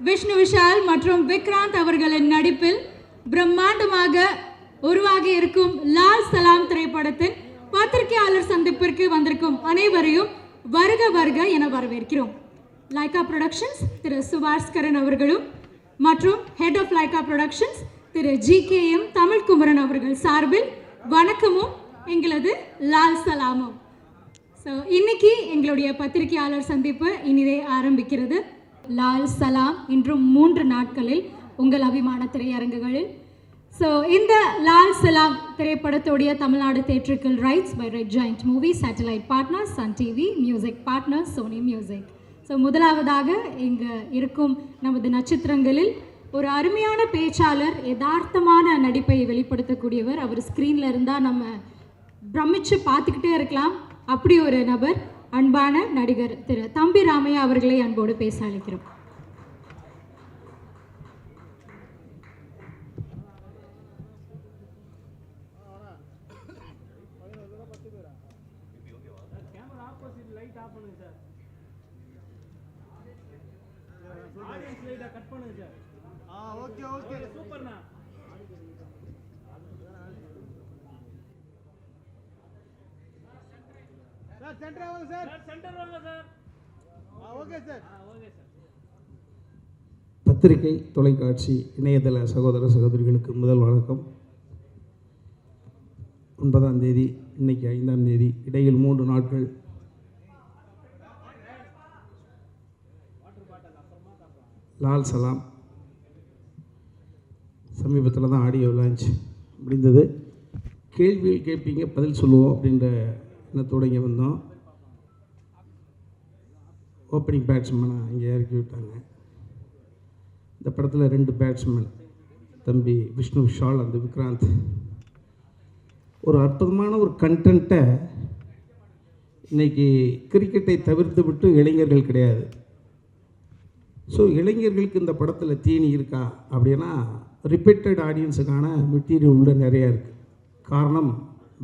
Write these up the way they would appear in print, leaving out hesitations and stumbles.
விஷ்ணு விஷால் மற்றும் விக்ராந்த் அவர்களின் நடிப்பில் பிரம்மாண்டமாக உருவாகி இருக்கும் லால் சலாம் திரைப்படத்தின் பத்திரிகையாளர் சந்திப்பிற்கு வந்திருக்கும் அனைவரையும் வருக வருக என வரவேற்கிறோம். லைகா புரொடக்ஷன்ஸ் திரு சுபாஸ்கரன் அவர்களும் மற்றும் head of Lyca productions Thiru GKM Tamilkumaran அவர்கள் சார்பில் வணக்கமும் எங்களது லால் சலாமும். ஸோ இன்னைக்கு எங்களுடைய பத்திரிகையாளர் சந்திப்பு இனிதே ஆரம்பிக்கிறது. லால் சலாம் இன்றும் 3 நாட்களில் உங்கள் அபிமான திரையரங்குகளில். ஸோ இந்த லால் சலாம் திரைப்படத்துடைய Tamil Nadu theatrical rights by Red Giant Movie, satellite partners Sun TV, music partners Sony Music. So முதலாவதாக இங்கே இருக்கும் நமது நட்சத்திரங்களில் ஒரு அருமையான பேச்சாளர், யதார்த்தமான நடிப்பை வெளிப்படுத்தக்கூடியவர். அவர் ஸ்க்ரீனில் இருந்தால் நம்ம பிரமிச்சு பார்த்துக்கிட்டே இருக்கலாம். அப்படி ஒரு நபர், அன்பான நடிகர் திரு தம்பி ராமையா அவர்களை அன்போடு பேச அழைக்கிறோம். பத்திரிகை, தொலைக்காட்சி, இணையதள சகோதர சகோதரிகளுக்கு முதல் வணக்கம். 9ஆம் தேதி, இன்னைக்கு 5ஆம் தேதி, இடையில் 3 நாட்கள் லால் சலாம். சமீபத்தில் தான் ஆடியோ லான்ச் முடிந்தது. கேள்வியில் கேட்பீங்க, பதில் சொல்லுவோம் அப்படின்ற எண்ணத்தோடு இங்கே வந்தோம். ஓப்பனிங் பேட்ஸ்மேனை இங்கே இறக்கி விட்டாங்க. இந்த படத்தில் 2 பேட்ஸ்மேன், தம்பி விஷ்ணு விஷால் அந்த விக்ராந்த். ஒரு அற்புதமான ஒரு கண்டென்ட்டை இன்றைக்கி கிரிக்கெட்டை தவிர்த்து விட்டு இளைஞர்கள் கிடையாது. ஸோ இளைஞர்களுக்கு இந்த படத்தில் தீனி இருக்கா அப்படின்னா, ரிப்பீட்டட் ஆடியன்ஸுக்கான மெட்டீரியல் உள்ள நிறையா இருக்குது. காரணம்,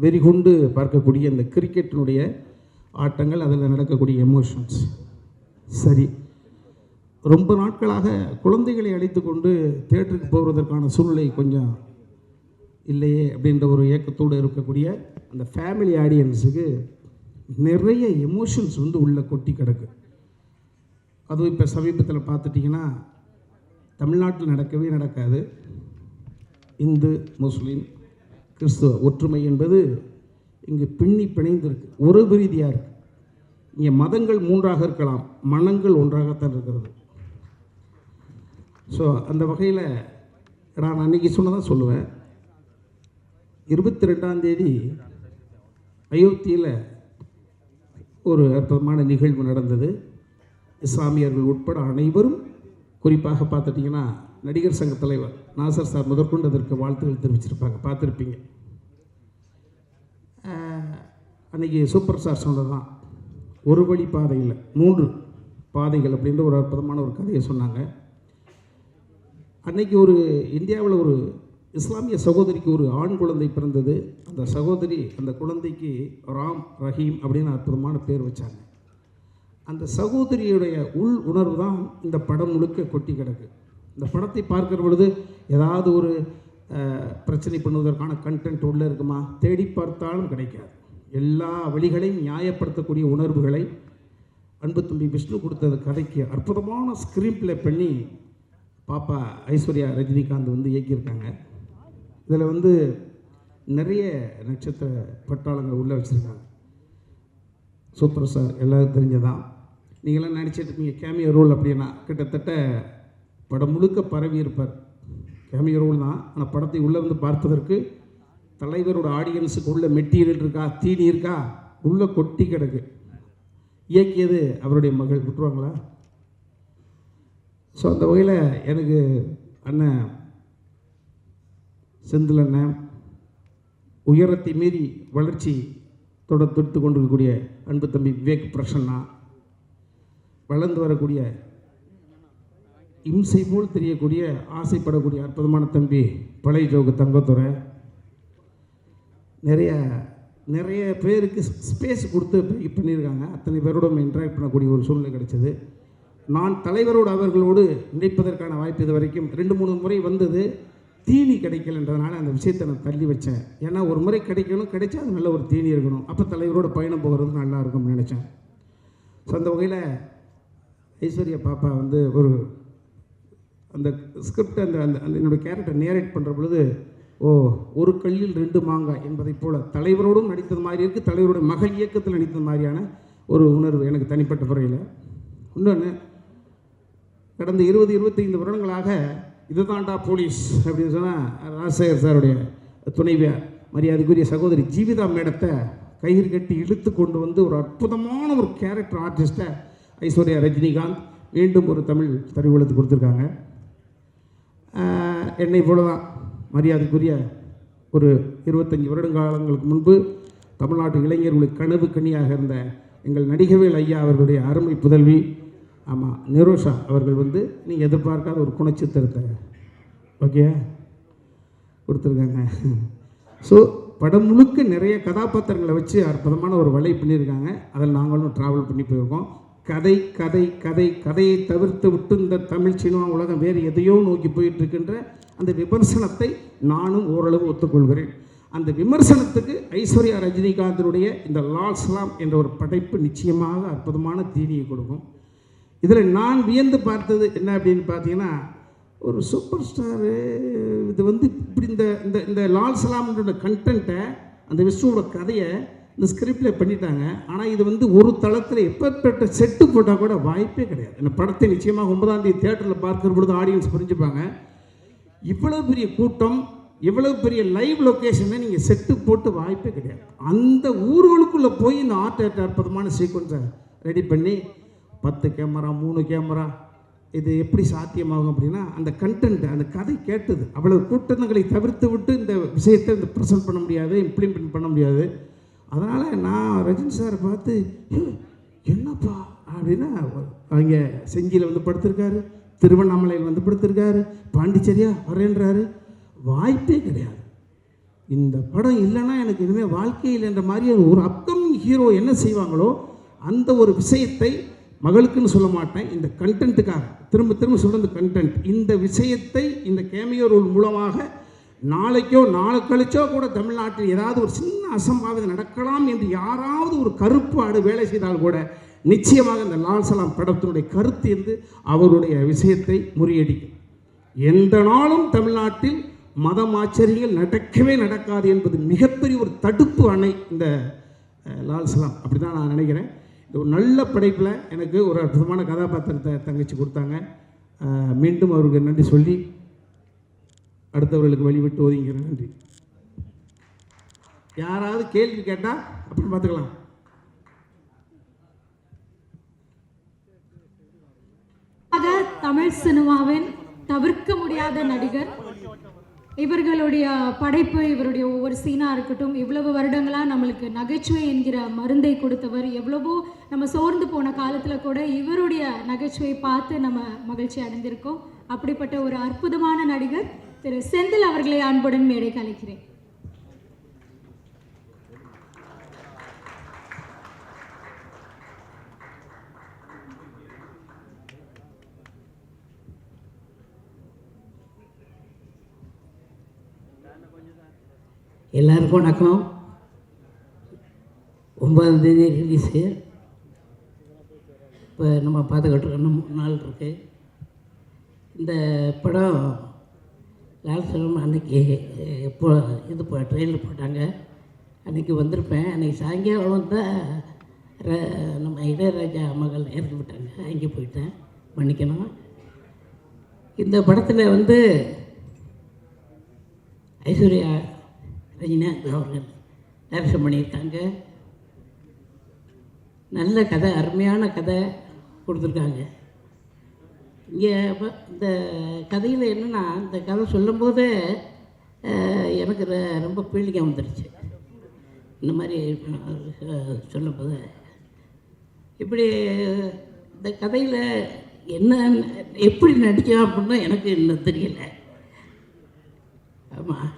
வெறிகொண்டு பார்க்கக்கூடிய இந்த கிரிக்கெட்டினுடைய ஆட்டங்கள், அதில் நடக்கக்கூடிய எமோஷன்ஸ். சரி, ரொம்ப நாட்களாக குழந்தைகளை அழைத்து கொண்டு தியேட்டருக்கு போவதற்கான சூழ்நிலை கொஞ்சம் இல்லையே அப்படின்ற ஒரு ஏக்கத்தோடு இருக்கக்கூடிய அந்த ஃபேமிலி ஆடியன்ஸுக்கு நிறைய எமோஷன்ஸ் உள்ளே கொட்டி கிடக்கு. அதுவும் இப்போ சமீபத்தில் பார்த்துட்டிங்கன்னா தமிழ்நாட்டில் நடக்கவே நடக்காது. இந்து, முஸ்லீம், கிறிஸ்துவ ஒற்றுமை என்பது இங்கு பின்னி பிணைந்திருக்கு, உறவு ரீதியாக இருக்குது. இங்கே மதங்கள் 3ஆக இருக்கலாம், மனங்கள் ஒன்றாகத்தான் இருக்கிறது. ஸோ அந்த வகையில் நான் அன்றைக்கி சொன்னதான் சொல்லுவேன். 22ஆம் தேதி அயோத்தியில் ஒரு அற்புதமான நிகழ்வு நடந்தது. இஸ்லாமியர்கள் உட்பட அனைவரும், குறிப்பாக பார்த்துட்டிங்கன்னா நடிகர் சங்க தலைவர் நாசர் சார் முதற்கொண்டு அதற்கு வாழ்த்துக்கள் தெரிவிச்சிருப்பாங்க, பார்த்துருப்பீங்க. அன்றைக்கி சூப்பர் ஸ்டார் சொன்னது தான், ஒரு வழி பாதை இல்லை 3 பாதைகள் அப்படின்ற ஒரு அற்புதமான ஒரு கதையை சொன்னாங்க. அன்றைக்கி ஒரு இந்தியாவில் ஒரு இஸ்லாமிய சகோதரிக்கு ஒரு ஆண் குழந்தை பிறந்தது. அந்த சகோதரி அந்த குழந்தைக்கு ராம் ரஹீம் அப்படின்னு அற்புதமான பேர் வச்சாங்க. அந்த சகோதரியுடைய உள் உணர்வு தான் இந்த படம் முழுக்க கொட்டி கிடக்கு. இந்த படத்தை பார்க்கிற பொழுது ஏதாவது ஒரு பிரச்சனை பண்ணுவதற்கான கண்டென்ட் உள்ளே இருக்குமா, தேடி பார்த்தாலும் கிடைக்காது. எல்லா வழிகளையும் நியாயப்படுத்தக்கூடிய உணர்வுகளை அன்பு தம்பி விஷ்ணு கொடுத்த கதைக்கு அற்புதமான ஸ்க்ரீன் ப்ளே பண்ணி பாப்பா ஐஸ்வர்யா ரஜினிகாந்த் இயக்கியிருக்காங்க. இதில் நிறைய நட்சத்திர பட்டாளங்கள் உள்ளே வச்சுருக்காங்க. சூப்பர் சார் எல்லோரும் தெரிஞ்சதான். நீங்களாம் நினச்சிட்டு இருக்கீங்க கேமியோ ரோல் அப்படின்னா, கிட்டத்தட்ட படம் முழுக்க பரவி இருப்பார். கேமியோ ரோல் தான், ஆனால் படத்தை உள்ளே பார்ப்பதற்கு தலைவரோட ஆடியன்ஸுக்கு உள்ள மெட்டீரியல் இருக்கா, தீனி இருக்கா, உள்ளே கொட்டி கிடக்கு. இயக்கியது அவருடைய மகள், விட்டுருவாங்களா? ஸோ அந்த வகையில் எனக்கு அண்ணன் செந்தில் அண்ணன், உயரத்தை மீறி வளர்ச்சி தொடுத்து கொண்டிருக்கக்கூடிய அன்பு தம்பி விவேக் பிரசன்னா, வளர்ந்து வரக்கூடிய இம்சை போல் தெரியக்கூடிய ஆசைப்படக்கூடிய அற்புதமான தம்பி பழைய ஜோகு தங்கத்துறை, நிறைய பேருக்கு ஸ்பேஸ் கொடுத்து பண்ணியிருக்காங்க. அத்தனை பேரோட இன்ட்ராக்ட் பண்ணக்கூடிய ஒரு சூழ்நிலை கிடைச்சது. நான் தலைவரோடு அவர்களோடு நினைப்பதற்கான வாய்ப்பு இது வரைக்கும் 2-3 முறை வந்தது. தீனி கிடைக்கலன்றதுனால அந்த விஷயத்தை நான் தள்ளி வச்சேன். ஏன்னா ஒரு முறை கிடைக்கணும், கிடைச்சா அது நல்ல ஒரு தீனி இருக்கணும், அப்போ தலைவரோட பயணம் போகிறது நல்லா இருக்கும்னு நினச்சேன். ஸோ அந்த வகையில் ஐஸ்வர்யா பாப்பா வந்து அந்த ஸ்கிரிப்ட் அந்த அந்த என்னோடய கேரக்டர் நேரேட் பண்ணுற பொழுது ஒரு கல்லில் 2 மாங்காய் என்பதைப் போல் தலைவரோடும் நடித்தது மாதிரி இருக்குது, தலைவரோட மகள் இயக்கத்தில் நடித்தது மாதிரியான ஒரு உணர்வு எனக்கு தனிப்பட்ட முறையில். இன்னொன்று, கடந்த 20-25 வருடங்களாக இதுதான்டா போலீஸ் அப்படின்னு சொன்னால் ராஜசேகர் சாருடைய துணைவியார் மரியாதைக்குரிய சகோதரி ஜீவிதா மேடத்தை கயிறு கட்டி இழுத்து கொண்டு வந்து ஒரு அற்புதமான ஒரு கேரக்டர் ஆர்டிஸ்ட்டை ஐஸ்வர்யா ரஜினிகாந்த் மீண்டும் ஒரு தமிழ் திரையுலகத்துக்கு கொடுத்துருக்காங்க. என்னை போல தான் மரியாதைக்குரிய ஒரு 25 வருடங்களுக்கு முன்பு தமிழ்நாட்டு இளைஞர்களுக்கு கனவு கனியாக இருந்த எங்கள் நடிகவேல் ஐயா அவர்களுடைய அருமை புதல்வி நிரோஷா அவர்கள் வந்து நீங்கள் எதிர்பார்க்காத ஒரு குணச்சித்திரத்தை ஓகே கொடுத்துருக்காங்க. ஸோ படம் முழுக்க நிறைய கதாபாத்திரங்களை வச்சு அற்புதமான ஒரு வலை பண்ணியிருக்காங்க. அதில் நாங்களும் ட்ராவல் பண்ணி போயிருக்கோம். கதை கதை கதை கதையை தவிர்த்து விட்டு இந்த தமிழ் சினிமா உலகம் வேறு எதையோ நோக்கி போயிட்டு இருக்கின்ற அந்த விமர்சனத்தை நானும் ஓரளவு ஒத்துக்கொள்கிறேன். அந்த விமர்சனத்துக்கு ஐஸ்வர்யா ரஜினிகாந்தினுடைய இந்த லால் சலாம் என்ற ஒரு படைப்பு நிச்சயமாக அற்புதமான தீனியை கொடுக்கும். இதில் நான் வியந்து பார்த்தது என்ன அப்படின்னு பார்த்தீங்கன்னா, ஒரு சூப்பர் ஸ்டாரு இது வந்து இப்படி இந்த இந்த லால் சலாம்ன்ற கண்டென்ட்டை அந்த விஷ்ணுவோட கதையை இந்த ஸ்கிரிப்டில் பண்ணிட்டாங்க. ஆனால் இது வந்து ஒரு தளத்தில் எப்பேற்பட்ட செட்டு போட்டால் கூட வாய்ப்பே கிடையாது. இந்த படத்தை நிச்சயமாக 9ஆம் தேதி தியேட்டரில் பார்க்குற பொழுது ஆடியன்ஸ் புரிஞ்சுப்பாங்க. இவ்வளோ பெரிய கூட்டம், இவ்வளோ பெரிய லைவ் லொக்கேஷனை நீங்கள் செட்டு போட்டு வாய்ப்பே கிடையாது. அந்த ஊர்களுக்குள்ளே போய் இந்த ஆர்ட் அற்புதமான சீக்வன்ஸை ரெடி பண்ணி 10 கேமரா 3 கேமரா இது எப்படி சாத்தியமாகும் அப்படின்னா, அந்த கண்டென்ட் அந்த கதை கேட்டது அவ்வளவு கூட்டங்களை தவிர்த்து விட்டு இந்த விஷயத்தை இந்த ப்ரெசென்ட் பண்ண முடியாது, இம்ப்ளிமெண்ட் பண்ண முடியாது. அதனால் நான் ரஜினி சாரை பார்த்து என்னப்பா அப்படின்னா, அவங்க செஞ்சியில் வந்து படுத்திருக்காரு, திருவண்ணாமலையில் வந்து படுத்திருக்காரு, பாண்டிச்சேரியா வரேன்றாரு. வாய்ப்பே கிடையாது. இந்த படம் இல்லைன்னா எனக்கு இனிமேல் வாழ்க்கையில் என்ற மாதிரி ஒரு அப்கமிங் ஹீரோ என்ன செய்வாங்களோ அந்த ஒரு விஷயத்தை மகளுக்குன்னு சொல்ல மாட்டேன், இந்த கண்டென்ட்டுக்காக திரும்ப திரும்ப சொல்கிற இந்த கண்டென்ட், இந்த விஷயத்தை இந்த கேமியோ ரோல் மூலமாக நாளைக்கோ நாளை கழிச்சோ கூட தமிழ்நாட்டில் ஏதாவது ஒரு சின்ன அசம்பாவிதம் நடக்கலாம் என்று யாராவது ஒரு கருப்பு ஆடு வேலை செய்தால் கூட நிச்சயமாக இந்த லால் சலாம் படத்தினுடைய கருத்து இருந்து அவருடைய விஷயத்தை முறியடிக்கும். எந்த நாளும் தமிழ்நாட்டில் மதம் ஆச்சரியங்கள் நடக்கவே நடக்காது என்பது மிகப்பெரிய ஒரு தடுப்பு அணை இந்த லால் சலாம். அப்படி தான் நான் நினைக்கிறேன். இந்த ஒரு நல்ல படைப்பில் எனக்கு ஒரு அற்புதமான கதாபாத்திரத்தை தங்கச்சி கொடுத்தாங்க. மீண்டும் அவருக்கு நன்றி சொல்லி அடுத்தவர்களுக்கு வழிவிட்டு ஒதுங்கிறேன். நன்றி. யாராவது கேள்வி கேட்டால் அப்புறம் பார்த்துக்கலாம். தமிழ் சினிமாவின் தவிர்க்க முடியாத நடிகர், இவர்களுடைய படைப்பு, இவருடைய ஒவ்வொரு சீனாக இருக்கட்டும், இவ்வளவு வருடங்களாக நம்மளுக்கு நகைச்சுவை என்கிற மருந்தை கொடுத்தவர். எவ்வளவோ நம்ம சோர்ந்து போன காலத்தில் கூட இவருடைய நகைச்சுவை பார்த்து நம்ம மகிழ்ச்சி அடைந்திருக்கோம். அப்படிப்பட்ட ஒரு அற்புதமான நடிகர் திரு செந்தில் அவர்களை அன்புடன் மேடைக்கு அழைக்கிறேன். எல்லாருக்கும் வணக்கம். 9ஆம் தேதி ரிலீஸு. இப்போ நம்ம பார்த்துக்கிட்டு இருக்கோம், 3 நாள் இருக்குது. இந்த படம் லால் சலாம் அன்றைக்கி எப்போ இது ட்ரெயினில் போட்டாங்க, அன்றைக்கி வந்திருப்பேன். அன்றைக்கி சாயங்காலம் வந்தால் நம்ம இளையராஜா மகள் இறந்து விட்டாங்க, அங்கே போயிட்டேன், மன்னிக்கணும். இந்த படத்தில் வந்து ஐஸ்வர்யா ரஜினிகாந்த் அவர்கள் டைரக்ஷன் பண்ணியிருக்காங்க. நல்ல கதை, அருமையான கதை கொடுத்துருக்காங்க. இங்கே இந்த கதையில் என்னென்னா, இந்த கதை சொல்லும்போது எனக்கு ரொம்ப ஃபீலிங்காக வந்துடுச்சு. இந்த மாதிரி சொல்லும்போது இப்படி இந்த கதையில் என்ன எப்படி நடித்தோம் அப்படின்னா எனக்கு இன்னும் தெரியலை. ஆமாம்,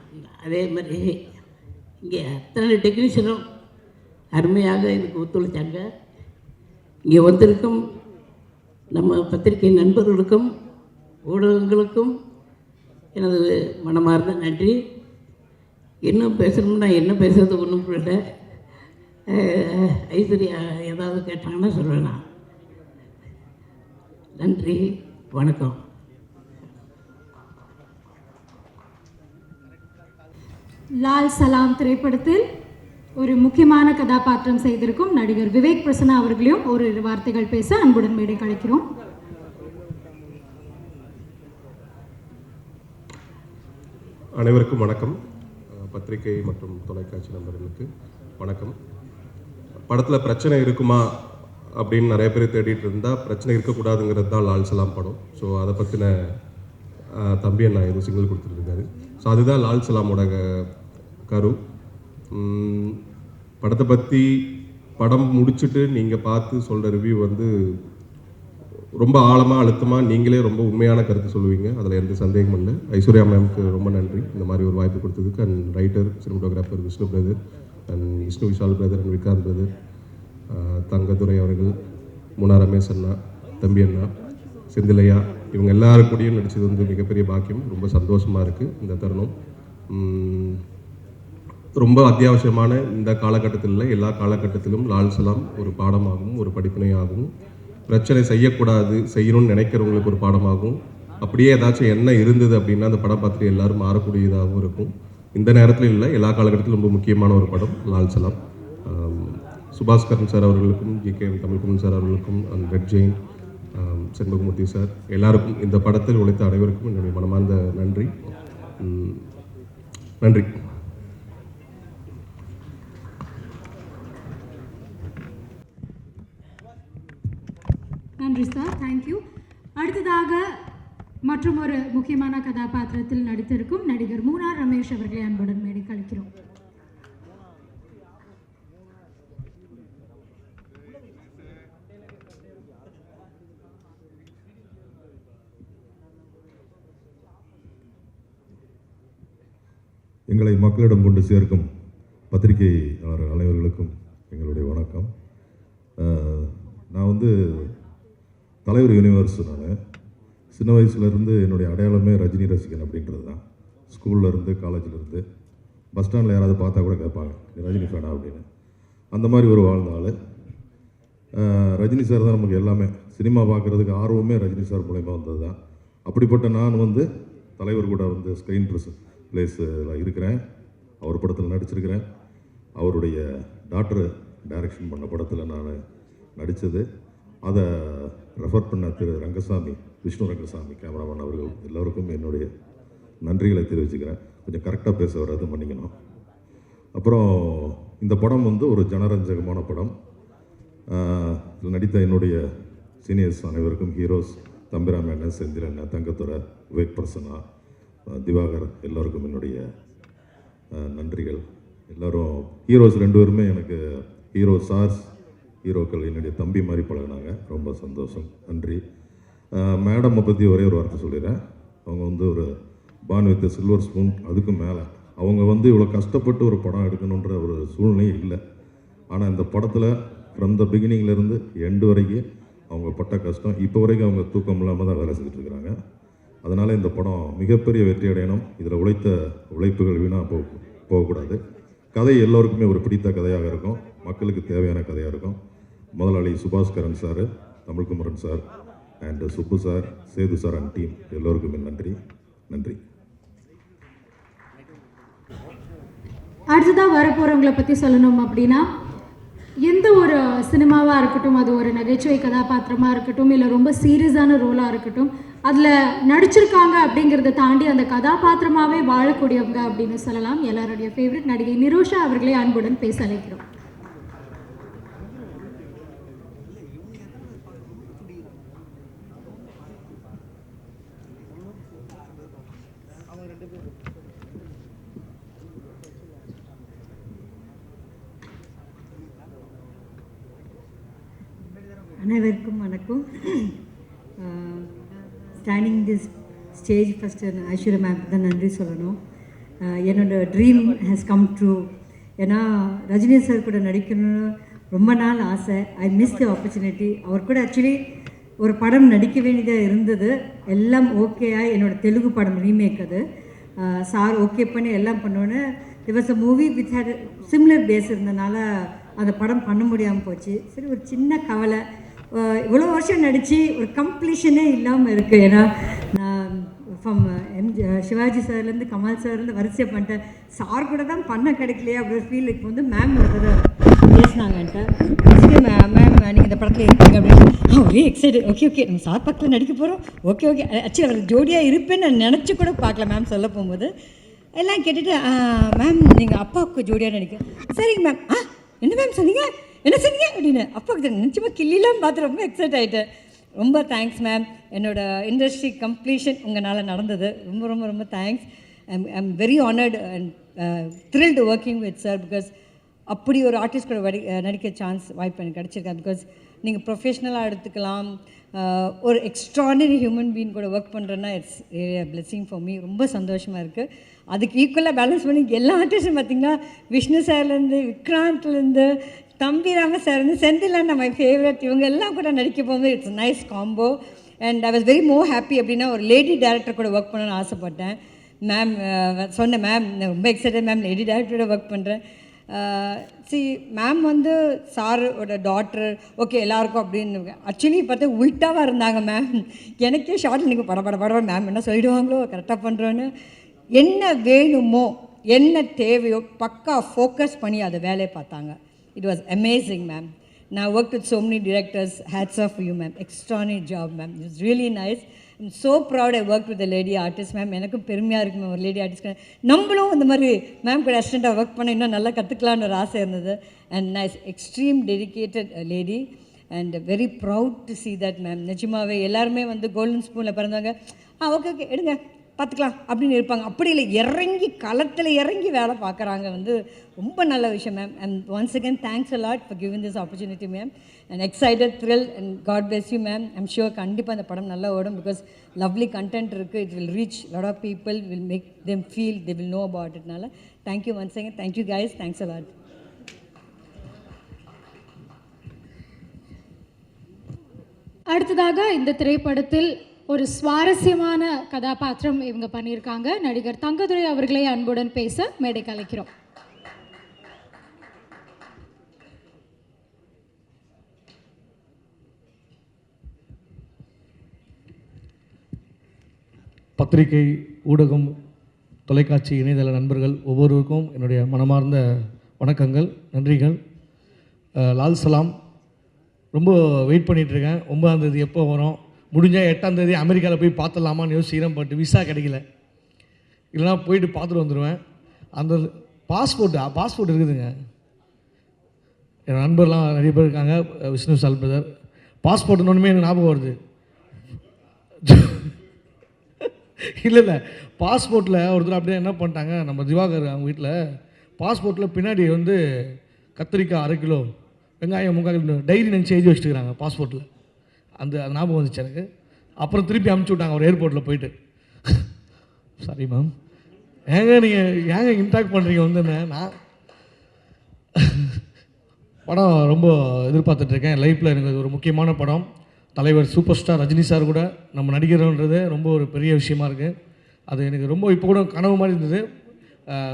அதே மாதிரி இங்கே அத்தனை டெக்னீஷியனும் அருமையாக இதுக்கு ஒத்துழைச்சாங்க. இங்கே வந்திருக்கும் நம்ம பத்திரிகை நண்பர்களுக்கும் ஊடகங்களுக்கும் எனது மனமார்ந்த நன்றி. இன்னும் பேசணும்னா என்ன பேசுறது ஒன்றும் புரியல. ஐஸ்வர்யா ஏதாவது கேட்டாங்கன்னா சொல்லுவேன். நன்றி, வணக்கம். லால் சலாம் திரைப்படத்தில் ஒரு முக்கியமான கதாபாத்திரம் செய்திருக்கும் நடிகர் விவேக் பிரசன்னா அவர்களையும் ஒரு வார்த்தைகள் பேச அன்புடன் மேடை கழிக்கிறோம். அனைவருக்கும் வணக்கம். பத்திரிகை மற்றும் தொலைக்காட்சி நண்பர்களுக்கு வணக்கம். படத்தில் பிரச்சனை இருக்குமா அப்படின்னு நிறைய பேர் தேடிட்டு இருந்தால் பிரச்சனை இருக்கக்கூடாதுங்கிறது தான் லால் சலாம் படம். ஸோ அதை பற்றின தம்பி அண்ணா எதுவும் சிங்கிள் கொடுத்துருக்காரு. ஸோ அதுதான் லால் சலாமோட கரு. படத்தை பற்றி படம் முடிச்சுட்டு நீங்கள் பார்த்து சொல்கிற ரிவ்யூ வந்து ரொம்ப ஆழமாக அழுத்தமாக நீங்களே ரொம்ப உண்மையான கருத்து சொல்லுவீங்க. அதில் எந்த சந்தேகமும் இல்லை. ஐஸ்வர்யா மேம்க்கு ரொம்ப நன்றி இந்த மாதிரி ஒரு வாய்ப்பு கொடுத்ததுக்கு. And writer cinematographer Vishnu brother and Vishnu Vishal brother and Vikranth brother, Thangadurai அவர்கள், முனா ரமேஷ் அண்ணா, தம்பி அண்ணா, செந்திலையா, இவங்க எல்லாரும் கூடயும் நடிச்சது வந்து மிகப்பெரிய பாக்கியம். ரொம்ப சந்தோஷமாக இருக்குது இந்த தருணம். ரொம்ப அத்தியாவசியமான இந்த காலகட்டத்தில் எல்லா காலகட்டத்திலும் லால் சலாம் ஒரு பாடமாகவும் ஒரு படிப்பினையாகவும், பிரச்சனை செய்யக்கூடாது செய்யணும்னு நினைக்கிறவங்களுக்கு ஒரு பாடமாகும். அப்படியே ஏதாச்சும் என்ன இருந்தது அப்படின்னா அந்த படம் பார்த்துட்டு எல்லாரும் மாறக்கூடியதாகவும் இருக்கும். இந்த நேரத்தில் இல்லை, எல்லா காலகட்டத்திலும் ரொம்ப முக்கியமான ஒரு படம் லால் சலாம். சுபாஸ்கரன் சார் அவர்களுக்கும், ஜிகே தமிழ்குமன் சார் அவர்களுக்கும், ரெட் ஜெயின், செண்பகமூர்த்தி சார் எல்லாருக்கும், இந்த படத்தில் உழைத்த அனைவருக்கும் என்னுடைய மனமார்ந்த நன்றி. நன்றி. நன்றி சார், தேங்க்யூ. அடுத்ததாக மற்றும் ஒரு முக்கியமான கதாபாத்திரத்தில் நடித்திருக்கும் நடிகர் முனா ரமேஷ் அவர்களை அன்புடன் மேடை கழிக்கிறோம். எங்களை மக்களிடம் கொண்டு சேர்க்கும் பத்திரிகையாளர் அனைவர்களுக்கும் எங்களுடைய வணக்கம். நான் வந்து தலைவர் யூனிவர்ஸ். நான் சின்ன வயசுலேருந்து என்னுடைய அடையாளமே ரஜினி ரசிகன் அப்படின்றது தான். ஸ்கூல்லேருந்து காலேஜிலேருந்து பஸ் ஸ்டாண்டில் யாராவது பார்த்தா கூட கேட்பாங்க, ரஜினி ஃபேனா அப்படின்னு. அந்த மாதிரி ஒரு வாழ்ந்த ஆள். ரஜினி சார் தான் நமக்கு எல்லாமே. சினிமா பார்க்குறதுக்கு ஆர்வமே ரஜினி சார் மூலயமா வந்தது தான். அப்படிப்பட்ட நான் வந்து தலைவர் கூட வந்து ஸ்க்ரீன் பிளேஸில் இருக்கிறேன். அவர் படத்தில் நடிச்சிருக்கிறேன். அவருடைய டாக்டர் டைரக்ஷன் பண்ண படத்தில் நான் நடித்தது. அதை ரெஃபர் பண்ண திரு ரங்கசாமி, விஷ்ணு ரங்கசாமி கேமராமேன் அவர்கள் எல்லோருக்கும் என்னுடைய நன்றிகளை தெரிவிச்சுக்கிறேன். கொஞ்சம் கரெக்டாக பேச வர்றது மன்னிக்கணும். அப்புறம் இந்த படம் வந்து ஒரு ஜனரஞ்சகமான படம். இதில் நடித்த என்னுடைய சீனியர்ஸ் அனைவருக்கும், ஹீரோஸ் தம்பிராம அண்ணன், செந்தில் அண்ணன், தங்கத்துறை, விவேக் பிரசன்னா, திவாகர் எல்லோருக்கும் என்னுடைய நன்றிகள். எல்லோரும் ஹீரோஸ் 2 பேருமே எனக்கு ஹீரோ சார்ஸ், ஹீரோக்கள் என்னுடைய தம்பி மாதிரி பழகினாங்க. ரொம்ப சந்தோஷம், நன்றி. மேடம்மை பற்றி ஒரே ஒரு வார்த்தை சொல்லிடுறேன். அவங்க வந்து ஒரு பான் வித் சில்வர் ஸ்பூன், அதுக்கு மேலே அவங்க வந்து இவ்வளோ கஷ்டப்பட்டு ஒரு படம் எடுக்கணுன்ற ஒரு சூழ்நிலையும் இல்லை. ஆனால் இந்த படத்தில் ஃப்ரம் த பிகினிங்லேருந்து எண்டு வரைக்கும் அவங்க பட்ட கஷ்டம், இப்போ வரைக்கும் அவங்க தூக்கம் இல்லாமல் தான் வேலை செஞ்சுட்டு இருக்கிறாங்க. அதனால் இந்த படம் மிகப்பெரிய வெற்றி அடையணும். இதில் உழைத்த உழைப்புகள் வீணாக போகக்கூடாது. கதை எல்லோருக்குமே ஒரு பிடித்த கதையாக இருக்கும், மக்களுக்கு தேவையான கதையாக இருக்கும். முதலாளி Subaskaran sir, Tamilkumaran sir and Subbu sir, Sethu sir and team எல்லோருக்குமே நன்றி. நன்றி. அடுத்ததாக வரப்போகிறவங்களை பற்றி சொல்லணும் அப்படின்னா, எந்த ஒரு சினிமாவாக இருக்கட்டும், அது ஒரு நகைச்சுவை கதாபாத்திரமாக இருக்கட்டும், இல்லை ரொம்ப சீரியஸான ரோலாக இருக்கட்டும், அதில் நடிச்சிருக்காங்க அப்படிங்கிறத தாண்டி அந்த கதாபாத்திரமாகவே வாழக்கூடியவங்க அப்படின்னு சொல்லலாம். எல்லாருடைய ஃபேவரட் நடிகை நிரோஷா அவர்களை அன்புடன் பேச அழைக்கிறோம். அனைவருக்கும் வணக்கம். Standing this stage first Aishwarya ma'am தான் நன்றி சொல்லணும். என்னோடய ட்ரீம் ஹேஸ் கம் ட்ரூ. ஏன்னா ரஜினி சார் கூட நடிக்கணும்னு ரொம்ப நாள் ஆசை. I miss the opportunity. அவர் கூட ஆக்சுவலி ஒரு படம் நடிக்க வேண்டியதாக இருந்தது. எல்லாம் ஓகேயா என்னோடய தெலுங்கு படம் ரீமேக் அது. சார் ஓகே பண்ணி எல்லாம் பண்ணோன்னே there was a movie with had similar base இருந்தனால அந்த படம் பண்ண முடியாமல் போச்சு. சரி, ஒரு சின்ன கவலை. இவ்வளோ வருஷம் நடித்து ஒரு கம்ப்ளீஷனே இல்லாமல் இருக்குது. ஏன்னா நான் ஃப்ரம் சிவாஜி சார்லேருந்து கமல் சார்லேருந்து வரிசையாக பண்ணிட்டேன். சார் கூட தான் பண்ண கிடைக்கலையே அப்படி ஃபீல். இப்போ வந்து மேம் ஒரு பேசினாங்கன்ட்டு மேம் நீங்கள் இந்த படத்தில் இருப்பீங்க அப்படின்னு ஒரே எக்ஸைட்டட். ஓகே நம்ம சார் பக்கத்தில் நடிக்க போகிறோம். ஓகே ஆக்சுவலி அவர் ஜோடியாக இருப்பேன்னு நான் நினச்சி கூட பார்க்கல. மேம் சொல்ல போகும்போது எல்லாம் கேட்டுட்டு மேம் நீங்கள் அப்பாவுக்கு ஜோடியாக நடிக்க. சரிங்க மேம். என்ன மேம் சொன்னீங்க, என்ன சொன்னீங்க அப்படின்னு அப்பாவுக்கு நினச்சிமா கிள்ளிலாம் பார்த்து ரொம்ப எக்ஸைட் ஆகிட்டேன். ரொம்ப தேங்க்ஸ் மேம். என்னோடய இண்டஸ்ட்ரி கம்ப்ளீஷன் உங்களால் நடந்தது. ரொம்ப ரொம்ப ரொம்ப thanks. I'm very honoured and thrilled working with sir. Because அப்படி ஒரு ஆர்டிஸ்ட் கூட நடிக்க சான்ஸ் வாய்ப்பு எனக்கு கிடச்சிருக்கேன். பிகாஸ் நீங்கள் ப்ரொஃபஷ்னலாக எடுத்துக்கலாம், ஒரு எக்ஸ்ட்ரானரி ஹியூமன் பீயிங் கூட ஒர்க் பண்ணுறேன்னா இட்ஸ் பிளெஸிங் ஃபார் மீ. ரொம்ப சந்தோஷமாக இருக்குது. அதுக்கு ஈக்குவலாக பேலன்ஸ் பண்ணி எல்லா ஆர்டிஸ்டும் பார்த்திங்கன்னா விஷ்ணு சார்லேருந்து விக்ராந்த்லேருந்து தம்பி ராம சார்லேருந்து செந்திலான மை ஃபேவரட், இவங்க எல்லாம் கூட நடிக்க போகும்போது it's nice combo. And I was very more happy. அப்படின்னா ஒரு லேடி டேரக்டர் கூட ஒர்க் பண்ணணும்னு ஆசைப்பட்டேன். மேம் சொன்னேன் மேம் ரொம்ப எக்ஸைட்டட் மேம், லேடி டேரக்டரோட ஒர்க் பண்ணுறேன். மேம் வந்து சாரோட டாக்டர் ஓகே எல்லாருக்கும் அப்படின்னு ஆக்சுவலி பார்த்தா உல்ட்டாவாக இருந்தாங்க மேம். எனக்கே ஷார்ட் நீங்கள் பட மேம் என்ன சொல்லிடுவாங்களோ கரெக்டாக பண்ணுறோன்னு. என்ன வேணுமோ என்ன தேவையோ பக்கா ஃபோக்கஸ் பண்ணி அதை வேலையை பார்த்தாங்க. It was amazing ma'am. நான் work with so many directors. hats off for you ma'am. Extraordinary job ma'am. It was really nice. I'm so proud. I work with lady artist ma'am. எனக்கும் பெருமையாக இருக்குமே ஒரு lady artist நம்மளும் இந்த மாதிரி ma'am கூட அசிஸ்டண்ட்டாக ஒர்க் பண்ண இன்னும் நல்லா கற்றுக்கலான்னு ஒரு ஆசை இருந்தது. And nice extreme dedicated lady and very proud to see that ma'am. நிஜமாவே எல்லாருமே வந்து கோல்டன் ஸ்பூனில் பிறந்தவங்க ஓகே எடுங்க பார்த்துக்கலாம் அப்படின்னு இருப்பாங்க. அப்படி இல்லை, இறங்கி களத்தில் இறங்கி வேலை பார்க்குறாங்க. வந்து ரொம்ப நல்ல விஷயம் ma'am. And once again thanks a lot for giving this opportunity ma'am. And excited thrill and God bless you ma'am. I'm sure கண்டிப்பாக அந்த படம் நல்லா ஓடும். பிகாஸ் லவ்லி கண்டென்ட் இருக்குது. It will reach lot of people, will make them feel they will know about இட்னால thank you once again. Thank you guys. Thanks a lot. அடுத்ததாக இந்த திரைப்படத்தில் ஒரு சுவாரஸ்யமான கதாபாத்திரம் இவங்க பண்ணியிருக்காங்க. நடிகர் தங்கதுரை அவர்களை அன்புடன் பேச மேடை கலைக்கிறோம். பத்திரிகை, ஊடகம், தொலைக்காட்சி, இணையதள நண்பர்கள் ஒவ்வொருவருக்கும் என்னுடைய மனமார்ந்த வணக்கங்கள், நன்றிகள். லால் சலாம் ரொம்ப வெயிட் பண்ணிகிட்ருக்கேன். 9ஆம் தேதி எப்போ வரும், முடிஞ்சால் 8ஆம் தேதி அமெரிக்காவில் போய் பார்த்துடலாமான்னு யோசிக்கிறேன். பட் விசா கிடைக்கல, இல்லைனா போயிட்டு பார்த்துட்டு வந்துடுவேன். அந்த பாஸ்போர்ட் இருக்குதுங்க. என் நண்பர்லாம் நிறைய பேர் இருக்காங்க. விஷ்ணு சால் பிரதர் பாஸ்போர்ட்னு எனக்கு ஞாபகம் வருது. இல்லை பாஸ்போர்ட்டில் ஒருத்தர் அப்படியே என்ன பண்ணிட்டாங்க, நம்ம திவாகர் அவங்க வீட்டில் பாஸ்போர்ட்டில் பின்னாடி வந்து கத்திரிக்காய் 1/2 கிலோ, வெங்காயம் 3/4 கிலோ டைரி நினச்சி எழுதி வச்சுட்டுருக்காங்க பாஸ்போர்ட்டில். அந்த ஞாபகம் வந்துச்சு எனக்கு. அப்புறம் திருப்பி அனுப்பிச்சி விட்டாங்க ஒரு ஏர்போர்ட்டில் போயிட்டு. சாரி மேம், நீங்கள் இன்ட்ராக்ட் பண்ணுறீங்க வந்து நான் படம் ரொம்ப எதிர்பார்த்துட்ருக்கேன். லைஃப்பில் எனக்கு ஒரு முக்கியமான படம். தலைவர் சூப்பர் ஸ்டார் ரஜினி சார் கூட நம்ம நடிக்கிறோன்றது ரொம்ப ஒரு பெரிய விஷயமா இருக்குது. அது எனக்கு ரொம்ப இப்போ கூட கனவு மாதிரி இருந்தது.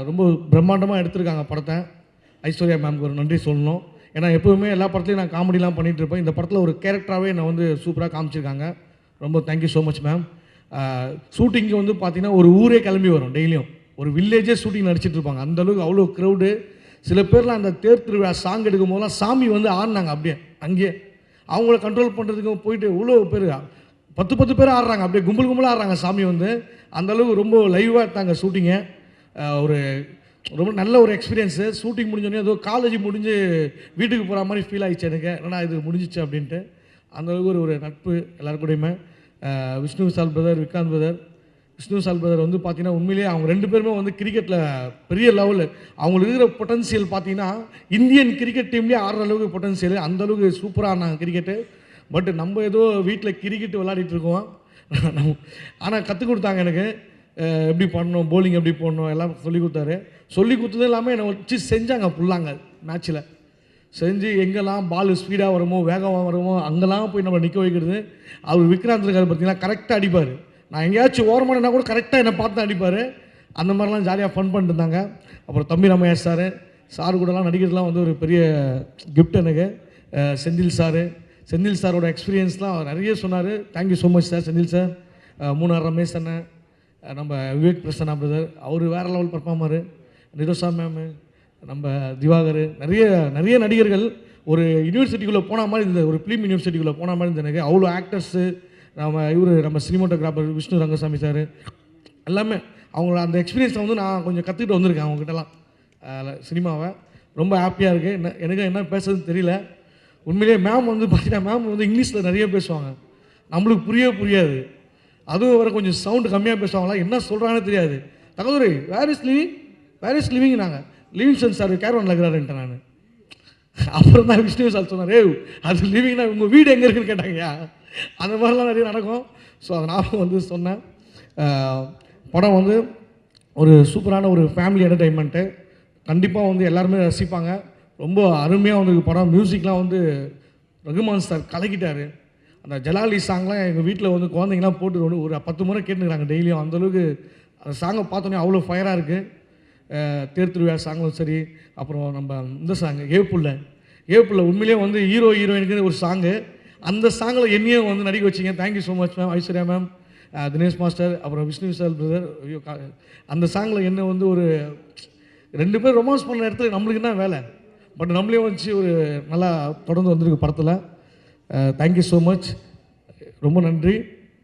ரொம்ப பிரம்மாண்டமாக எடுத்திருக்காங்க படத்தை. ஐஸ்வர்யா மேம்க்கு ஒரு நன்றி சொல்லணும். ஏன்னா எப்போவுமே எல்லா படத்துலையும் நான் காமெடிலாம் பண்ணிகிட்டு இருப்பேன். இந்த படத்தில் ஒரு கேரக்டராகவே நான் வந்து சூப்பராக காமிச்சிருக்காங்க. ரொம்ப thank you so much ma'am. Shooting வந்து பார்த்திங்கன்னா ஒரு ஊரே கிளம்பி வரும். டெய்லியும் ஒரு வில்லேஜே ஷூட்டிங் நடிச்சிட்டு இருப்பாங்க. அந்தளவுக்கு அவ்வளோ க்ரௌடு. சில பேர்லாம் அந்த தேர் திருவிழா சாங் எடுக்கும் போதெல்லாம் சாமி வந்து ஆடினாங்க அப்படியே அங்கேயே. அவங்கள கண்ட்ரோல் பண்ணுறதுக்கு போயிட்டு இவ்வளோ பேர் 10 பேர் ஆடுறாங்க, அப்படியே கும்பலாக ஆடுறாங்க சாமி வந்து. அந்தளவுக்கு ரொம்ப லைவாக எடுத்தாங்க ஷூட்டிங்கை. ஒரு ரொம்ப நல்ல ஒரு எக்ஸ்பீரியன்ஸு. ஷூட்டிங் முடிஞ்சோடனே ஏதோ காலேஜ் முடிஞ்சு வீட்டுக்கு போகிற மாதிரி ஃபீல் ஆகிடுச்சு எனக்கு. ஏன்னா இது முடிஞ்சிச்சு அப்படின்ட்டு. அந்தளவுக்கு ஒரு நட்பு எல்லாரும் கூடயுமே. விஷ்ணு சால் பிரதர், விக்ராந்த் பிரதர். விஷ்ணு சால் பிரதர் வந்து பார்த்தீங்கன்னா உண்மையிலேயே அவங்க 2 பேருமே வந்து கிரிக்கெட்டில் பெரிய லெவலு. அவங்களுக்கு இருக்கிற பொட்டன்சியல் பார்த்தீங்கன்னா இந்தியன் கிரிக்கெட் டீம்லேயே ஆடுற அளவுக்கு பொட்டன்சியல். அந்தளவுக்கு சூப்பராக ஆனாங்க கிரிக்கெட்டு. பட் நம்ம ஏதோ வீட்டில் கிரிக்கெட் விளையாடிட்டு இருக்கோம். ஆனால் கற்றுக் கொடுத்தாங்க எனக்கு எப்படி பண்ணணும், போலிங் எப்படி போடணும் எல்லாம் சொல்லி கொடுத்தாரு. சொல்லி கொடுத்ததும் இல்லாமல் என்னை வச்சு செஞ்சாங்க ஃபுல்லாங்க மேட்ச்சில். செஞ்சு எங்கெல்லாம் பால் ஸ்பீடாக வருமோ வேகமாக வருமோ அங்கெல்லாம் போய் நம்ம நிற்க வைக்கிறது. அவர் விக்ராந்த் இருக்கார் பார்த்தீங்கன்னா, கரெக்டாக அடிப்பார். நான் எங்கேயாச்சும் ஓரமானா கூட கரெக்டாக என்னை பார்த்து அடிப்பார். அந்த மாதிரிலாம் ஜாலியாக ஃபன் பண்ணிட்டு இருந்தாங்க. அப்புறம் தம்பி ராமையா சார் கூடலாம் நடிக்கிறதுலாம் வந்து ஒரு பெரிய கிஃப்ட் எனக்கு. செந்தில் சாரோட எக்ஸ்பீரியன்ஸ்லாம் அவர் நிறைய சொன்னார். Thank you so much sir. Senthil sir, Munnar Ramesh அண்ணன், நம்ம விவேக் பிரசன்னா பிரதர், அவர் வேறு லெவல் பர்ஃபார்மரு, நிரோஷா மேமு, நம்ம திவாகர், நிறைய நடிகர்கள் ஒரு யூனிவர்சிட்டிக்குள்ளே போன மாதிரி இருந்தது. ஒரு ஃபிலிம் யூனிவர்சிட்டிக்குள்ளே போன மாதிரி இருந்தது எனக்கு. அவ்வளோ ஆக்டர்ஸு, நம்ம சினிமாட்டோகிராஃபர் விஷ்ணு ரங்கசாமி சார், எல்லாமே அவங்களோட அந்த எக்ஸ்பீரியன்ஸை வந்து நான் கொஞ்சம் கற்றுக்கிட்டு வந்திருக்கேன் அவங்ககிட்டலாம் சினிமாவை. ரொம்ப ஹாப்பியாக இருக்குது. எனக்கு என்ன பேசுறதுன்னு தெரியல. உண்மையிலேயே மேம் வந்து பார்த்தீங்கன்னா, மேம் வந்து இங்கிலீஷில் நிறைய பேசுவாங்க, நம்மளுக்கு புரியாது. அதுவும் வர கொஞ்சம் சவுண்டு கம்மியாக பேசுவாங்களா, என்ன சொல்கிறாங்கன்னு தெரியாது. தகவல் வேர் இஸ் லிவிங் நாங்கள் லிவிங்ஸ்டன் சார் கேரவனில் இருக்கிறாருன்ட்டு நான். அப்புறம் தான் விஷ்ணு சார் சொன்னார், அது லிவிங்னா உங்கள் வீடு எங்கே இருக்குன்னு கேட்டாங்கய்யா. அந்த மாதிரிலாம் நிறைய நடக்கும். ஸோ அதை நான் வந்து சொன்னேன். படம் வந்து ஒரு சூப்பரான ஒரு ஃபேமிலி என்டர்டெயின்மெண்ட்டு. கண்டிப்பாக வந்து எல்லாருமே ரசிப்பாங்க. ரொம்ப அருமையாக வந்து படம். மியூசிக்லாம் வந்து ரகுமான் சார் கலக்கிட்டார். அந்த ஜலாலி சாங்லாம் எங்கள் வீட்டில் வந்து குழந்தைங்களாம் போட்டு ஒரு 10 முறை கேட்டுக்கிறாங்க டெய்லியும். அந்தளவுக்கு அந்த சாங்கை பார்த்தோன்னே அவ்வளோ ஃபயராக இருக்குது. தேர் திருவிழா சாங்களும் சரி, அப்புறம் நம்ம இந்த சாங்கு ஏப்புள்ள உண்மையிலேயே வந்து ஹீரோயினுக்கு ஒரு சாங்கு. அந்த சாங்கில் என்னையும் வந்து நடிக்க வச்சிங்க. Thank you so much ma'am. Aishwarya ma'am, Dinesh master, அப்புறம் விஷ்ணு சார் பிரதர். ஐயோ, அந்த சாங்கில் என்ன வந்து ஒரு 2 பேர் ரொமான்ஸ் பண்ண இடத்துல நம்மளுக்கு என்ன வேலை, பட் நம்மளே வச்சு ஒரு நல்லா தொடர்ந்து வந்திருக்கு படத்தில். Thank you so much. ரொம்ப நன்றி,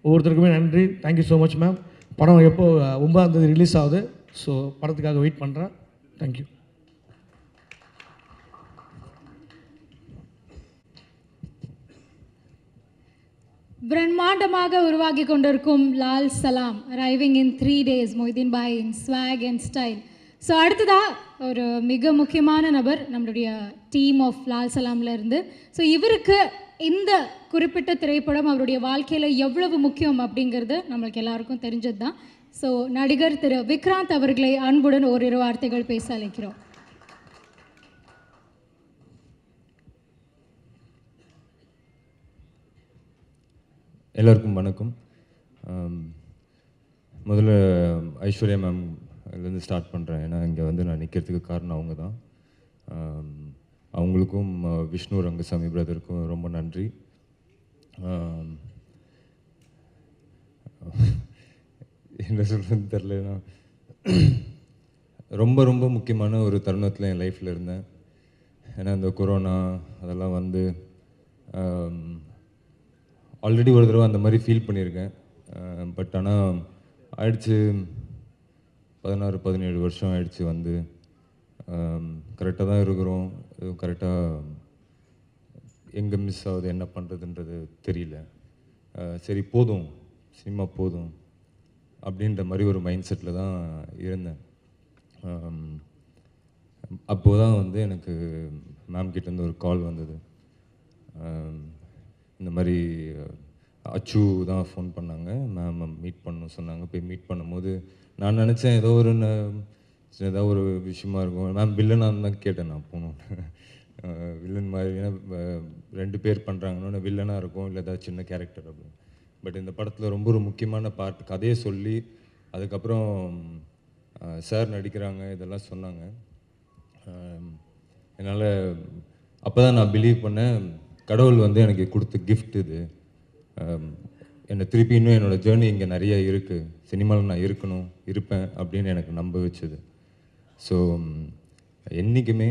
ஒவ்வொருத்தருக்குமே நன்றி. Thank you so much ma'am. படம் எப்போ 9ஆம் தேதி ரிலீஸ் ஆகுது. ஸோ படத்துக்காக வெயிட் பண்ணுறேன். தேங்க்யூ. பிரம்மாண்டமாக உருவாகி கொண்டிருக்கும் Lal Salaam arriving in 3 days. Moideen bye in swag and style. So அடுத்ததாக ஒரு மிக முக்கியமான நபர் நம்மளுடைய டீம் ஆஃப் லால் சலாமில் இருந்து. ஸோ இவருக்கு இந்த குறிப்பிட்ட திரைப்படம் அவருடைய வாழ்க்கையில் எவ்வளவு முக்கியம் அப்படிங்கிறது நம்மளுக்கு எல்லாருக்கும் தெரிஞ்சது தான். ஸோ நடிகர் திரு விக்ராந்த் அவர்களை அன்புடன் ஓரிரு வார்த்தைகள் பேச அழைக்கிறோம். எல்லாருக்கும் வணக்கம். முதல்ல ஐஸ்வர்யா மேம் இதுலேருந்து ஸ்டார்ட் பண்ணுறேன். ஏன்னா இங்கே வந்து நான் நிற்கிறதுக்கு காரணம் அவங்க தான். அவங்களுக்கும் விஷ்ணு ரங்கசாமி பிரதருக்கும் ரொம்ப நன்றி. என்ன சொல்கிறதுன்னு தெரில. ரொம்ப ரொம்ப முக்கியமான ஒரு தருணத்தில் என் லைஃப்பில் இருந்தேன். ஏன்னா இந்த கொரோனா அதெல்லாம் வந்து ஆல்ரெடி ஒரு தடவை அந்த மாதிரி ஃபீல் பண்ணியிருக்கேன். பட் ஆனால் ஆயிடுச்சு 16-17 வருஷம் ஆயிடுச்சு. வந்து கரெக்டாக தான் இருக்கிறோம். கரெக்டாக எங்கே மிஸ் ஆகுது, என்ன பண்ணுறதுன்றது தெரியல. சரி போதும், சினிமா போதும் அப்படின்ற மாதிரி ஒரு மைண்ட் செட்டில் தான் இருந்தேன். அப்போது தான் வந்து எனக்கு மேம் கிட்டேருந்து ஒரு கால் வந்தது. இந்த மாதிரி அச்சு தான் ஃபோன் பண்ணாங்க, மேம் மீட் பண்ணணும் சொன்னாங்க. போய் மீட் பண்ணும்போது நான் நினச்சேன் ஏதோ ஏதாவது ஒரு விஷயமா இருக்கும். மேம் வில்லனாக தான் கேட்டேன் நான் போகணும். வில்லன் மாதிரி, ஏன்னா 2 பேர் பண்ணுறாங்கன்னா வில்லனாக இருக்கும், இல்லை ஏதாவது சின்ன கேரக்டர் அப்படின்னு. பட் இந்த படத்தில் ரொம்ப ஒரு முக்கியமான பார்ட் கதையை சொல்லி அதுக்கப்புறம் சார் நடிக்கிறாங்க இதெல்லாம் சொன்னாங்க. என்னால் அப்போ தான் நான் பிலீவ் பண்ணேன், கடவுள் வந்து எனக்கு கொடுத்த கிஃப்ட் இது. என்னை திருப்பி இன்னும் என்னோடய ஜேர்னி இங்கே நிறைய இருக்குது, சினிமாவில் நான் இருப்பேன் அப்படின்னு எனக்கு நம்ப வச்சுது. ஸோ என்றைக்குமே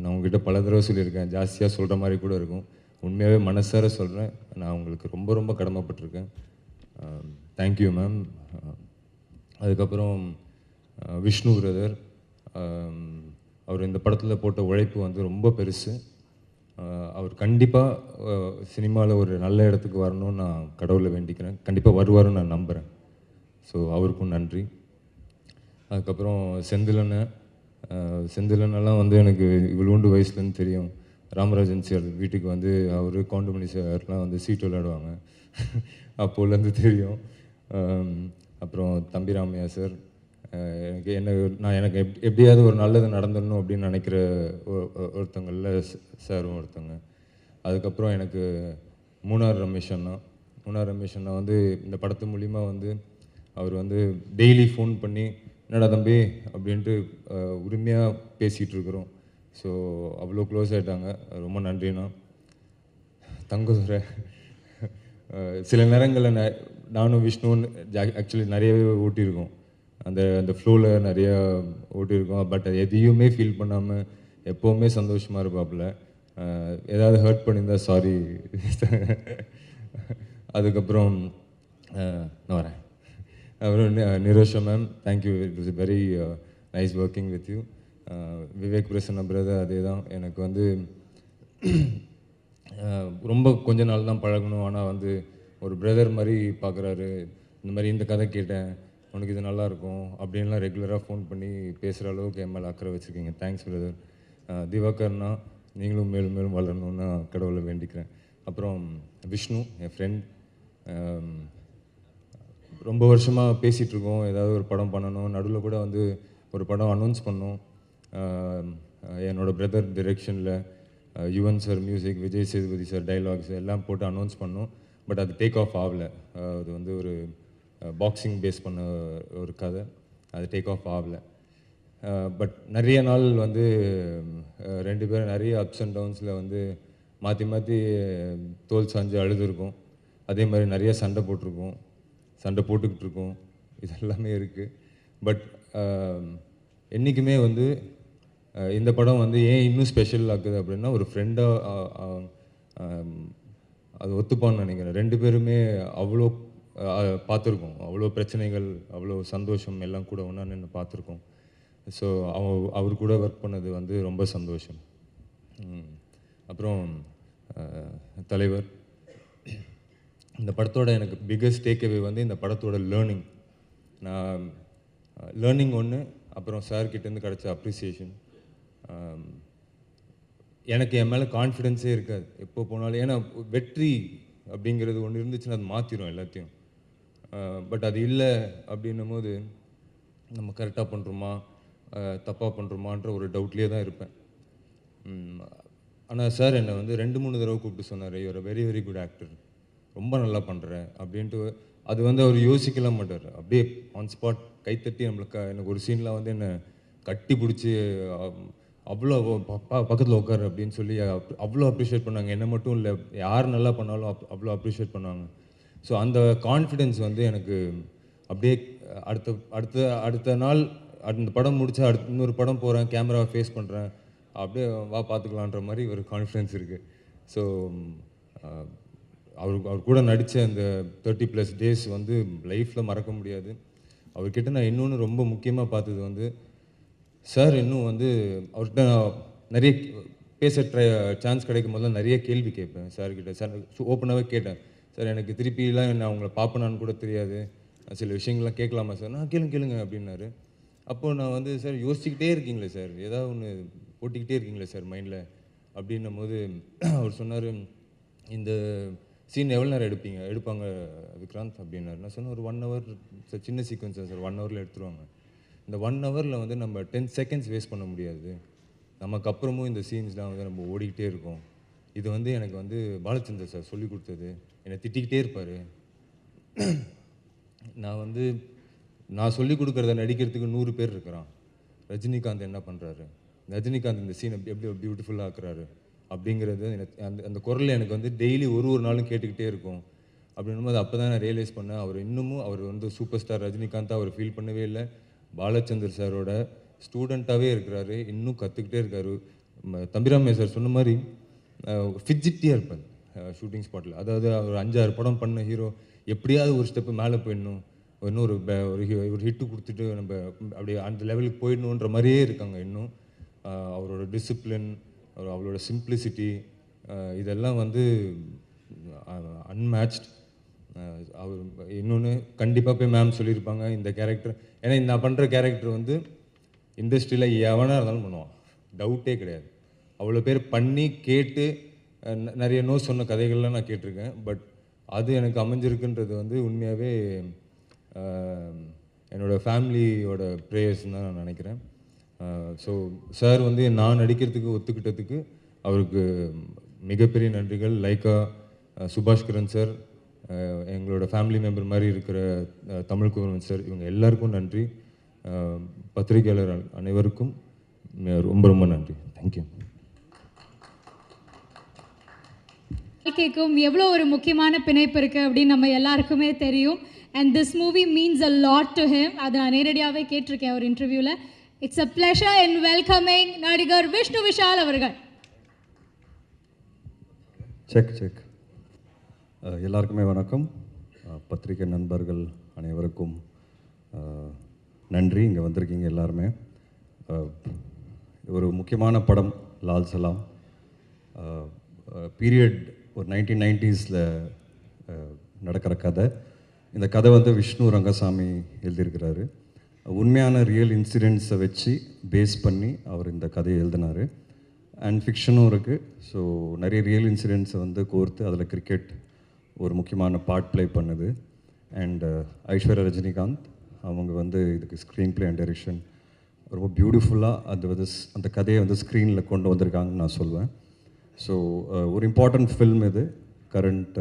நான் உங்ககிட்ட பல தடவை சொல்லியிருக்கேன், ஜாஸ்தியாக சொல்கிற மாதிரி கூட இருக்கும். உண்மையாகவே மனசார சொல்கிறேன், நான் உங்களுக்கு ரொம்ப ரொம்ப கடமைப்பட்டிருக்கேன். Thank you ma'am. அதுக்கப்புறம் விஷ்ணு பிரதர், அவர் இந்த படத்தில் போட்ட உழைப்பு வந்து ரொம்ப பெருசு. அவர் கண்டிப்பாக சினிமாவில் ஒரு நல்ல இடத்துக்கு வரணும்னு நான் கடவுளை வேண்டிக்கிறேன். கண்டிப்பாக வருவாருன்னு நான் நம்புகிறேன். ஸோ அவருக்கும் நன்றி. அதுக்கப்புறம் செந்திலனெல்லாம் வந்து எனக்கு இவ்வளோண்டு வயசுலேருந்து தெரியும். ராமராஜன் சார் வீட்டுக்கு வந்து அவர் கவுண்டமணி சார்லாம் வந்து சீட்டு விளையாடுவாங்க, அப்போலேருந்து தெரியும். அப்புறம் தம்பி ராமையா சார், எனக்கு எப்படியாவது ஒரு நல்லது நடந்துடணும் அப்படின்னு நினைக்கிற ஒருத்தங்களில் சாரும் ஒருத்தங்க. அதுக்கப்புறம் எனக்கு மூணார் ரமேஷ் அண்ணா வந்து இந்த படத்து மூலிமா வந்து அவர் வந்து டெய்லி ஃபோன் பண்ணி என்னடா தம்பி அப்படின்ட்டு உரிமையாக பேசிகிட்டு இருக்கிறோம். ஸோ அவ்வளோ க்ளோஸ் ஆகிட்டாங்க. ரொம்ப நன்றிண்ணா. தங்கதுரை சில நேரங்களில் நானும் விஷ்ணுவும் ஆக்சுவலி நிறையவே ஓட்டியிருக்கோம். அந்த ஃப்ளோவில் நிறையா ஓட்டியிருக்கோம். பட் எதையுமே ஃபீல் பண்ணாமல் எப்போவுமே சந்தோஷமாக இருப்பாப்புல. ஏதாவது ஹர்ட் பண்ணியிருந்தா சாரி. அதுக்கப்புறம் நான் வரேன். அப்புறம் Nirosha ma'am, thank you. It was very nice working with you. Vivek Prasanna brother, அதே தான். எனக்கு வந்து ரொம்ப கொஞ்ச நாள் தான் பழகணும். ஆனால் வந்து ஒரு பிரதர் மாதிரி பார்க்குறாரு. இந்த மாதிரி இந்த கதை கேட்டேன், உனக்கு இது நல்லாயிருக்கும் அப்படின்லாம் ரெகுலராக ஃபோன் பண்ணி பேசுகிற அளவுக்கு என் மேலே அக்கறை வச்சுருக்கீங்க. Thanks brother. திவாகர்னா, நீங்களும் மேலும் மேலும் வளரணும்னு கடவுளை வேண்டிக்கிறேன். அப்புறம் விஷ்ணு, என் ஃப்ரெண்ட். ரொம்ப வருஷமாக பேசிகிட்ருக்கோம், ஏதாவது ஒரு படம் பண்ணணும். நடுவில் கூட வந்து ஒரு படம் அனௌன்ஸ் பண்ணோம். என்னோடய பிரதர் டிரெக்ஷனில், Yuvan sir music, Vijay Sethupathi sir dialogues எல்லாம் போட்டு அனௌன்ஸ் பண்ணோம். பட் அது டேக் ஆஃப் ஆகலை. அது வந்து ஒரு பாக்ஸிங் பேஸ் பண்ண ஒரு கதை, அது டேக் ஆஃப் ஆகலை. பட் நிறைய நாள் வந்து ரெண்டு பேரும் நிறைய அப்ஸ் அண்ட் டவுன்ஸில் வந்து மாற்றி மாற்றி தோல் சாஞ்சு அழுதுருக்கோம். அதே மாதிரி நிறைய சண்டை போட்டுக்கிட்டு இருக்கோம். இது எல்லாமே இருக்குது. பட் என்றைக்குமே வந்து இந்த படம் வந்து ஏன் இன்னும் ஸ்பெஷல் ஆக்குது அப்படின்னா, ஒரு ஃப்ரெண்டாக அது ஒத்துப்பான்னு நினைக்கிறேன். ரெண்டு பேருமே அவ்வளோ பார்த்துருக்கோம். அவ்வளோ பிரச்சனைகள், அவ்வளோ சந்தோஷம் எல்லாம் கூட ஒன்றா நின்று பார்த்துருக்கோம். ஸோ அவர் கூட ஒர்க் பண்ணது வந்து ரொம்ப சந்தோஷம். அப்புறம் தலைவர், இந்த படத்தோட எனக்கு பிக்கஸ்ட் டேக்அவே வந்து இந்த படத்தோட லேர்னிங் ஒன்று. அப்புறம் சார்கிட்டேருந்து கிடச்ச அப்ரிசியேஷன். எனக்கு என் மேலே கான்ஃபிடென்ஸே இருக்காது எப்போ போனாலும். ஏன்னா வெற்றி அப்படிங்கிறது ஒன்று இருந்துச்சுன்னா அது மாற்றிடும் எல்லாத்தையும். பட் அது இல்லை அப்படின்னும் போது நம்ம கரெக்டாக பண்ணுறோமா தப்பாக பண்ணுறோமான்ற ஒரு டவுட்லேயே தான் இருப்பேன். ஆனால் சார் என்னை வந்து 2-3 தடவை கூப்பிட்டு சொன்னார், you are a very very good actor, ரொம்ப நல்லா பண்ணுற அப்படின்ட்டு. அது வந்து அவர் யோசிக்கலாம் மாட்டார், அப்படியே ஆன் ஸ்பாட் கைத்தட்டி எனக்கு ஒரு சீனில் வந்து என்னை கட்டி பிடிச்சி அவ்வளோ பக்கத்தில் உட்காரு அப்படின்னு சொல்லி அவ்வளோ அப்ரிஷியேட் பண்ணாங்க. என்னை மட்டும் இல்லை, யார் நல்லா பண்ணாலும் அவ்வளோ அப்ரிஷியேட் பண்ணாங்க. ஸோ அந்த கான்ஃபிடென்ஸ் வந்து எனக்கு அப்படியே அடுத்த நாள் அந்த படம் முடித்தா இன்னொரு படம் போகிறேன், கேமராவை ஃபேஸ் பண்ணுறேன், அப்படியே வா பார்த்துக்கலான்ற மாதிரி ஒரு கான்ஃபிடென்ஸ் இருக்குது. ஸோ அவர் கூட நடித்த அந்த 30+ டேஸ் வந்து லைஃப்பில் மறக்க முடியாது. அவர்கிட்ட நான் இன்னொன்று ரொம்ப முக்கியமாக பார்த்தது வந்து, சார் இன்னும் வந்து அவர்கிட்ட நிறைய பேச சான்ஸ் கிடைக்கும் போது நிறைய கேள்வி கேட்பேன் சார்கிட்ட. சார் ஓப்பனாகவே கேட்டேன், சார் எனக்கு திருப்பிலாம் நான் அவங்கள பார்ப்பேனான்னு கூட தெரியாது, சில விஷயங்கள்லாம் கேட்கலாமா சார்? நான் கேளுங்க அப்படின்னாரு. அப்போது நான் வந்து, சார் யோசிச்சுக்கிட்டே இருக்கீங்களே சார், ஏதாவது ஒன்று போட்டிக்கிட்டே இருக்கீங்களே சார் மைண்டில் அப்படின்னும் போது அவர் சொன்னார், இந்த சீன் எவ்வளோ நேரம் எடுப்பாங்க விக்ராந்த் அப்படின்னாரு. நான் சொன்னேன், ஒரு 1 hour சார், சின்ன சீக்வன்ஸ் தான் சார், 1 hourல எடுத்துருவாங்க. இந்த 1 hourல வந்து நம்ம 10 seconds வேஸ்ட் பண்ண முடியாது. நமக்கு அப்புறமும் இந்த சீன்ஸ்லாம் வந்து நம்ம ஓடிக்கிட்டே இருக்கோம். இது வந்து எனக்கு வந்து பாலச்சந்தர் சார் சொல்லி கொடுத்தது. என்னை திட்டிக்கிட்டே இருப்பார். நான் சொல்லி கொடுக்குறத நடிக்கிறதுக்கு 100 பேர் இருக்கிறான். ரஜினிகாந்த் என்ன பண்ணுறாரு, ரஜினிகாந்த் இந்த சீனை எப்படி பியூட்டிஃபுல்லாக ஆக்குறாரு அப்படிங்கிறது அந்த குரல் எனக்கு வந்து டெய்லி ஒரு நாளும் கேட்டுக்கிட்டே இருக்கும். அப்படின்னும் போது அப்போ தான் நான் ரியலைஸ் பண்ணேன், அவர் வந்து சூப்பர் ஸ்டார் ரஜினிகாந்தாக அவர் ஃபீல் பண்ணவே இல்லை, பாலச்சந்தர் சாரோட ஸ்டூடெண்ட்டாகவே இருக்கிறாரு, இன்னும் கற்றுக்கிட்டே இருக்கார். தம்பிராமையா சார் சொன்ன மாதிரி ஃபிட்ஜிட்டியாக இருப்பார் ஷூட்டிங் ஸ்பாட்டில். அதாவது அவர் 5-6 படம் பண்ண ஹீரோ எப்படியாவது ஒரு ஸ்டெப்பு மேலே போயிடணும், இன்னும் ஒரு ஹிட்டு கொடுத்துட்டு நம்ம அப்படி அந்த லெவலுக்கு போயிடணுன்ற மாதிரியே இருக்காங்க இன்னும். அவரோட டிசிப்ளின், அவரோட சிம்பிளிசிட்டி, இதெல்லாம் வந்து அன்மேட்ச்ட். அவர் இன்னொன்று கண்டிப்பாக போய் மேம் சொல்லியிருப்பாங்க, இந்த கேரக்டர், ஏன்னா நான் பண்ணுற கேரக்டர் வந்து இண்டஸ்ட்ரியில் எவனாக இருந்தாலும் பண்ணுவான், டவுட்டே கிடையாது. அவ்வளோ பேர் பண்ணி கேட்டு நிறைய நோ சொன்ன கதைகள்லாம் நான் கேட்டிருக்கேன். பட் அது எனக்கு அமைஞ்சிருக்குன்றது வந்து உண்மையாகவே என்னோடய ஃபேமிலியோட ப்ரேயர்ஸ்ன்னு தான் நான் நினைக்கிறேன். ஸோ சார் வந்து நான் நடிக்கிறதுக்கு ஒத்துக்கிட்டதுக்கு அவருக்கு மிகப்பெரிய நன்றிகள். லைக்கா, சுபாஷ்கரன் சார், எங்களோட ஃபேமிலி மெம்பர் மாதிரி இருக்கிற தமிழ்குமரன் சார், இவங்க எல்லாருக்கும் நன்றி. பத்திரிகையாளர் அனைவருக்கும் ரொம்ப ரொம்ப நன்றி. தேங்க்யூ. வாழ்க்கைக்கும் எவ்வளோ ஒரு முக்கியமான பிணைப்பு இருக்குது அப்படின்னு நம்ம எல்லாருக்குமே தெரியும். And this movie means a lot to him. அதை நான் நேரடியாகவே கேட்டிருக்கேன் ஒரு இன்டர்வியூவில். It's a pleasure in welcoming நடிகர் விஷ்ணு விஷால் அவர்கள். செக் எல்லாருக்குமே வணக்கம். பத்திரிகை நண்பர்கள் அனைவருக்கும் நன்றி. இங்கே வந்திருக்கீங்க எல்லாருமே. ஒரு முக்கியமான படம் லால் சலாம். பீரியட் ஒரு 1990s நடக்கிற கதை. இந்த கதை வந்து விஷ்ணு ரங்கசாமி எழுதியிருக்கிறாரு. உண்மையான ரியல் இன்சிடென்ட்ஸை வச்சு பேஸ் பண்ணி அவர் இந்த கதையை எழுதினார். அண்ட் ஃபிக்ஷனும் இருக்குது. ஸோ நிறைய ரியல் இன்சிடென்ட்ஸை வந்து கோர்த்து அதில் கிரிக்கெட் ஒரு முக்கியமான பார்ட் ப்ளே பண்ணுது. அண்ட் ஐஸ்வர்யா ரஜினிகாந்த் அவங்க வந்து இதுக்கு ஸ்க்ரீன் ப்ளே அண்ட் டைரக்ஷன் ரொம்ப பியூட்டிஃபுல்லாக அது வந்து அந்த கதையை வந்து ஸ்க்ரீனில் கொண்டு வந்திருக்காங்கன்னு நான் சொல்வேன். ஸோ ஒரு இம்பார்ட்டண்ட் ஃபில்ம் இது. கரண்ட்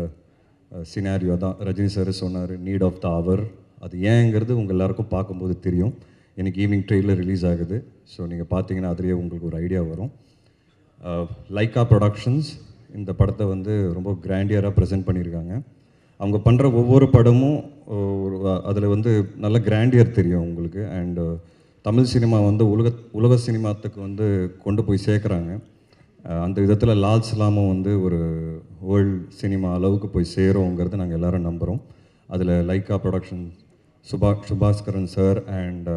சினாரியோ தான் ரஜினி சார் சொன்னார், நீட் ஆஃப் த அவர். அது ஏங்கிறது உங்கள் எல்லாருக்கும் பார்க்கும்போது தெரியும். எனக்கு ஈவினிங் ட்ரெயிலர் ரிலீஸ் ஆகுது. ஸோ நீங்கள் பார்த்தீங்கன்னா அதிலேயே உங்களுக்கு ஒரு ஐடியா வரும். லைக்கா ப்ரொடக்ஷன்ஸ் இந்த படத்தை வந்து ரொம்ப கிராண்டியராக ப்ரெசென்ட் பண்ணியிருக்காங்க. அவங்க பண்ணுற ஒவ்வொரு படமும் அதில் வந்து நல்ல கிராண்டியர் தெரியும் உங்களுக்கு. அண்டு தமிழ் சினிமா வந்து உலக சினிமாத்துக்கு வந்து கொண்டு போய் சேர்க்குறாங்க. அந்த விதத்தில் லால் சலாமும் வந்து ஒரு வேர்ல்டு சினிமா அளவுக்கு போய் சேருங்கிறது நாங்கள் எல்லோரும் நம்புகிறோம். அதில் Lyca production, Subaskaran sir and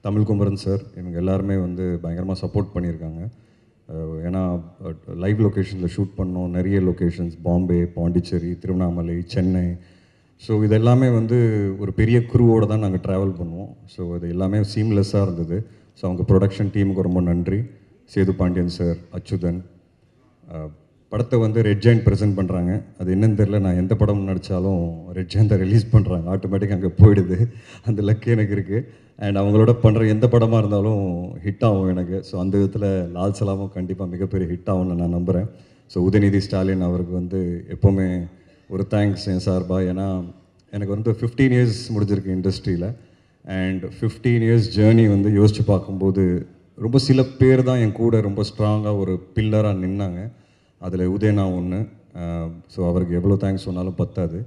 Tamilkumaran sir இவங்க எல்லாருமே வந்து பயங்கரமாக சப்போர்ட் பண்ணியிருக்காங்க. ஏன்னா லைவ் லொக்கேஷனில் ஷூட் பண்ணோம். நிறைய லொக்கேஷன்ஸ் பாம்பே, பாண்டிச்சேரி, திருவண்ணாமலை, சென்னை. ஸோ இதெல்லாமே வந்து ஒரு பெரிய குரூவோடு தான் நாங்கள் ட்ராவல் பண்ணுவோம். ஸோ அது எல்லாமே சீம்லெஸ்ஸாக இருந்தது. ஸோ அவங்க ப்ரொடக்ஷன் டீமுக்கு ரொம்ப நன்றி. சேது பாண்டியன் சார், அச்சுதன். படத்தை வந்து ரெட் ஜெயண்ட் ப்ரெசென்ட் பண்ணுறாங்க. அது என்னன்னு தெரில, நான் எந்த படம் நடித்தாலும் ரெட் ஜெயந்தை ரிலீஸ் பண்ணுறாங்க. ஆட்டோமேட்டிக்காக அங்கே போயிடுது. அந்த லக்கு எனக்கு இருக்குது. அண்ட் அவங்களோட பண்ணுற எந்த படமாக இருந்தாலும் ஹிட் ஆகும் எனக்கு. ஸோ அந்த விதத்தில் லால் சலாமும் கண்டிப்பாக மிகப்பெரிய ஹிட் ஆகும்னு நான் நம்புகிறேன். ஸோ உதயநிதி ஸ்டாலின் அவருக்கு வந்து எப்போவுமே ஒரு தேங்க்ஸ் என் சார்பாக. ஏன்னா எனக்கு வந்து 15 இயர்ஸ் முடிஞ்சிருக்கு இண்டஸ்ட்ரியில். அண்ட் 15 இயர்ஸ் ஜேர்னி வந்து யோசித்து பார்க்கும்போது ரொம்ப சில பேர் தான் என் கூட ரொம்ப ஸ்ட்ராங்காக ஒரு பில்லராக நின்னாங்க. அதில் உதயனா ஒன்று. ஸோ அவருக்கு எவ்வளோ தேங்க்ஸ் சொன்னாலும் பத்தாது.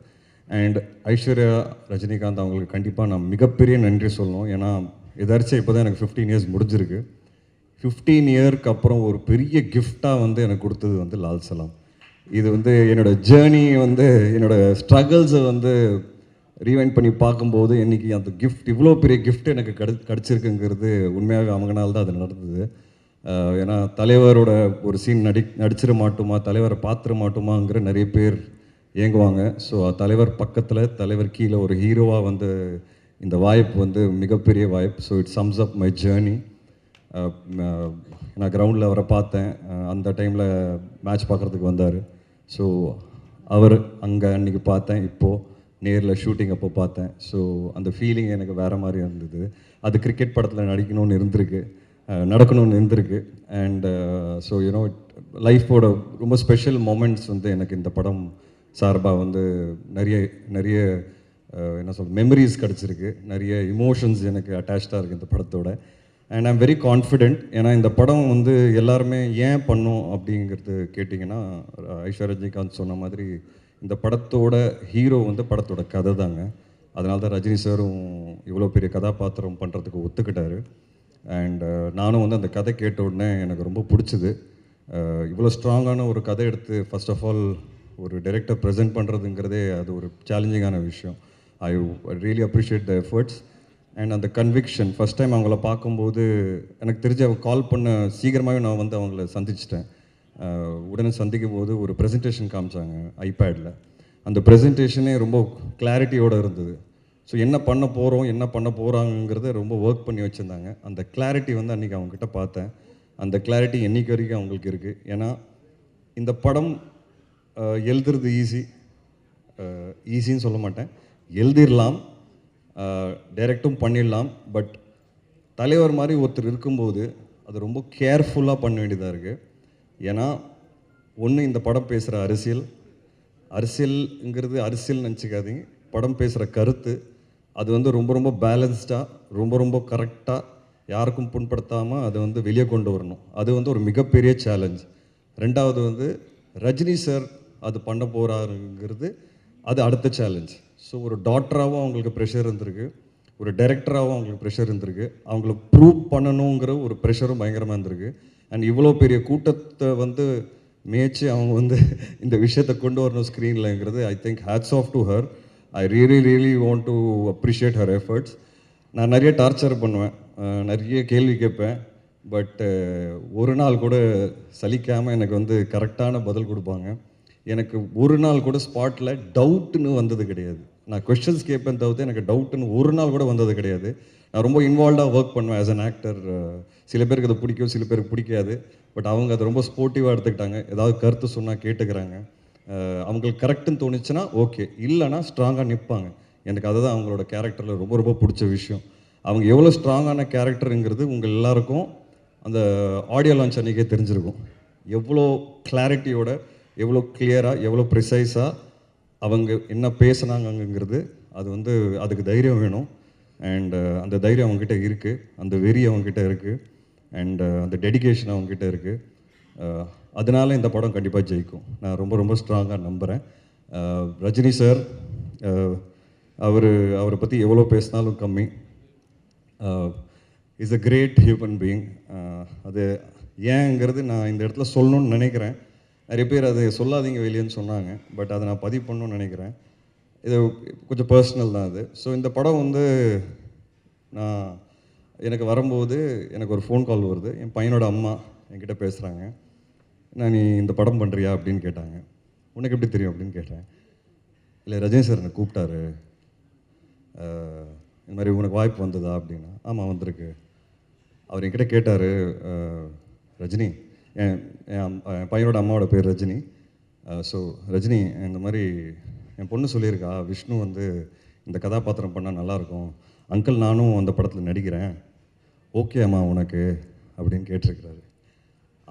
அண்ட் ஐஸ்வர்யா ரஜினிகாந்த் அவங்களுக்கு கண்டிப்பாக நான் மிகப்பெரிய நன்றி சொல்லணும். ஏன்னா எதாச்சும் இப்போ தான் எனக்கு 15 இயர்ஸ் முடிஞ்சிருக்கு. 15 இயருக்கு அப்புறம் ஒரு பெரிய கிஃப்டாக வந்து எனக்கு கொடுத்தது வந்து லால் சலாம். இது வந்து என்னோடய ஜேர்னி வந்து என்னோடய ஸ்ட்ரகிள்ஸை வந்து ரீவைண்ட் பண்ணி பார்க்கும்போது இன்றைக்கி அந்த கிஃப்ட், இவ்வளோ பெரிய கிஃப்ட் எனக்கு கிடச்சிருக்குங்கிறது உண்மையாகவே அவங்கனால தான் அது நடந்தது. ஏன்னா தலைவரோட ஒரு சீன் நடிச்சிட மாட்டோமா, தலைவரை பார்த்துட மாட்டோமாங்கிற நிறைய பேர் ஏங்குவாங்க. ஸோ தலைவர் பக்கத்தில், தலைவர் கீழே ஒரு ஹீரோவாக வந்து இந்த வாய்ப்பு வந்து மிகப்பெரிய வாய்ப்பு. So it sums up my journey. நான் கிரவுண்டில் அவரை பார்த்தேன். அந்த டைமில் மேட்ச் பார்க்குறதுக்கு வந்தார். ஸோ அவர் அங்கே அன்றைக்கி பார்த்தேன். இப்போது நேரில் ஷூட்டிங் அப்போ பார்த்தேன். ஸோ அந்த ஃபீலிங் எனக்கு வேறு மாதிரி இருந்தது. அது கிரிக்கெட் படத்தில் நடிக்கணும்னு இருந்திருக்கு, நடக்கணும்னு இருந்திருக்கு. அண்ட் ஸோ யூனோ லைஃபோட ரொம்ப ஸ்பெஷல் மொமெண்ட்ஸ் வந்து எனக்கு இந்த படம் சார்பாக வந்து நிறைய நிறைய என்ன சொல்ற மெமரிஸ் கிடச்சிருக்கு. நிறைய இமோஷன்ஸ் எனக்கு அட்டாச்சாக இருக்குது இந்த படத்தோட. And I'm very confident. ஏன்னா இந்த படம் வந்து எல்லாருமே ஏன் பண்ணோம் அப்படிங்கிறது கேட்டிங்கன்னா, ஐஸ்வர்யா ரஜினிகாந்த் சொன்ன மாதிரி இந்த படத்தோட ஹீரோ வந்து படத்தோட கதை தாங்க. அதனால தான் ரஜினி சாரும் இவ்வளோ பெரிய கதாபாத்திரம் பண்ணுறதுக்கு ஒத்துக்கிட்டாரு. அண்ட் நானும் வந்து அந்த கதை கேட்ட உடனே எனக்கு ரொம்ப பிடிச்சிது. இவ்வளோ ஸ்ட்ராங்கான ஒரு கதை எடுத்து ஃபர்ஸ்ட் ஆஃப் ஆல் ஒரு டைரக்டர் ப்ரெசென்ட் பண்ணுறதுங்கிறதே அது ஒரு சேலஞ்சிங்கான விஷயம். I really appreciate the efforts and அந்த கன்விக்ஷன். ஃபஸ்ட் டைம் அவங்கள பார்க்கும்போது எனக்கு தெரிஞ்சு அவங்க கால் பண்ண சீக்கிரமாகவே நான் வந்து அவங்கள சந்திச்சிட்டேன். உடனே சந்திக்கும் போது ஒரு ப்ரெசன்டேஷன் காமிச்சாங்க ஐபேடில். அந்த ப்ரெசன்டேஷனே ரொம்ப கிளாரிட்டியோடு இருந்தது. ஸோ என்ன பண்ண போகிறாங்கிறத ரொம்ப ஒர்க் பண்ணி வச்சுருந்தாங்க. அந்த கிளாரிட்டி வந்து அன்றைக்கி அவங்கக்கிட்ட பார்த்தேன். அந்த கிளாரிட்டி என்றைக்கு வரைக்கும் அவங்களுக்கு இருக்குது. ஏன்னா இந்த படம் எழுதுறது ஈஸின்னு சொல்ல மாட்டேன், எழுதிடலாம். டைரக்டும் பண்ணிடலாம். பட் தலைவர் மாதிரி ஒருத்தர் இருக்கும்போது அது ரொம்ப கேர்ஃபுல்லாக பண்ண வேண்டியதாக இருக்குது. ஏன்னா ஒன்று, இந்த படம் பேசுகிற அரசியல்ங்கிறது அரசியல் நினச்சிக்காதீங்க. படம் பேசுகிற கருத்து அது வந்து ரொம்ப ரொம்ப பேலன்ஸ்டாக, ரொம்ப ரொம்ப கரெக்டாக, யாருக்கும் புண்படுத்தாமல் அதை வந்து வெளியே கொண்டு வரணும். அது வந்து ஒரு மிகப்பெரிய சேலஞ்ச். ரெண்டாவது வந்து ரஜினி சார் அது பண்ண போகிறாருங்கிறது அது அடுத்த சேலஞ்ச். ஸோ ஒரு டாக்டராகவும் அவங்களுக்கு ப்ரெஷர் இருந்திருக்கு, ஒரு டைரக்டராகவும் அவங்களுக்கு ப்ரெஷர் இருந்திருக்கு, அவங்கள ப்ரூவ் பண்ணணுங்கிற ஒரு ப்ரெஷரும் பயங்கரமாக இருந்திருக்கு. அண்ட் இவ்வளோ பெரிய கூட்டத்தை வந்து மேய்ச்சி அவங்க வந்து இந்த விஷயத்தை கொண்டு வரணும் ஸ்க்ரீன்லங்கிறது I think hats off to her. I really want to appreciate her efforts. நான் நிறைய டார்ச்சர் பண்ணுவேன், நிறைய கேள்வி கேட்பேன். பட் ஒரு நாள் கூட சலிக்காமல் எனக்கு வந்து கரெக்டான பதில் கொடுப்பாங்க. எனக்கு ஒரு நாள் கூட ஸ்பாட்டில் டவுட்டுன்னு வந்தது கிடையாது. நான் கொஸ்டின்ஸ் கேட்பேன் தவிர்த்து எனக்கு டவுட்டுன்னு ஒரு நாள் கூட வந்தது கிடையாது. நான் ரொம்ப இன்வால்வ்டாக ஒர்க் பண்ணுவேன் ஆஸ் அன் ஆக்டர். சில பேருக்கு அது பிடிக்கும், சில பேருக்கு பிடிக்காது. பட் அவங்க அதை ரொம்ப ஸ்போர்ட்டிவாக எடுத்துக்கிட்டாங்க. ஏதாவது கருத்து சொன்னால் கேட்டுக்கிறாங்க. அவங்களுக்கு கரெக்டுன்னு தோணுச்சுன்னா ஓகே, இல்லைனா ஸ்ட்ராங்காக நிற்பாங்க. எனக்கு அதுதான் அவங்களோட கேரக்டரில் ரொம்ப ரொம்ப பிடிச்ச விஷயம். அவங்க எவ்வளோ ஸ்ட்ராங்கான கேரக்டருங்கிறது உங்கள் எல்லாருக்கும் அந்த ஆடியோ லான்ச் அன்றைக்கே தெரிஞ்சிருக்கும். எவ்வளோ கிளாரிட்டியோட, எவ்வளோ கிளியராக, எவ்வளோ ப்ரிசைஸாக அவங்க என்ன பேசுனாங்கங்கிறது. அது வந்து அதுக்கு தைரியம் வேணும். அண்ட் அந்த தைரியம் அவங்ககிட்ட இருக்குது, அந்த வெறி அவங்ககிட்ட இருக்குது, அண்ட் அந்த டெடிகேஷன் அவங்ககிட்ட இருக்குது. அதனால இந்த படம் கண்டிப்பாக ஜெயிக்கும். நான் ரொம்ப ரொம்ப ஸ்ட்ராங்காக நம்புகிறேன். ரஜினி சார் அவரை பற்றி எவ்வளோ பேசினாலும் கம்மி. Is a great human being. அது ஏங்கிறது நான் இந்த இடத்துல சொல்லணும்னு நினைக்கிறேன். நிறைய பேர் அதை சொல்லாதீங்க வெளியேன்னு சொன்னாங்க. பட் அதை நான் பதிவு பண்ணணும்னு நினைக்கிறேன். இது கொஞ்சம் பர்சனல் தான் அது. ஸோ இந்த படம் வந்து எனக்கு வரும்போது எனக்கு ஒரு ஃபோன் கால் வருது. என் பையனோட அம்மா என்கிட்ட பேசுகிறாங்க. நீ இந்த படம் பண்ணுறியா அப்படின்னு கேட்டாங்க. உனக்கு எப்படி தெரியும் அப்படின்னு கேட்டேன். இல்லை ரஜினி சார் என்னை கூப்பிட்டாரு, இந்த மாதிரி உனக்கு வாய்ப்பு வந்ததா அப்படின்னா. ஆமாம் வந்திருக்கு. அவர் என்கிட்ட கேட்டார், ரஜினி, என் பையனோட அம்மாவோட பேர் ரஜினி. ஸோ ரஜினி, இந்த மாதிரி என் பொண்ணு சொல்லியிருக்கா விஷ்ணு வந்து இந்த கதாபாத்திரம் பண்ணால் நல்லாயிருக்கும், அங்கிள் நானும் அந்த படத்தில் நடிக்கிறேன், ஓகே அம்மா உனக்கு அப்படின்னு கேட்டிருக்கிறாரு.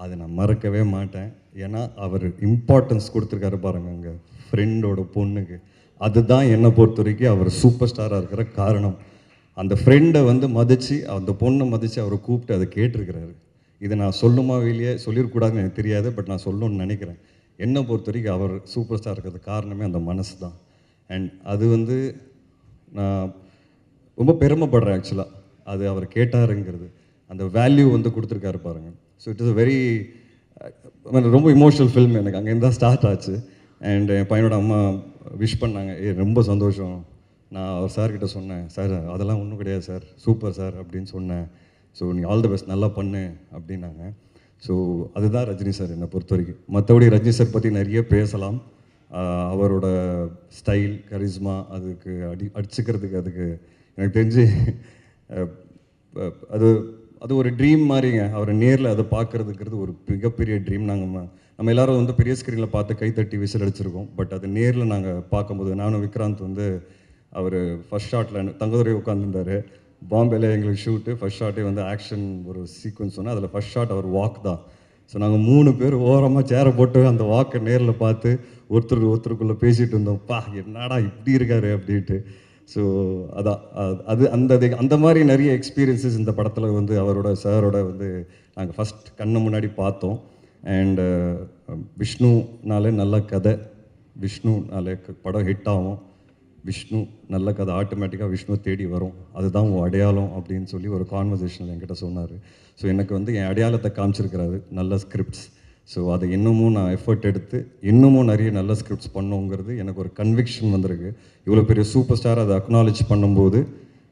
அதை நான் மறக்கவே மாட்டேன். ஏன்னா அவர் இம்பார்ட்டன்ஸ் கொடுத்துருக்காரு பாருங்க அங்கே ஃப்ரெண்டோட பொண்ணுக்கு. அதுதான் என்னை பொறுத்த வரைக்கும் அவர் சூப்பர் ஸ்டாராக இருக்கிற காரணம். அந்த ஃப்ரெண்டை வந்து மதித்து, அந்த பொண்ணை மதித்து அவரை கூப்பிட்டு அதை கேட்டிருக்கிறாரு. இதை நான் சொல்லுமா வெளியே சொல்லிடக்கூடாதுன்னு எனக்கு தெரியாது. பட் நான் சொல்லணும்னு நினைக்கிறேன். என்னை பொறுத்த வரைக்கும் அவர் சூப்பர் ஸ்டார் இருக்கிறது காரணமே அந்த மனசு தான். அண்ட் அது வந்து நான் ரொம்ப பெருமைப்படுறேன் ஆக்சுவலாக. அது அவர் கேட்டாருங்கிறது, அந்த வேல்யூ வந்து கொடுத்துருக்காரு பாருங்கள். So it is a very ரொம்ப இமோஷனல் ஃபில்ம். எனக்கு அங்கேருந்து தான் ஸ்டார்ட் ஆச்சு. அண்ட் என் பையனோட அம்மா விஷ் பண்ணாங்க. ரொம்ப சந்தோஷம். நான் அவர் சார்கிட்ட சொன்னேன், சார் அதெல்லாம் ஒன்றும் கிடையாது சார், சூப்பர் சார் அப்படின்னு சொன்னேன். ஸோ நீ ஆல் தி பெஸ்ட், நல்லா பண்ணு அப்படின்னாங்க. ஸோ அதுதான் ரஜினி சார் என்னை பொறுத்த வரைக்கும். மற்றபடி ரஜினி சார் பற்றி நிறைய பேசலாம். அவரோட ஸ்டைல், கரிஸ்மா, அதுக்கு அடிச்சுக்கிறதுக்கு அதுக்கு எனக்கு தெரிஞ்சு அது ஒரு ட்ரீம் மாதிரிங்க. அவரை நேரில் அதை பார்க்குறதுங்கிறது ஒரு மிகப்பெரிய ட்ரீம். நம்ம எல்லோரும் வந்து பெரிய ஸ்க்ரீனில் பார்த்து கைத்தட்டி விசில் அடிச்சிருக்கோம். பட் அது நேரில் நாங்கள் பார்க்கும்போது, நானும் விக்ராந்த் வந்து அவர் ஃபஸ்ட் ஷாட்டில் தங்கதுரை உட்காந்துருந்தார். பாம்பேல எங்களுக்கு ஷூட்டு ஃபஸ்ட் ஷாட்டே வந்து ஆக்ஷன் ஒரு சீக்வன்ஸ் சொன்னால் அதில் ஃபஸ்ட் ஷாட் அவர் வாக் தான். ஸோ நாங்கள் 3 பேர் ஓரமாக சேரை போட்டு அந்த வாக்கை நேரில் பார்த்து ஒருத்தருக்குள்ளே பேசிகிட்டு இருந்தோம். என்னடா இப்படி இருக்காரு அப்படின்ட்டு. ஸோ அதான் அது அந்த மாதிரி நிறைய எக்ஸ்பீரியன்ஸஸ் இந்த படத்தில் வந்து அவரோட சாரோட வந்து நாங்கள் ஃபஸ்ட் கண்ணு முன்னாடி பார்த்தோம். அண்டு விஷ்ணுனாலே நல்ல கதை, விஷ்ணுனாலே படம் ஹிட் ஆகும், விஷ்ணு நல்ல கதை ஆட்டோமேட்டிக்காக விஷ்ணு தேடி வரும், அதுதான் உன் அடையாளம் அப்படின்னு சொல்லி ஒரு கான்வர்சேஷனில் என்கிட்ட சொன்னார். ஸோ எனக்கு வந்து என் அடையாளத்தை காமிச்சிருக்கிறாரு, நல்ல ஸ்கிரிப்ட்ஸ். ஸோ அதை இன்னமும் நான் எஃபர்ட் எடுத்து இன்னமும் நிறைய நல்ல ஸ்கிரிப்ட்ஸ் பண்ணுங்கிறது எனக்கு ஒரு கன்விக்ஷன் வந்திருக்கு. இவ்வளோ பெரிய சூப்பர் ஸ்டார் அதை அக்னாலேஜ் பண்ணும்போது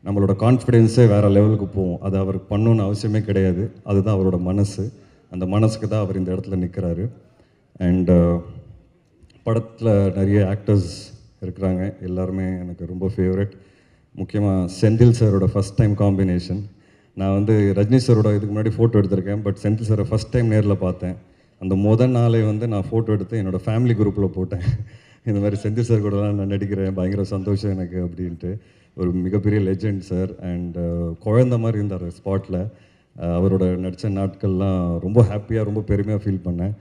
நம்மளோட கான்ஃபிடென்ஸே வேறு லெவலுக்கு போகும். அது அவர் பண்ணணுன்னு அவசியமே கிடையாது. அதுதான் அவரோட மனசு. அந்த மனசுக்கு தான் அவர் இந்த இடத்துல நிற்கிறாரு. அண்ட் படத்தில் நிறைய ஆக்டர்ஸ் இருக்கிறாங்க, எல்லாருமே எனக்கு ரொம்ப ஃபேவரட். முக்கியமாக செந்தில் சாரோட ஃபஸ்ட் டைம் காம்பினேஷன். நான் வந்து ரஜினி சாரோட இதுக்கு முன்னாடி ஃபோட்டோ எடுத்திருக்கேன். பட் செந்தில் சாரை ஃபஸ்ட் டைம் நேரில் பார்த்தேன். அந்த நாளே வந்து நான் ஃபோட்டோ எடுத்து என்னோடய ஃபேமிலி குரூப்பில் போட்டேன். இந்த மாதிரி செந்தில் சார் கூடலாம் நான் நடிக்கிறேன், பயங்கர சந்தோஷம் எனக்கு அப்படின்ட்டு. ஒரு மிகப்பெரிய லெஜெண்ட் சார். அண்ட் குழந்த மாதிரி இருந்தார் ஸ்பாட்டில். அவரோட நடித்த நாட்கள்லாம் ரொம்ப ஹாப்பியாக, ரொம்ப பெருமையாக ஃபீல் பண்ணேன்.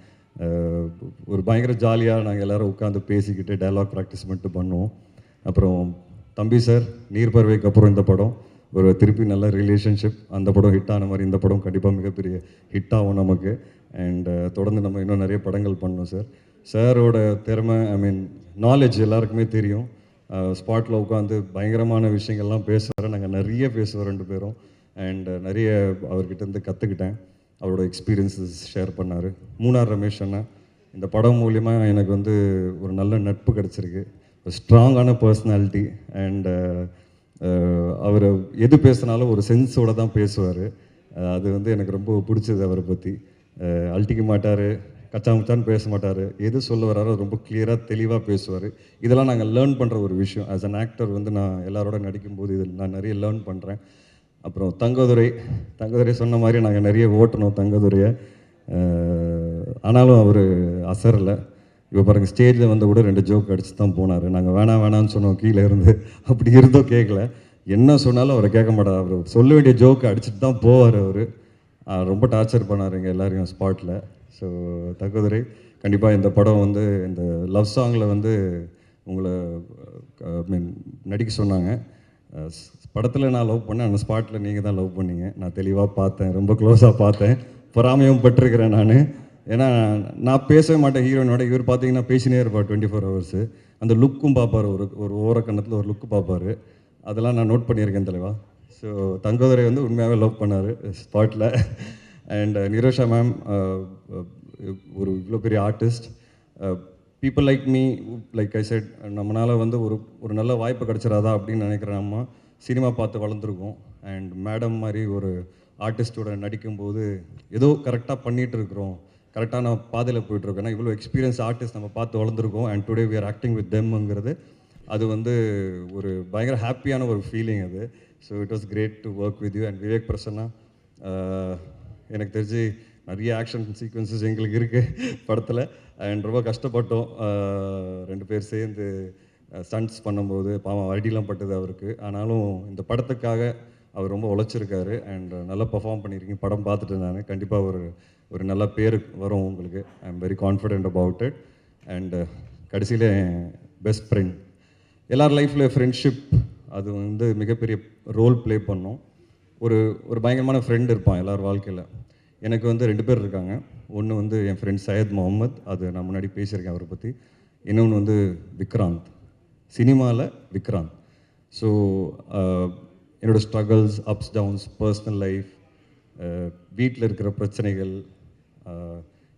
ஒரு பயங்கர ஜாலியாக நாங்கள் எல்லோரும் உட்காந்து பேசிக்கிட்டு டயலாக் ப்ராக்டிஸ் பண்ணிட்டு பண்ணுவோம். அப்புறம் தம்பி சார் நீர்பறவைக்கு அப்புறம் இந்த படம் ஒரு திருப்பி நல்ல ரிலேஷன்ஷிப், அந்த படம் ஹிட் ஆன மாதிரி இந்த படம் கண்டிப்பாக மிகப்பெரிய ஹிட் ஆகும் நமக்கு. அண்ட் தொடர்ந்து நம்ம இன்னும் நிறைய படங்கள் பண்ணோம் சார். சாரோட திறமை, ஐ மீன் நாலேஜ் எல்லாருக்குமே தெரியும். ஸ்பாட்டில் உட்காந்து பயங்கரமான விஷயங்கள்லாம் பேசுவார். நாங்கள் நிறைய பேசுவோம் 2 பேரும். அண்ட் நிறைய அவர்கிட்டருந்து கற்றுக்கிட்டேன். அவரோட எக்ஸ்பீரியன்ஸஸ் ஷேர் பண்ணார். மூணார் ரமேஷ் அண்ணா, இந்த படம் மூலிமா எனக்கு வந்து ஒரு நல்ல நட்பு கிடச்சிருக்கு. ஒரு ஸ்ட்ராங்கான பர்சனாலிட்டி. அண்ட் அவர் எது பேசினாலும் ஒரு சென்ஸோடு தான் பேசுவார். அது வந்து எனக்கு ரொம்ப பிடிச்சது. அவரை பற்றி அழட்டிக்க மாட்டார், கச்சாமுச்சான்னு பேச மாட்டார். எது சொல்ல வராரோ ரொம்ப கிளியராக தெளிவாக பேசுவார். இதெல்லாம் நாங்கள் லேர்ன் பண்ணுற ஒரு விஷயம். ஆஸ் அன் ஆக்டர் வந்து நான் எல்லாரோட நடிக்கும்போது இதில் நான் நிறைய லேர்ன் பண்ணுறேன். அப்புறம் தங்கதுரை சொன்ன மாதிரி நாங்கள் நிறைய ஓட்டணும் தங்கதுரையை. ஆனாலும் அவர் அசரலை. இப்போ பாருங்கள், ஸ்டேஜில் வந்து கூட 2 ஜோக் அடித்து தான் போனார். நாங்கள் வேணான்னு சொன்னோம் கீழே இருந்து. அப்படி இருந்தோம் கேட்கல. என்ன சொன்னாலும் அவரை கேட்க மாட்டார். அவர் சொல்ல வேண்டிய ஜோக்கு அடிச்சுட்டு தான் போவார். அவர் ரொம்ப டார்ச்சர் பண்ணார் எங்கள் எல்லாரையும் ஸ்பாட்டில். ஸோ தங்கதுரை கண்டிப்பாக இந்த படம் வந்து இந்த லவ் சாங்கில் வந்து உங்களை மீன் நடிக்க சொன்னாங்க. படத்தில் நான் லவ் பண்ணேன், அந்த ஸ்பாட்டில் நீங்கள் தான் லவ் பண்ணீங்க. நான் தெளிவாக பார்த்தேன், ரொம்ப க்ளோஸாக பார்த்தேன். பொறாமையும் பட்டிருக்கிறேன் நான். ஏன்னா நான் பேசவே மாட்டேன் ஹீரோயினோட. இவர் பார்த்தீங்கன்னா பேசினே இருப்பார் 24 ஹவர்ஸு. அந்த லுக்கும் பார்ப்பார், ஒரு ஓரக்கண்ணத்தில் ஒரு லுக்கு பார்ப்பார். அதெல்லாம் நான் நோட் பண்ணியிருக்கேன் தலைவா. ஸோ தங்கதுரை வந்து உண்மையாகவே லவ் பண்ணார் ஸ்பாட்டில். அண்ட் நிரோஷா மேம் ஒரு இவ்வளோ பெரிய artist. People like me, like I set, நம்மளால் வந்து ஒரு நல்ல வாய்ப்பு கிடச்சிடாதா அப்படின்னு நினைக்கிறேன். நம்ம சினிமா பார்த்து வளர்ந்துருக்கோம். அண்ட் மேடம் மாதிரி ஒரு ஆர்டிஸ்டோட நடிக்கும்போது ஏதோ கரெக்டாக பண்ணிகிட்டு இருக்கிறோம், கரெக்டான பாதையில் போயிட்டுருக்கோம். ஏன்னா இவ்வளோ எக்ஸ்பீரியன்ஸ் ஆர்டிஸ்ட் நம்ம பார்த்து வளர்ந்துருக்கோம். And today we are acting with தெம்ங்கிறது அது வந்து ஒரு பயங்கர ஹாப்பியான ஒரு ஃபீலிங் அது. So it was great to work with you. And Vivek Prasanna, எனக்கு தெரிஞ்சு நிறைய ஆக்ஷன் சீக்வன்சஸ் எங்களுக்கு இருக்குது படத்தில். அண்ட் ரொம்ப கஷ்டப்பட்டோம் 2 பேர் சேர்ந்து ஸ்டண்ட்ஸ் பண்ணும்போது. பாவம் அடிலாம் பட்டது அவருக்கு. ஆனாலும் இந்த படத்துக்காக அவர் ரொம்ப உழைச்சிருக்காரு. அண்ட் நல்லா பர்ஃபார்ம் பண்ணியிருக்கீங்க. படம் பார்த்துட்டு நான் கண்டிப்பாக ஒரு நல்ல பேர் வரும் உங்களுக்கு. I am very confident about it. And கடைசியில் பெஸ்ட் ஃப்ரெண்ட், எல்லார் லைஃப்பில் ஃப்ரெண்ட்ஷிப் அது வந்து மிகப்பெரிய ரோல் ப்ளே பண்ணோம். ஒரு பயங்கரமான ஃப்ரெண்ட் இருப்பான் எல்லார் வாழ்க்கையில். எனக்கு வந்து 2 பேர் இருக்காங்க. ஒன்று வந்து என் ஃப்ரெண்ட் சையத் முகமது, அது நான் முன்னாடி பேசியிருக்கேன் அவரை பற்றி. இன்னொன்று வந்து விக்ராந்த், சினிமாவில் விக்ராந்த். ஸோ என்னோடய struggles, ups downs, personal life, வீட்டில் இருக்கிற பிரச்சனைகள்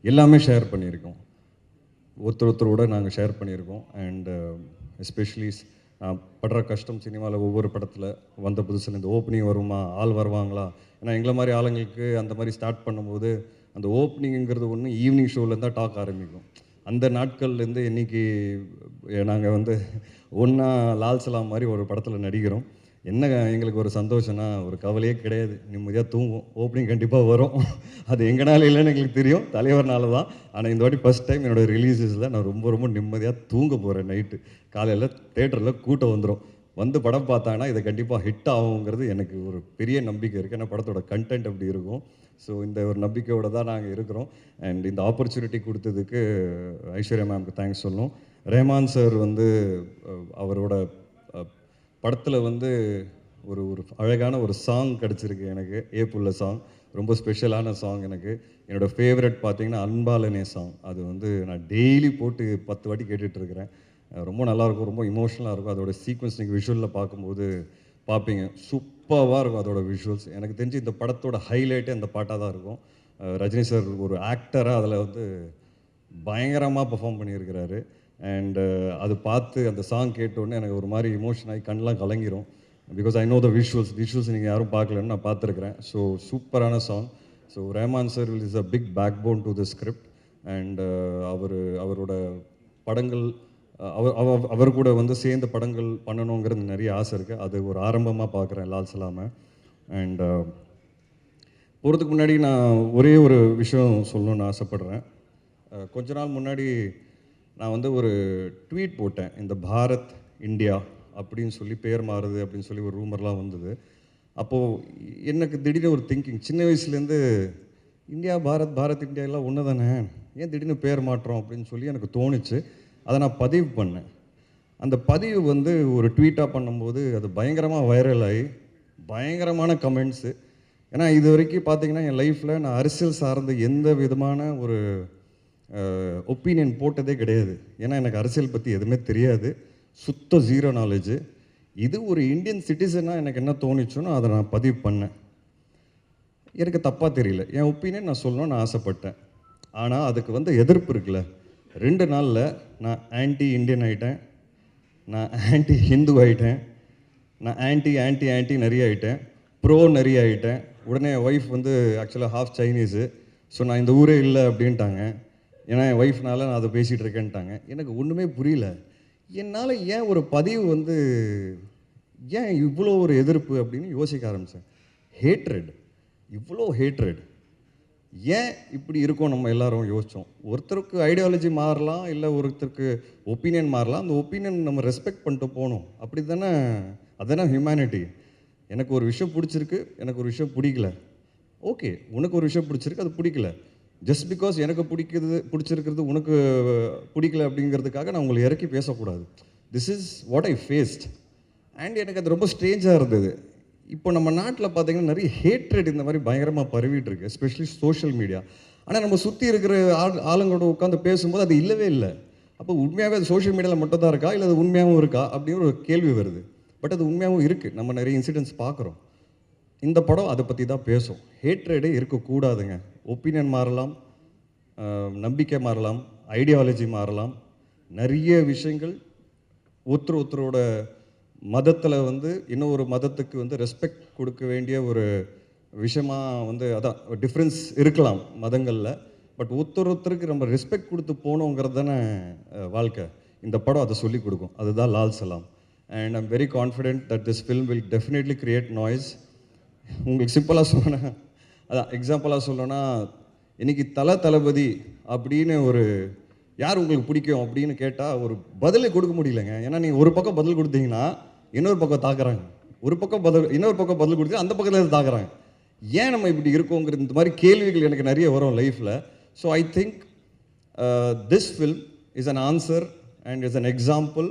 எல்லாமே ஷேர் பண்ணியிருக்கோம். ஒருத்தரோட நாங்கள் ஷேர் பண்ணியிருக்கோம். அண்ட் எஸ்பெஷலி நான் படுற கஷ்டம் சினிமாவில் ஒவ்வொரு படத்தில் வந்த புதுசில் இந்த ஓப்பனிங் வருமா, ஆள் வருவாங்களா. ஏன்னா எங்களை மாதிரி ஆளுங்களுக்கு அந்த மாதிரி ஸ்டார்ட் பண்ணும்போது அந்த ஓப்பனிங்கிறது ஒன்று ஈவினிங் ஷோலேருந்து தான் டாக் ஆரம்பிக்கும். அந்த நாட்கள்லேருந்து இன்றைக்கி நாங்கள் வந்து ஒன்றா லால் சலாம் மாதிரி ஒரு படத்தில் நடிக்கிறோம். என்ன எங்களுக்கு ஒரு சந்தோஷம்னா ஒரு கவலையே கிடையாது, நிம்மதியாக தூங்குவோம். ஓப்பனிங் கண்டிப்பாக வரும், அது எங்கனால இல்லைன்னு எங்களுக்கு தெரியும், தலைவர்னால தான். ஆனால் இந்த வாட்டி ஃபஸ்ட் டைம் என்னோடய ரிலீஸஸில் நான் ரொம்ப நிம்மதியாக தூங்க போகிறேன். நைட்டு காலையில் தேட்டரில் கூட்டம் வந்துடும், வந்து படம் பார்த்தாங்கன்னா இதை கண்டிப்பாக ஹிட் ஆகுங்கிறது எனக்கு ஒரு பெரிய நம்பிக்கை இருக்குது. ஏன்னா படத்தோட கண்டென்ட் அப்படி இருக்கும். ஸோ இந்த ஒரு நம்பிக்கையோடு தான் நாங்கள் இருக்கிறோம். அண்ட் இந்த ஆப்பர்ச்சுனிட்டி கொடுத்ததுக்கு ஐஸ்வர்யா மேம்க்கு தேங்க்ஸ் சொல்லணும். ரஹ்மான் சார் வந்து அவரோட படத்தில் வந்து ஒரு அழகான ஒரு சாங் கிடச்சிருக்கு எனக்கு. ஏப்புள்ள சாங் ரொம்ப ஸ்பெஷலான சாங் எனக்கு. என்னோடய ஃபேவரட் பார்த்தீங்கன்னா அன்பாலனே சாங். அது வந்து நான் டெய்லி போட்டு 10 வாட்டி கேட்டுட்ருக்கிறேன். ரொம்ப நல்லாயிருக்கும், ரொம்ப இமோஷனலாக இருக்கும். அதோட சீக்வன்ஸ் நீங்கள் விஷுவலில் பார்க்கும்போது பார்ப்பீங்க, சூப்பராக இருக்கும் அதோட விஷுவல்ஸ். எனக்கு தெரிஞ்சு இந்த படத்தோட ஹைலைட்டே அந்த பாட்டாக தான் இருக்கும். ரஜினி சார் ஒரு ஆக்டராக அதில் வந்து பயங்கரமாக பர்ஃபார்ம் பண்ணியிருக்கிறாரு. அண்டு அது பார்த்து அந்த சாங் கேட்டோடனே எனக்கு ஒரு மாதிரி இமோஷன் ஆகி கண்ணெலாம் கலங்கிரும். Because I know the visuals நீங்கள் யாரும் பார்க்கலன்னு நான் பார்த்துருக்குறேன். ஸோ சூப்பரான song. So Rahman sir is a big backbone to the script. And அவரோட படங்கள் அவர் கூட வந்து சேர்ந்து படங்கள் பண்ணணுங்கிறது நிறைய ஆசை இருக்குது. அது ஒரு ஆரம்பமாக பார்க்குறேன் லால் சலாமை. அண்ட் போகிறதுக்கு முன்னாடி நான் ஒரே ஒரு விஷயம் சொல்லணும்னு ஆசைப்பட்றேன். கொஞ்ச நாள் முன்னாடி நான் வந்து ஒரு ட்வீட் போட்டேன், இந்த பாரத் இந்தியா அப்படின்னு சொல்லி பேர் மாறுது அப்படின்னு சொல்லி ஒரு ரூமர்லாம் வந்தது. அப்போது எனக்கு திடீர்னு ஒரு திங்கிங், சின்ன வயசுலேருந்து இந்தியா பாரத் இந்தியா எல்லாம் ஒன்று தானே, ஏன் திடீர்னு பேர் மாற்றோம் அப்படின்னு சொல்லி எனக்கு தோணுச்சு. அதை நான் பதிவு பண்ணேன். அந்த பதிவு வந்து ஒரு ட்வீட்டாக பண்ணும்போது அது பயங்கரமாக வைரல் ஆகி பயங்கரமான கமெண்ட்ஸு. ஏன்னா இது வரைக்கும் பார்த்தீங்கன்னா என் லைஃப்பில் நான் அரசியல் சார்ந்த எந்த விதமான ஒரு ஒப்பீனியன் போட்டதே கிடையாது. ஏன்னா எனக்கு அரசியல் பற்றி எதுவுமே தெரியாது, சுத்த ஜீரோ நாலேஜு. இது ஒரு இந்தியன் சிட்டிசனாக எனக்கு என்ன தோணுச்சுன்னு அதை நான் பதிவு பண்ணேன். எனக்கு தப்பாக தெரியல, என் ஒப்பீனியன் நான் சொல்லணும்னு ஆசைப்பட்டேன். ஆனால் அதுக்கு வந்து எதிர்ப்பு இருக்குல்ல. 2 நாளில் நான் ஆன்டி இண்டியன் ஆகிட்டேன், நான் ஆன்டி ஹிந்து ஆகிட்டேன், நான் ஆன்டி நிறைய ஆகிட்டேன், ப்ரோ நிறைய ஆகிட்டேன். உடனே என் ஒய்ஃப் வந்து ஆக்சுவலாக ஹாஃப் சைனீஸு. ஸோ நான் இந்த ஊரே இல்லை அப்படின்ட்டாங்க. ஏன்னா என் ஒய்ஃப்னால நான் அதை பேசிகிட்டு இருக்கேன்ட்டாங்க. எனக்கு ஒன்றுமே புரியல. என்னால் ஏன் ஒரு பதிவு வந்து ஏன் இவ்வளோ ஒரு எதிர்ப்பு அப்படின்னு யோசிக்க ஆரம்பித்தேன். ஹேட்ரட், இவ்வளோ ஹேட்ரட் ஏன் இப்படி இருக்கோம் நம்ம எல்லாரும் யோசித்தோம். ஒருத்தருக்கு ஐடியாலஜி மாறலாம், இல்லை ஒருத்தருக்கு ஒப்பீனியன் மாறலாம். அந்த ஒப்பீனியன் நம்ம ரெஸ்பெக்ட் பண்ணிட்டு போகணும். அப்படி தானே, அதுதானே ஹியூமனிட்டி. எனக்கு ஒரு விஷயம் பிடிச்சிருக்கு, எனக்கு ஒரு விஷயம் பிடிக்கல. ஓகே, உனக்கு ஒரு விஷயம் பிடிச்சிருக்கு, அது பிடிக்கல. ஜஸ்ட் பிகாஸ் எனக்கு பிடிச்சிருக்கிறது உனக்கு பிடிக்கல அப்படிங்கிறதுக்காக நான் உங்களை இறக்கி பேசக்கூடாது. This is what I faced. And எனக்கு அது ரொம்ப ஸ்ட்ரேஞ்சாக இருந்தது. இப்போ நம்ம நாட்டில் பார்த்தீங்கன்னா நிறைய ஹேட்ரட் இந்த மாதிரி பயங்கரமாக பரவிட்டு இருக்கு, எஸ்பெஷலி சோஷியல் மீடியா. ஆனால் நம்ம சுற்றி இருக்கிற ஆளுங்களோட உட்காந்து பேசும்போது அது இல்லவே இல்லை. அப்போ உண்மையாகவே அது சோஷியல் மீடியாவில் மட்டும் தான் இருக்கா, இல்லை அது உண்மையாகவும் இருக்கா அப்படின்னு ஒரு கேள்வி வருது. பட் அது உண்மையாகவும் இருக்குது. நம்ம நிறைய இன்சிடென்ட்ஸ் பார்க்குறோம். இந்த படம் அதை பற்றி தான் பேசும். ஹேட்ரடே இருக்கக்கூடாதுங்க. ஒப்பீனியன் மாறலாம், நம்பிக்கை மாறலாம், ஐடியாலஜி மாறலாம், நிறைய விஷயங்கள் ஒருத்தரோட மதத்தில் வந்து இன்னொரு மதத்துக்கு வந்து ரெஸ்பெக்ட் கொடுக்க வேண்டிய ஒரு விஷயமாக வந்து அதான் டிஃப்ரென்ஸ் இருக்கலாம் மதங்களில். பட் ஒருத்தருக்கு நம்ம ரெஸ்பெக்ட் கொடுத்து போகணுங்கிறது தானே வாழ்க்கை. இந்த படம் அதை சொல்லிக் கொடுக்கும். அதுதான் Lal Salaam. And I'm very confident that this film will definitely create noise. உங்களுக்கு சிம்பிளாக சொல்லணும்னா, அதான் எக்ஸாம்பிளாக சொல்லணும்னா, இன்றைக்கி தளபதி அப்படின்னு ஒரு யார் உங்களுக்கு பிடிக்கும் அப்படின்னு கேட்டால் ஒரு பதிலே கொடுக்க முடியலைங்க. ஏன்னா நீங்கள் ஒரு பக்கம் பதில் கொடுத்தீங்கன்னா இன்னொரு பக்கம் தாக்குறாங்க, இன்னொரு பக்கம் பதில் கொடுத்தீங்கன்னா அந்த பக்கத்தில் தாக்குறாங்க. ஏன் நம்ம இப்படி இருக்கோங்கிற இந்த மாதிரி கேள்விகள் எனக்கு நிறைய வரும் லைஃப்பில். So I think this film is an answer and is an example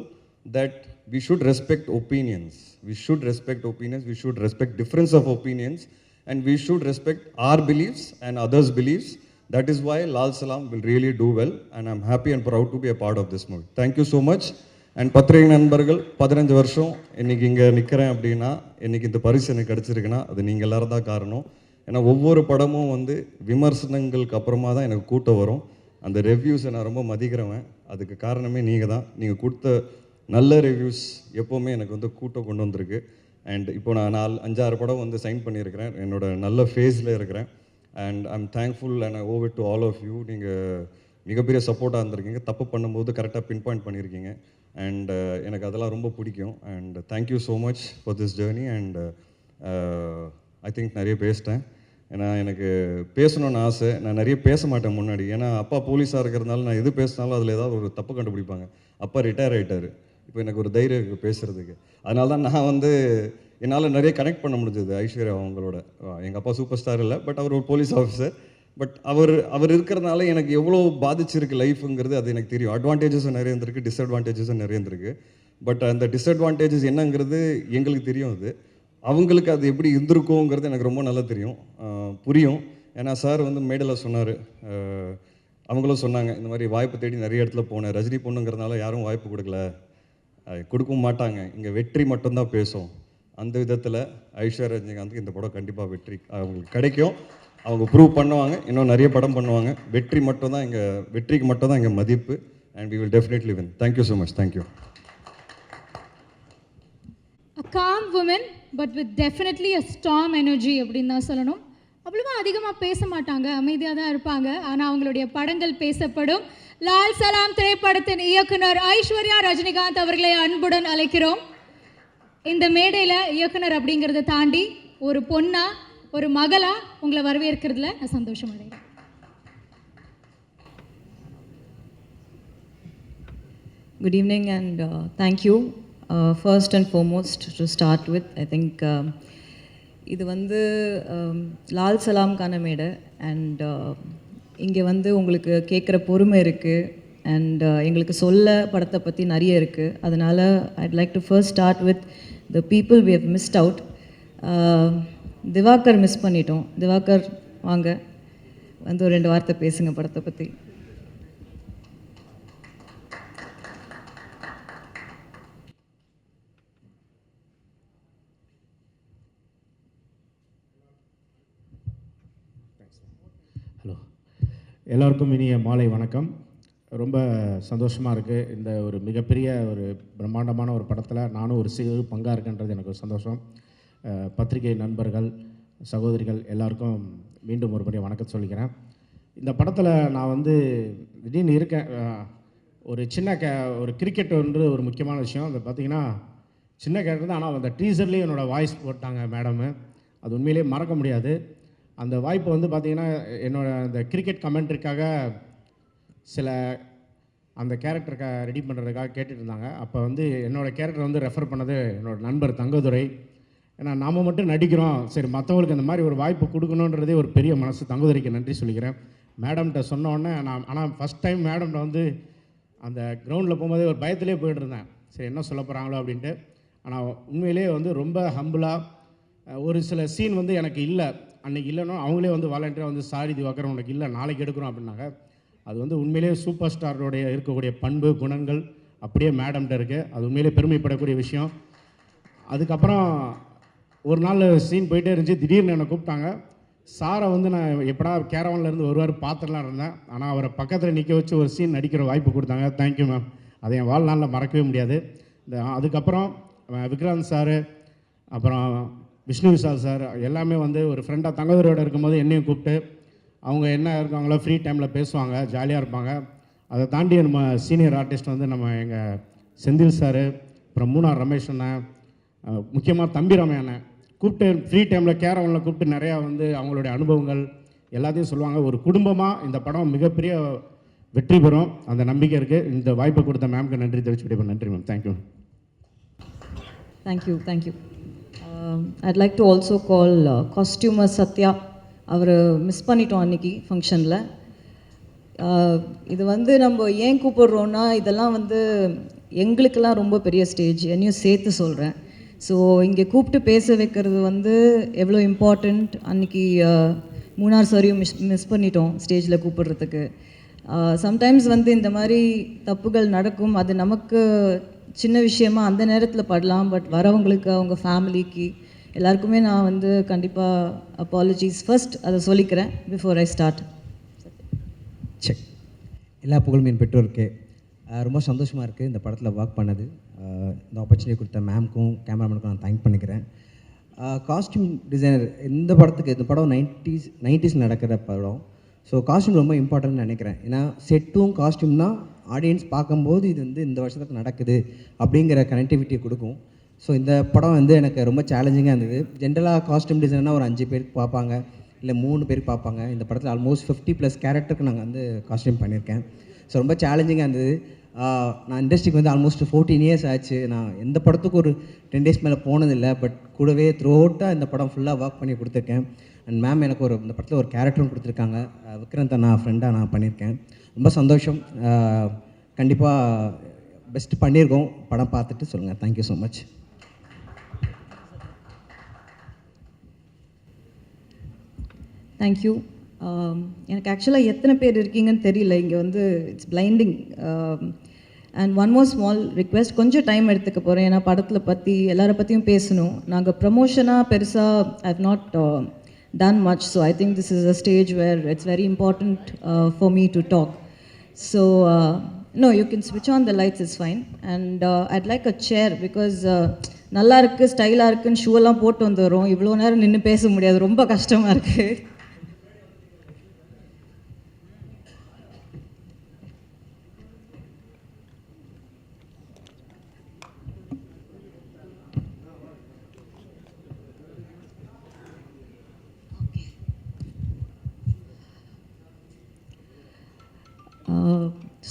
that we should respect opinions. We should respect opinions. We should respect difference of opinions, and we should respect our beliefs and others' beliefs. That is why Lal Salam will really do well, and I'm happy and proud to be a part of this movie. Thank you so much. And பத்திரிகை நண்பர்கள், 15 வருஷம் இன்றைக்கி இங்கே நிற்கிறேன் அப்படின்னா, இன்றைக்கி இந்த பரிசு எனக்கு கிடச்சிருக்குன்னா அது நீங்கள் எல்லோரும் தான் காரணம். ஏன்னா ஒவ்வொரு படமும் வந்து விமர்சனங்களுக்கு அப்புறமா தான் எனக்கு கூட்டம் வரும். அந்த ரிவ்யூஸை நான் ரொம்ப மதிக்கிறவன். அதுக்கு காரணமே நீங்கள் தான். நீங்கள் கொடுத்த நல்ல ரிவ்யூஸ் எப்போவுமே எனக்கு வந்து கூட்டம் கொண்டு வந்திருக்கு. அண்ட் இப்போ நான் 5-6 படம் வந்து சைன் பண்ணியிருக்கிறேன். என்னோட நல்ல ஃபேஸில் இருக்கிறேன். And I'm thankful and I owe it to all of you. நீங்கள் மிகப்பெரிய சப்போர்ட்டாக இருந்திருக்கீங்க. தப்பு பண்ணும்போது கரெக்டாக பின் பாயிண்ட் பண்ணியிருக்கீங்க. அண்ட் எனக்கு அதெல்லாம் ரொம்ப பிடிக்கும். And thank you so much for this journey. And I think நிறைய பேசிட்டேன். ஏன்னா எனக்கு பேசணுன்னு ஆசை. நான் நிறைய பேச மாட்டேன் முன்னாடி. ஏன்னா அப்பா போலீஸாக இருக்கிறதுனால நான் எது பேசினாலும் அதில் ஏதாவது ஒரு தப்பு கண்டுபிடிப்பாங்க. அப்பா ரிட்டையர் ஆகிட்டார். இப்போ எனக்கு ஒரு தைரியம் இருக்குது பேசுகிறதுக்கு. அதனால தான் நான் வந்து என்னால் நிறைய கனெக்ட் பண்ண முடிஞ்சது ஐஸ்வர்யா அவங்களோட. எங்கள் அப்பா சூப்பர் ஸ்டார் இல்லை, பட் அவர் ஒரு போலீஸ் ஆஃபீஸர். பட் அவர் இருக்கிறதுனால எனக்கு எவ்வளோ பாதிச்சிருக்கு லைஃபுங்கிறது அது எனக்கு தெரியும். அட்வான்டேஜஸும் நிறைய இருந்திருக்கு, டிஸ்அட்வான்டேஜஸும் நிறைய இருந்திருக்கு. பட் அந்த டிஸ்அட்வான்டேஜஸ் என்னங்கிறது எங்களுக்கு தெரியும். அது அவங்களுக்கு அது எப்படி இருந்திருக்குங்கிறது எனக்கு ரொம்ப நல்லா தெரியும், புரியும். ஏன்னா சார் வந்து மேடையில் சொன்னார், அவங்களும் சொன்னாங்க இந்த மாதிரி வாய்ப்பு தேடி நிறைய இடத்துல போனேன். ரஜினி பொண்ணுங்கிறதுனால யாரும் வாய்ப்பு கொடுக்கவும் மாட்டாங்க, இங்கே வெற்றி மட்டும்தான் பேசும். அந்த விதத்தில் ஐஸ்வர்யா ரஜினிகாந்துக்கு இந்த படம் கண்டிப்பாக வெற்றி அவங்களுக்கு கிடைக்கும். அவங்க ப்ரூவ் பண்ணுவாங்க, இன்னும் நிறைய படம் பண்ணுவாங்க. வெற்றிக்கு மட்டும்தான் இங்கே மதிப்பு. And we will definitely win. Thank you so much. Thank you. A calm woman but with definitely a storm energy அப்படின்னு தான் சொல்லணும். அவ்வளவா அதிகமாக பேச மாட்டாங்க, அமைதியாக தான் இருப்பாங்க. ஆனால் அவங்களுடைய படங்கள் பேசப்படும். லால் சலாம் திரைப்படத்தின் இயக்குனர் ஐஸ்வர்யா ரஜினிகாந்த் அவர்களை அன்புடன் அழைக்கிறோம். இந்த மேடையில் இயக்குனர் அப்படிங்கிறத தாண்டி ஒரு பொண்ணா, ஒரு மகளா உங்களை வரவேற்கிறதுல நான் சந்தோஷம் அடைகிறேன். Good evening and thank you. First and foremost, to start with, I think இது வந்து லால் சலாம்கான மேடை. அண்ட் இங்கே வந்து உங்களுக்கு கேட்குற பொறுமை இருக்குது. அண்ட் எங்களுக்கு சொல்ல படத்தை பற்றி நிறைய இருக்குது. அதனால் I'd like to first start with the people we have missed out. Diwakar miss பண்ணிட்டோம். திவாகர் வாங்க, வந்து ஒரு 2 வார்த்தை பேசுங்க படத்தை பற்றி. ஹலோ, எல்லோருக்கும் இனிய மாலை வணக்கம். ரொம்ப சந்தோஷமாக இருக்குது. இந்த ஒரு மிகப்பெரிய ஒரு பிரம்மாண்டமான ஒரு படத்தில் நானும் ஒரு சிறு பங்காக இருக்கேன்றது எனக்கு ஒரு சந்தோஷம். பத்திரிகை நண்பர்கள், சகோதரிகள் எல்லாருக்கும் மீண்டும் ஒரு முறை வணக்கம் சொல்லிக்கிறேன். இந்த படத்தில் நான் வந்து திடீர்னு இருக்கேன். ஒரு சின்ன ஒரு கிரிக்கெட் வந்து ஒரு முக்கியமான விஷயம். அது பார்த்திங்கன்னா சின்ன கேரக்டர் தான், ஆனால் அந்த டீசர்லேயே என்னோடய வாய்ஸ் போட்டாங்க மேடமு. அது உண்மையிலேயே மறக்க முடியாது. அந்த வாய்ப்பு வந்து பார்த்திங்கன்னா என்னோடய அந்த கிரிக்கெட் கமெண்ட்ரிக்காக சில அந்த கேரக்டருக்கு ரெடி பண்ணுறதுக்காக கேட்டுட்டு இருந்தாங்க. அப்போ வந்து என்னோடய கேரக்டர் வந்து ரெஃபர் பண்ணது என்னோடய நண்பர் தங்கதுரை. ஏன்னா நாம் மட்டும் நடிக்கிறோம், சரி மற்றவங்களுக்கு அந்த மாதிரி ஒரு வாய்ப்பு கொடுக்கணுன்றதே ஒரு பெரிய மனசு. தங்கதுரைக்கு நன்றி சொல்லிக்கிறேன். மேடம்கிட்ட சொன்னோடனே ஆனால் ஃபஸ்ட் டைம் மேடம்கிட்ட வந்து அந்த கிரவுண்டில் போகும்போதே ஒரு பயத்திலே போய்ட்டு இருந்தேன், சரி என்ன சொல்ல போகிறாங்களோ அப்படின்ட்டு. ஆனால் உண்மையிலே வந்து ரொம்ப ஹம்பிளாக ஒரு சில சீன் வந்து எனக்கு இல்லை, அன்றைக்கி இல்லைன்னா அவங்களே வந்து வாலண்டியராக வந்து சாரி திவாகர் உனக்கு இல்லை, நாளைக்கு எடுக்கிறோம் அப்படின்னாங்க. அது வந்து உண்மையிலேயே சூப்பர் ஸ்டாரோடைய இருக்கக்கூடிய பண்பு குணங்கள் அப்படியே மேடம்கிட்ட இருக்குது. அது உண்மையிலே பெருமைப்படக்கூடிய விஷயம். அதுக்கப்புறம் ஒரு நாள் சீன் போயிட்டே இருந்துச்சு, திடீர்னு என்னை கூப்பிட்டாங்க. சாரை வந்து நான் எப்படா கேரவன்லேருந்து வருவார் பார்த்துடலாம் இருந்தேன். ஆனால் அவரை பக்கத்தில் நிற்க வச்சு ஒரு சீன் நடிக்கிற வாய்ப்பு கொடுத்தாங்க. Thank you ma'am. அதை என் வாழ்நாளில் மறக்கவே முடியாது. அதுக்கப்புறம் விக்ராந்த் சார், அப்புறம் விஷ்ணு விஷால் சார் எல்லாமே வந்து ஒரு ஃப்ரெண்டாக தங்கதுரையோடு இருக்கும்போது என்னையும் கூப்பிட்டு அவங்க என்ன இருக்காங்களோ ஃப்ரீ டைமில் பேசுவாங்க, ஜாலியாக இருப்பாங்க. அதை தாண்டி நம்ம சீனியர் ஆர்டிஸ்ட் வந்து நம்ம எங்கள் செந்தில் சார், அப்புறம் மூணார் ரமேஷ் அண்ணன், முக்கியமாக தம்பி ரமே அண்ணன் கூப்பிட்டு ஃப்ரீ டைமில் கேரவனில் கூப்பிட்டு நிறையா வந்து அவங்களுடைய அனுபவங்கள் எல்லாத்தையும் சொல்லுவாங்க. ஒரு குடும்பமாக இந்த படம் மிகப்பெரிய வெற்றி பெறும் அந்த நம்பிக்கை இருக்குது. இந்த வாய்ப்பை கொடுத்த மேம்க்கு நன்றி தெரிவிச்சு விடுவேன். நன்றி ma'am. Thank you. Thank you. I'd like to also call costumer Satya. அவர் மிஸ் பண்ணிட்டோம் அன்றைக்கி ஃபங்க்ஷனில். இது வந்து நம்ம ஏன் கூப்பிடுறோன்னா, இதெல்லாம் வந்து எங்களுக்கெல்லாம் ரொம்ப பெரிய ஸ்டேஜ், என்னையும் சேர்த்து சொல்கிறேன். ஸோ இங்கே கூப்பிட்டு பேச வைக்கிறது வந்து எவ்வளோ இம்பார்ட்டண்ட். அன்றைக்கி மூணார் சாரியும் மிஸ் பண்ணிட்டோம் ஸ்டேஜில் கூப்பிடுறதுக்கு. சம்டைம்ஸ் வந்து இந்த மாதிரி தப்புகள் நடக்கும். அது நமக்கு சின்ன விஷயமா அந்த நேரத்தில் படலாம், பட் வரவங்களுக்கு அவங்க ஃபேமிலிக்கு எல்லாருக்குமே நான் வந்து கண்டிப்பாக அப்பாலஜிஸ் ஃபர்ஸ்ட் அதை சொல்லிக்கிறேன் பிஃபோர் ஐ ஸ்டார்ட். சரி, எல்லா புகழும் என் பெற்றோருக்கு. ரொம்ப சந்தோஷமாக இருக்குது இந்த படத்தில் ஒர்க் பண்ணது. இந்த ஆப்பர்ச்சுனிட்டி கொடுத்த மேம்க்கும் கேமராமேனுக்கும் நான் தேங்க் பண்ணிக்கிறேன். காஸ்டியூம் டிசைனர் இந்த படத்துக்கு, இந்த படம் 90s நடக்கிற படம். ஸோ காஸ்டியூம் ரொம்ப இம்பார்ட்டன்ட்னு நினைக்கிறேன். ஏன்னா செட்டும் காஸ்டியூம் தான் ஆடியன்ஸ் பார்க்கும்போது இது வந்து இந்த வருஷத்துக்கு நடக்குது அப்படிங்கிற கனெக்டிவிட்டியை கொடுக்கும். ஸோ இந்த படம் வந்து எனக்கு ரொம்ப சேலஞ்சிங்காக இருந்தது. ஜென்ரலாக காஸ்டியூம் டிசைனர்னால் ஒரு 5 பேருக்கு பார்ப்பாங்க, இல்லை 3 பேருக்கு பார்ப்பாங்க. இந்த படத்தில் ஆல்மோஸ்ட் 50+ கேரக்டருக்கு நாங்கள் வந்து காஸ்டியூம் பண்ணியிருக்கேன். ஸோ ரொம்ப சேலஞ்சிங்காக இருந்தது. நான் இண்டஸ்ட்ரிக்கு வந்து ஆல்மோஸ்ட் 14 இயர்ஸ் ஆச்சு. நான் எந்த படத்துக்கும் ஒரு 10 days மேலே போனதில்லை. பட் கூடவே த்ரூ அவுட்டாக இந்த படம் ஃபுல்லாக ஒர்க் பண்ணி கொடுத்துருக்கேன். அண்ட் மேம் எனக்கு இந்த படத்தில் ஒரு கேரக்டரும் கொடுத்துருக்காங்க. விக்ராந்த் நான் ஃப்ரெண்டாக நான் பண்ணியிருக்கேன். ரொம்ப சந்தோஷம். கண்டிப்பாக பெஸ்ட் பண்ணியிருக்கோம். படம் பார்த்துட்டு சொல்லுங்கள். Thank you so much. தேங்க்யூ. எனக்கு ஆக்சுவலாக எத்தனை பேர் இருக்கீங்கன்னு தெரியல இங்கே வந்து. It's blinding. And one more small request, கொஞ்சம் டைம் எடுத்துக்க போகிறேன். ஏன்னா படத்தில் பற்றி எல்லாரை பற்றியும் பேசணும். நாங்கள் ப்ரமோஷனாக பெருசாக I have not done much, so I think this is a stage where it's very important for me to talk. So no, you can switch on the lights, it's fine. And I'd like a chair because நல்லா இருக்குது, ஸ்டைலாக இருக்குன்னு ஷூவெல்லாம் போட்டு வந்துடுறோம். இவ்வளோ நேரம் நின்று பேச முடியாது, ரொம்ப கஷ்டமாக இருக்குது.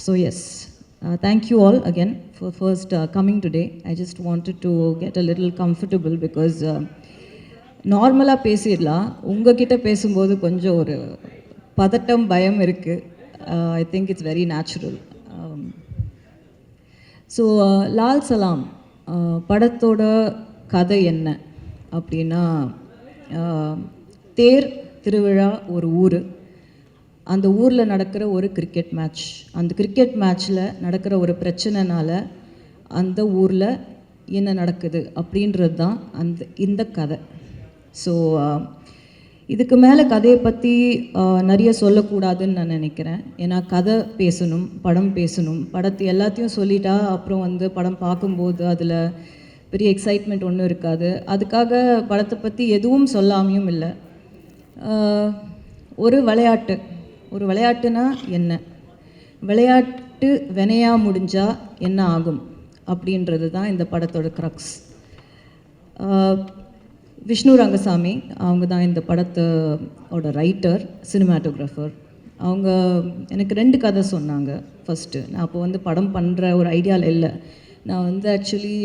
So yes, Thank you all again for first coming today. I just wanted to get a little comfortable because நார்மலாக பேசிடலாம், உங்ககிட்ட பேசும்போது கொஞ்சம் ஒரு பதட்டம் பயம் இருக்குது. I think it's very natural. So Lal Salaam படத்தோட கதை என்ன அப்படின்னா, தேர் திருவிழா ஒரு ஊர், அந்த ஊரில் நடக்கிற ஒரு கிரிக்கெட் மேட்ச், அந்த கிரிக்கெட் மேட்ச்சில் நடக்கிற ஒரு பிரச்சனைனால அந்த ஊரில் என்ன நடக்குது அப்படின்றது தான் இந்த கதை. ஸோ இதுக்கு மேலே கதையை பற்றி நிறைய சொல்லக்கூடாதுன்னு நான் நினைக்கிறேன். ஏன்னா கதை பேசணும், படம் பேசணும். படத்தை எல்லாத்தையும் சொல்லிட்டா அப்புறம் வந்து படம் பார்க்கும்போது அதில் பெரிய எக்ஸைட்மெண்ட் ஒன்றும் இருக்காது. அதுக்காக படத்தை பற்றி எதுவும் சொல்லாமையும் இல்லை. ஒரு விளையாட்டுனா என்ன, விளையாட்டு வினையாக முடிஞ்சால் என்ன ஆகும் அப்படின்றது தான் இந்த படத்தோட க்ரக்ஸ். விஷ்ணு ரங்கசாமி அவங்க தான் இந்த படத்தோட ரைட்டர், சினிமாட்டோகிராஃபர். அவங்க எனக்கு 2 கதை சொன்னாங்க. ஃபஸ்ட்டு நான் அப்போ வந்து படம் பண்ணுற ஒரு ஐடியாவில் இல்லை. நான் வந்து ஆக்சுவலி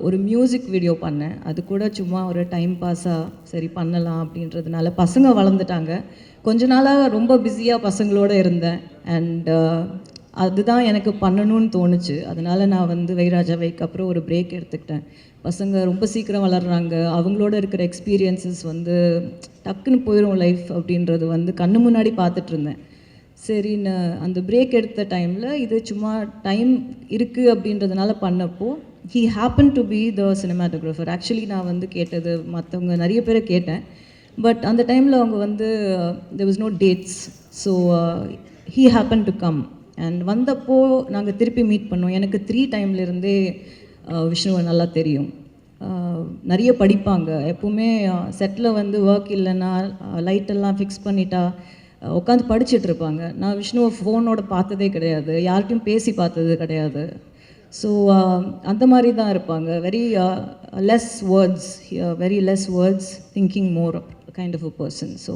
ஒரு மியூசிக் வீடியோ பண்ணேன். அது கூட சும்மா ஒரு டைம் பாஸாக சரி பண்ணலாம் அப்படின்றதுனால, பசங்க வளர்ந்துட்டாங்க. கொஞ்ச நாளாக ரொம்ப பிஸியாக பசங்களோடு இருந்தேன். அண்ட் அதுதான் எனக்கு பண்ணணும்னு தோணுச்சு. அதனால் நான் வந்து வைராஜாவைக்கு அப்புறம் ஒரு பிரேக் எடுத்துக்கிட்டேன். பசங்க ரொம்ப சீக்கிரம் வளர்கிறாங்க, அவங்களோட இருக்கிற எக்ஸ்பீரியன்ஸஸ் வந்து டக்குன்னு போயிடும் லைஃப் அப்படின்றது வந்து கண்ணு முன்னாடி பார்த்துட்டு இருந்தேன். சரின்னு அந்த பிரேக் எடுத்த டைமில் இது சும்மா டைம் இருக்குது அப்படின்றதுனால பண்ணப்போ he happen to be the cinematographer. Actually நான் வந்து கேட்டது மற்றவங்க நிறைய பேரை கேட்டேன், பட் அந்த டைமில் அவங்க வந்து there was no dates, so he happened to come. And வந்தப்போ நாங்கள் திருப்பி மீட் பண்ணோம். எனக்கு 3 டைம்லேருந்தே விஷ்ணுவை நல்லா தெரியும். நிறைய படிப்பாங்க. எப்போவுமே செட்டில் வந்து ஒர்க் இல்லைன்னா லைட்டெல்லாம் ஃபிக்ஸ் பண்ணிட்டா உட்காந்து படிச்சுட்ருப்பாங்க. நான் விஷ்ணுவை ஃபோனோட பார்த்ததே கிடையாது, யார்கிட்டையும் பேசி பார்த்தது கிடையாது. ஸோ அந்த மாதிரி தான் இருப்பாங்க. Very less words thinking more kind of a person. So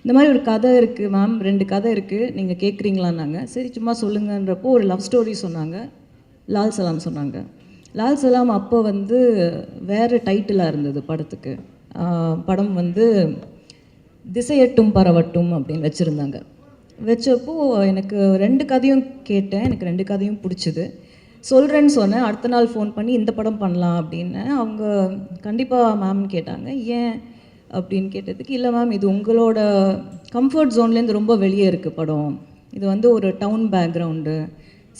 இந்த மாதிரி ஒரு கதை இருக்குது மேம், 2 கதை இருக்குது, நீங்கள் கேட்குறீங்களான்னாங்க. சரி சும்மா சொல்லுங்கன்றப்போ ஒரு லவ் ஸ்டோரி சொன்னாங்க, லால் சலாம் சொன்னாங்க. லால் சலாம் அப்போ வந்து வேறு டைட்டிலாக இருந்தது படத்துக்கு. படம் வந்து திசையட்டும் பரவட்டும் அப்படின்னு வச்சுருந்தாங்க. வச்சப்போ எனக்கு 2 கதையும் கேட்டேன், எனக்கு 2 கதையும் பிடிச்சிது. சொல்கிறேன்னு சொன்னேன். அடுத்த நாள் ஃபோன் பண்ணி இந்த படம் பண்ணலாம் அப்படின்னு. அவங்க கண்டிப்பாக மேம் கேட்டாங்க. ஏன் அப்படின்னு கேட்டதுக்கு, இல்லை மேம் இது உங்களோட கம்ஃபர்ட் ஜோன்லேருந்து ரொம்ப வெளியே இருக்குது படம். இது வந்து ஒரு டவுன் பேக்ரவுண்டு,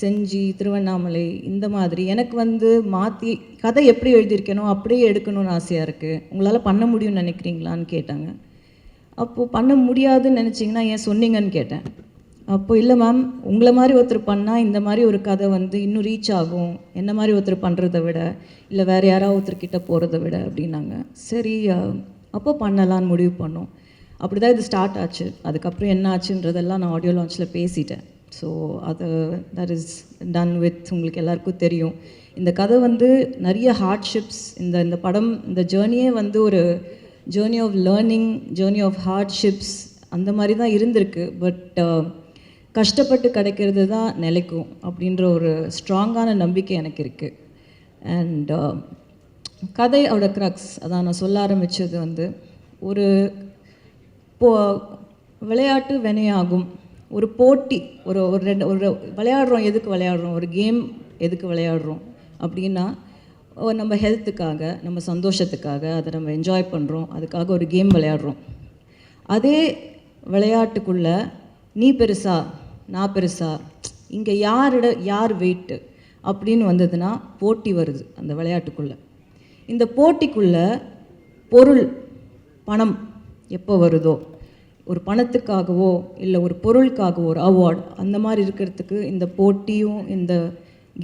செஞ்சி, திருவண்ணாமலை இந்த மாதிரி. எனக்கு வந்து மாற்றி கதை எப்படி எழுதியிருக்கேனோ அப்படியே எடுக்கணும்னு ஆசையாக இருக்குது. உங்களால் பண்ண முடியும்னு நினைக்கிறீங்களான்னு கேட்டாங்க. அப்போது பண்ண முடியாதுன்னு நினச்சிங்கன்னா ஏன் சொன்னீங்கன்னு கேட்டேன். அப்போ இல்லை மேம், உங்களை மாதிரி ஒருத்தர் பண்ணால் இந்த மாதிரி ஒரு கதை வந்து இன்னும் ரீச் ஆகும், என்ன மாதிரி ஒருத்தர் பண்ணுறதை விட, இல்லை வேறு யாராவது ஒருத்தர்கிட்ட போகிறத விட அப்படின்னாங்க. சரி அப்போ பண்ணலான்னு முடிவு பண்ணோம். அப்படி தான் இது ஸ்டார்ட் ஆச்சு. அதுக்கப்புறம் என்ன ஆச்சுன்றதெல்லாம் நான் ஆடியோ லான்ச்சில் பேசிட்டேன். ஸோ அது தட் இஸ் டன் வித். உங்களுக்கு எல்லாருக்கும் தெரியும் இந்த கதை வந்து நிறைய ஹார்ட்ஷிப்ஸ். இந்த படம், இந்த ஜேர்னியே வந்து ஒரு journey of learning, journey of hardships அந்த மாதிரி தான் இருந்திருக்கு. பட் கஷ்டப்பட்டு கிடைக்கிறது தான் நிலைக்கும் அப்படின்ற ஒரு ஸ்ட்ராங்கான நம்பிக்கை எனக்கு இருக்குது. அண்ட் கதையோட க்ரக்ஸ் அதான் நான் சொல்ல ஆரம்பித்தது வந்து, ஒரு விளையாட்டு வினையாகும், ஒரு போட்டி, ஒரு விளையாடுறோம். எதுக்கு விளையாடுறோம்? ஒரு கேம் எதுக்கு விளையாடுறோம் அப்படின்னா, நம்ம ஹெல்த்துக்காக, நம்ம சந்தோஷத்துக்காக, அதை நம்ம என்ஜாய் பண்ணுறோம், அதுக்காக ஒரு கேம் விளையாடுறோம். அதே விளையாட்டுக்குள்ளே நீ பெருசா நான் பெருசா, இங்கே யார் வெயிட்டு அப்படின்னு வந்ததுன்னா போட்டி வருது அந்த விளையாட்டுக்குள்ளே. இந்த போட்டிக்குள்ளே பொருள், பணம் எப்போ வருதோ, ஒரு பணத்துக்காகவோ இல்லை ஒரு பொருளுக்காகவோ ஒரு அவார்ட் அந்த மாதிரி இருக்கிறதுக்கு இந்த போட்டியும் இந்த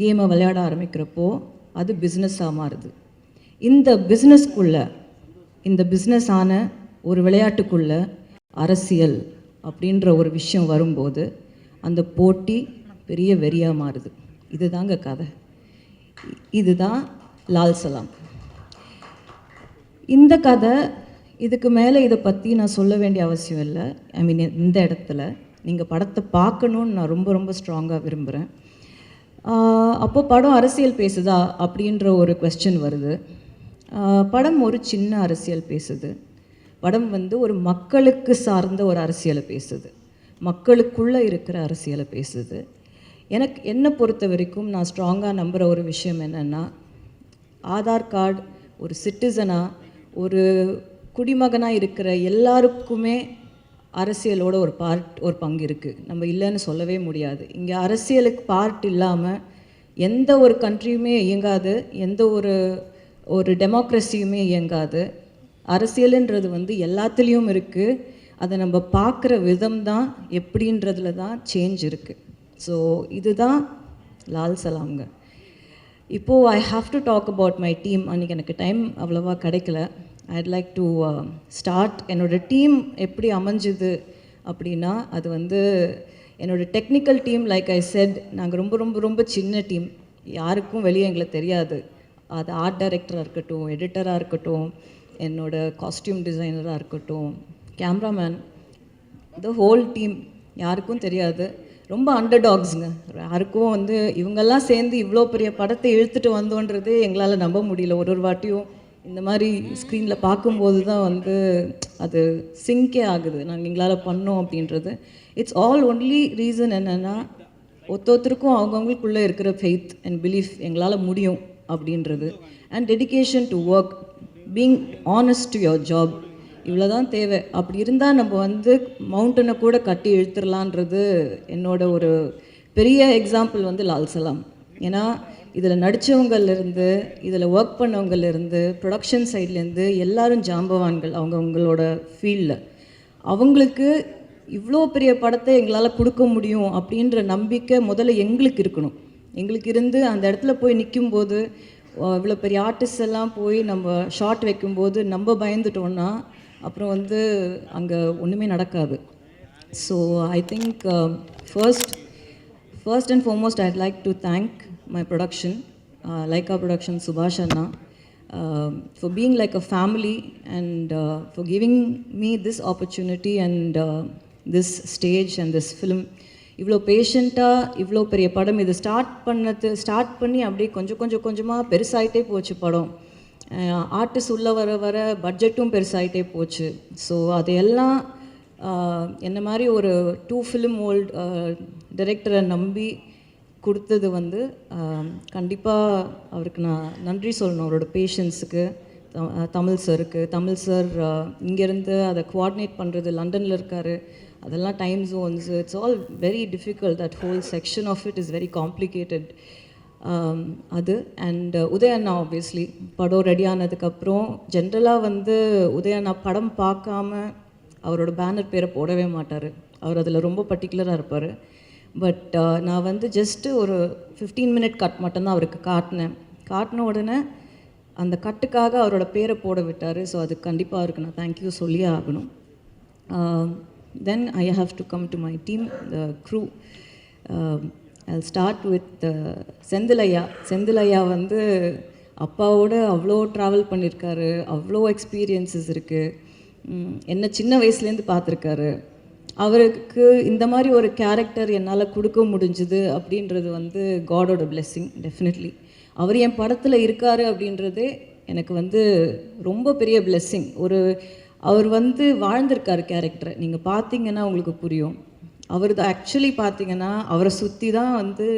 கேமை விளையாட ஆரம்பிக்கிறப்போ அது பிஸ்னஸாக மாறுது. இந்த பிஸ்னஸ்க்குள்ளே, இந்த பிஸ்னஸான ஒரு விளையாட்டுக்குள்ளே அரசியல் அப்படின்ற ஒரு விஷயம் வரும்போது அந்த போட்டி பெரிய வெறியாக மாறுது. இதுதாங்க கதை. இதுதான் லால் சலாம். இந்த கதை, இதுக்கு மேலே இதை பற்றி நான் சொல்ல வேண்டிய அவசியம் இல்லை. ஐ மீன் இந்த இடத்துல நீங்கள் படத்தை பார்க்கணுன்னு நான் ரொம்ப ரொம்ப ஸ்ட்ராங்காக விரும்புகிறேன். அப்போ படம் அரசியல் பேசுதா அப்படின்ற ஒரு கொஸ்டின் வருது. படம் ஒரு சின்ன அரசியல் பேசுது. படம் வந்து ஒரு மக்களுக்கு சார்ந்த ஒரு அரசியலை பேசுது, மக்களுக்குள்ளே இருக்கிற அரசியலை பேசுது. என்னை பொறுத்த வரைக்கும் நான் ஸ்ட்ராங்காக நம்புகிற ஒரு விஷயம் என்னென்னா, ஆதார் கார்டு ஒரு சிட்டிசனாக ஒரு குடிமகனாக இருக்கிற எல்லாருக்குமே அரசியலோட ஒரு பங்கு இருக்குது. நம்ம இல்லைன்னு சொல்லவே முடியாது. இங்கே அரசியலுக்கு பார்ட் இல்லாமல் எந்த ஒரு கண்ட்ரியுமே இயங்காது, எந்த ஒரு டெமோக்ரஸியுமே இயங்காது. அரசியலுன்றது வந்து எல்லாத்துலேயும் இருக்குது. அதை நம்ம பார்க்குற விதம் தான் எப்படின்றதுல தான் சேஞ்ச் இருக்குது. ஸோ இதுதான் லால் சலாம்ங்க. இப்போது I have to talk about my team. அன்றைக்கி எனக்கு டைம் அவ்வளோவா கிடைக்கல. I'd like to start. என்னோடய டீம் எப்படி அமைஞ்சுது அப்படின்னா, அது வந்து என்னோடய technical team. Like I said, நாங்கள் ரொம்ப ரொம்ப ரொம்ப சின்ன டீம், யாருக்கும் வெளியே எங்களுக்கு தெரியாது. அது ஆர்ட் டைரக்டராக இருக்கட்டும், எடிட்டராக இருக்கட்டும், என்னோடய காஸ்டியூம் டிசைனராக இருக்கட்டும், கேமராமேன், த ஹோல் டீம் யாருக்கும் தெரியாது. ரொம்ப அண்டர்டாக்ஸுங்க. யாருக்கும் வந்து இவங்கெல்லாம் சேர்ந்து இவ்வளோ பெரிய படத்தை இழுத்துட்டு வந்தோன்றது எங்களால் நம்ப முடியல. ஒரு வாட்டியும் இந்த மாதிரி ஸ்க்ரீனில் பார்க்கும்போது தான் வந்து அது சிங்கே ஆகுது, நாங்கள் எங்களால் பண்ணோம் அப்படின்றது. இட்ஸ் ஆல் ஒன்லி ரீசன் என்னென்னா, ஒருத்தருக்கும் அவங்கவுங்களுக்குள்ளே இருக்கிற ஃபெய்த் அண்ட் பிலீஃப், எங்களால் முடியும் அப்படின்றது. And dedication to work, being honest to your job, இவ்வளோ தான் தேவை. அப்படி இருந்தால் நம்ம வந்து மவுண்டனை கூட கட்டி இழுத்துடலான்றது என்னோட ஒரு பெரிய எக்ஸாம்பிள் வந்து லால் சலாம். ஏன்னா இதில் நடித்தவங்கலேருந்து, இதில் ஒர்க் பண்ணவங்கலேருந்து, ப்ரொடக்ஷன் சைட்லேருந்து எல்லாரும் ஜாம்பவான்கள் அவங்களோட ஃபீல்டில். அவங்களுக்கு இவ்வளோ பெரிய படத்தை எங்களால் கொடுக்க முடியும் அப்படின்ற நம்பிக்கை முதல்ல எங்களுக்கு இருக்கணும். எங்களுக்கு இருந்து அந்த இடத்துல போய் நிற்கும்போது, இவ்வளோ பெரிய ஆர்டிஸ்ட் எல்லாம் போய் நம்ம ஷார்ட் வைக்கும்போது நம்ம பயந்துட்டோன்னா அப்புறம் வந்து அங்கே ஒன்றுமே நடக்காது. So I think first and foremost IIT like to thank my production, Laika Production, Subhash Anna, for being like a family and for giving me this opportunity and this stage and this film. இவ்வளோ பேஷண்ட்டாக இவ்வளோ பெரிய படம் இது start பண்ணி அப்படியே கொஞ்சமாக பெருசாகிட்டே போச்சு படம். ஆர்டிஸ்ட் உள்ளே வர பட்ஜெட்டும் பெருசாகிட்டே போச்சு. ஸோ அதையெல்லாம் என்ன மாதிரி ஒரு 2 ஃபிலிம் ஓல்டு டைரக்டரை நம்பி கொடுத்தது வந்து கண்டிப்பாக அவருக்கு நான் நன்றி சொல்லணும். அவரோட பேஷன்ஸுக்கு, தமிழ் சார் இங்கேருந்து அதை கோஆர்டினேட் பண்ணுறது, லண்டனில் இருக்கார், அதெல்லாம் time zones, it's all very difficult. That whole section of it is very complicated. அது அண்ட் உதயண்ணா ஆப்வியஸ்லி படம் ரெடி ஆனதுக்கப்புறம் ஜென்ரலாக வந்து உதயண்ணா படம் பார்க்காம அவரோட பேனர் பேரை போடவே மாட்டார். அவர் அதில் ரொம்ப பர்டிகுலராக இருப்பார். பட் நான் வந்து ஜஸ்ட்டு ஒரு 15 மினிட் கட் மட்டும்தான் அவருக்கு காட்டின உடனே அந்த கட்டுக்காக அவரோட பேரை போட விட்டார். ஸோ அது கண்டிப்பாக அவருக்கு நான் தேங்க்யூ சொல்லியே ஆகணும். Then I have to come to my team, the crew. I start with செந்திலையா வந்து அப்பாவோட அவ்வளோ ட்ராவல் பண்ணியிருக்காரு, அவ்வளோ எக்ஸ்பீரியன்ஸஸ் இருக்குது. என்ன சின்ன வயசுலேருந்து பார்த்துருக்காரு. அவருக்கு இந்த மாதிரி ஒரு கேரக்டர் என்னால் கொடுக்க முடிஞ்சுது அப்படின்றது வந்து காடோட பிளெஸ்ஸிங் டெஃபினெட்லி. அவர் என் படத்தில் இருக்கார் அப்படின்றதே எனக்கு வந்து ரொம்ப பெரிய பிளெஸ்ஸிங். அவர் வந்து வாழ்ந்திருக்கார் கேரக்டரை. நீங்கள் பார்த்தீங்கன்னா உங்களுக்கு புரியும். அவர் தான் ஆக்சுவலி பார்த்தீங்கன்னா அவரை சுற்றி தான் வந்து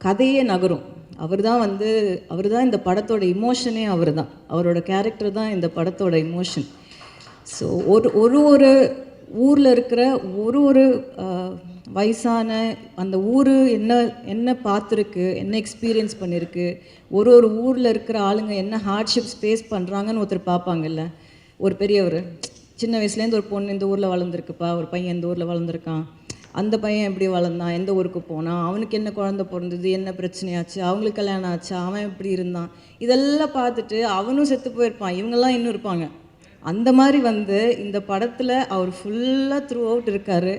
கதையே நகரும். அவர் தான் இந்த படத்தோட இமோஷனே அவர் தான். அவரோட கேரக்டர் தான் இந்த படத்தோட இமோஷன். ஸோ ஒரு ஊரில் இருக்கிற ஒரு வயசான அந்த ஊர் என்ன பார்த்துருக்கு, என்ன எக்ஸ்பீரியன்ஸ் பண்ணியிருக்கு, ஒரு ஊரில் இருக்கிற ஆளுங்க என்ன ஹார்ட்ஷிப்ஸ் ஃபேஸ் பண்ணுறாங்கன்னு ஒருத்தர் பார்ப்பாங்கல்ல. ஒரு பெரியவர் சின்ன வயசுலேருந்து ஒரு பொண்ணு இந்த ஊரில் வளர்ந்துருக்குப்பா, ஒரு பையன் இந்த ஊரில் வளர்ந்துருக்கான், அந்த பையன் எப்படி வளர்ந்தான், எந்த ஊருக்கு போனான், அவனுக்கு என்ன குழந்தை பிறந்தது, என்ன பிரச்சனையாச்சு, அவங்களுக்கு கல்யாணம் ஆச்சா, அவன் எப்படி இருந்தான், இதெல்லாம் பார்த்துட்டு அவனும் செத்து போயிருப்பான், இவங்கெல்லாம் இன்னும் இருப்பாங்க. அந்த மாதிரி வந்து இந்த படத்தில் அவர் ஃபுல்லாக த்ரூ அவுட் இருக்கார்.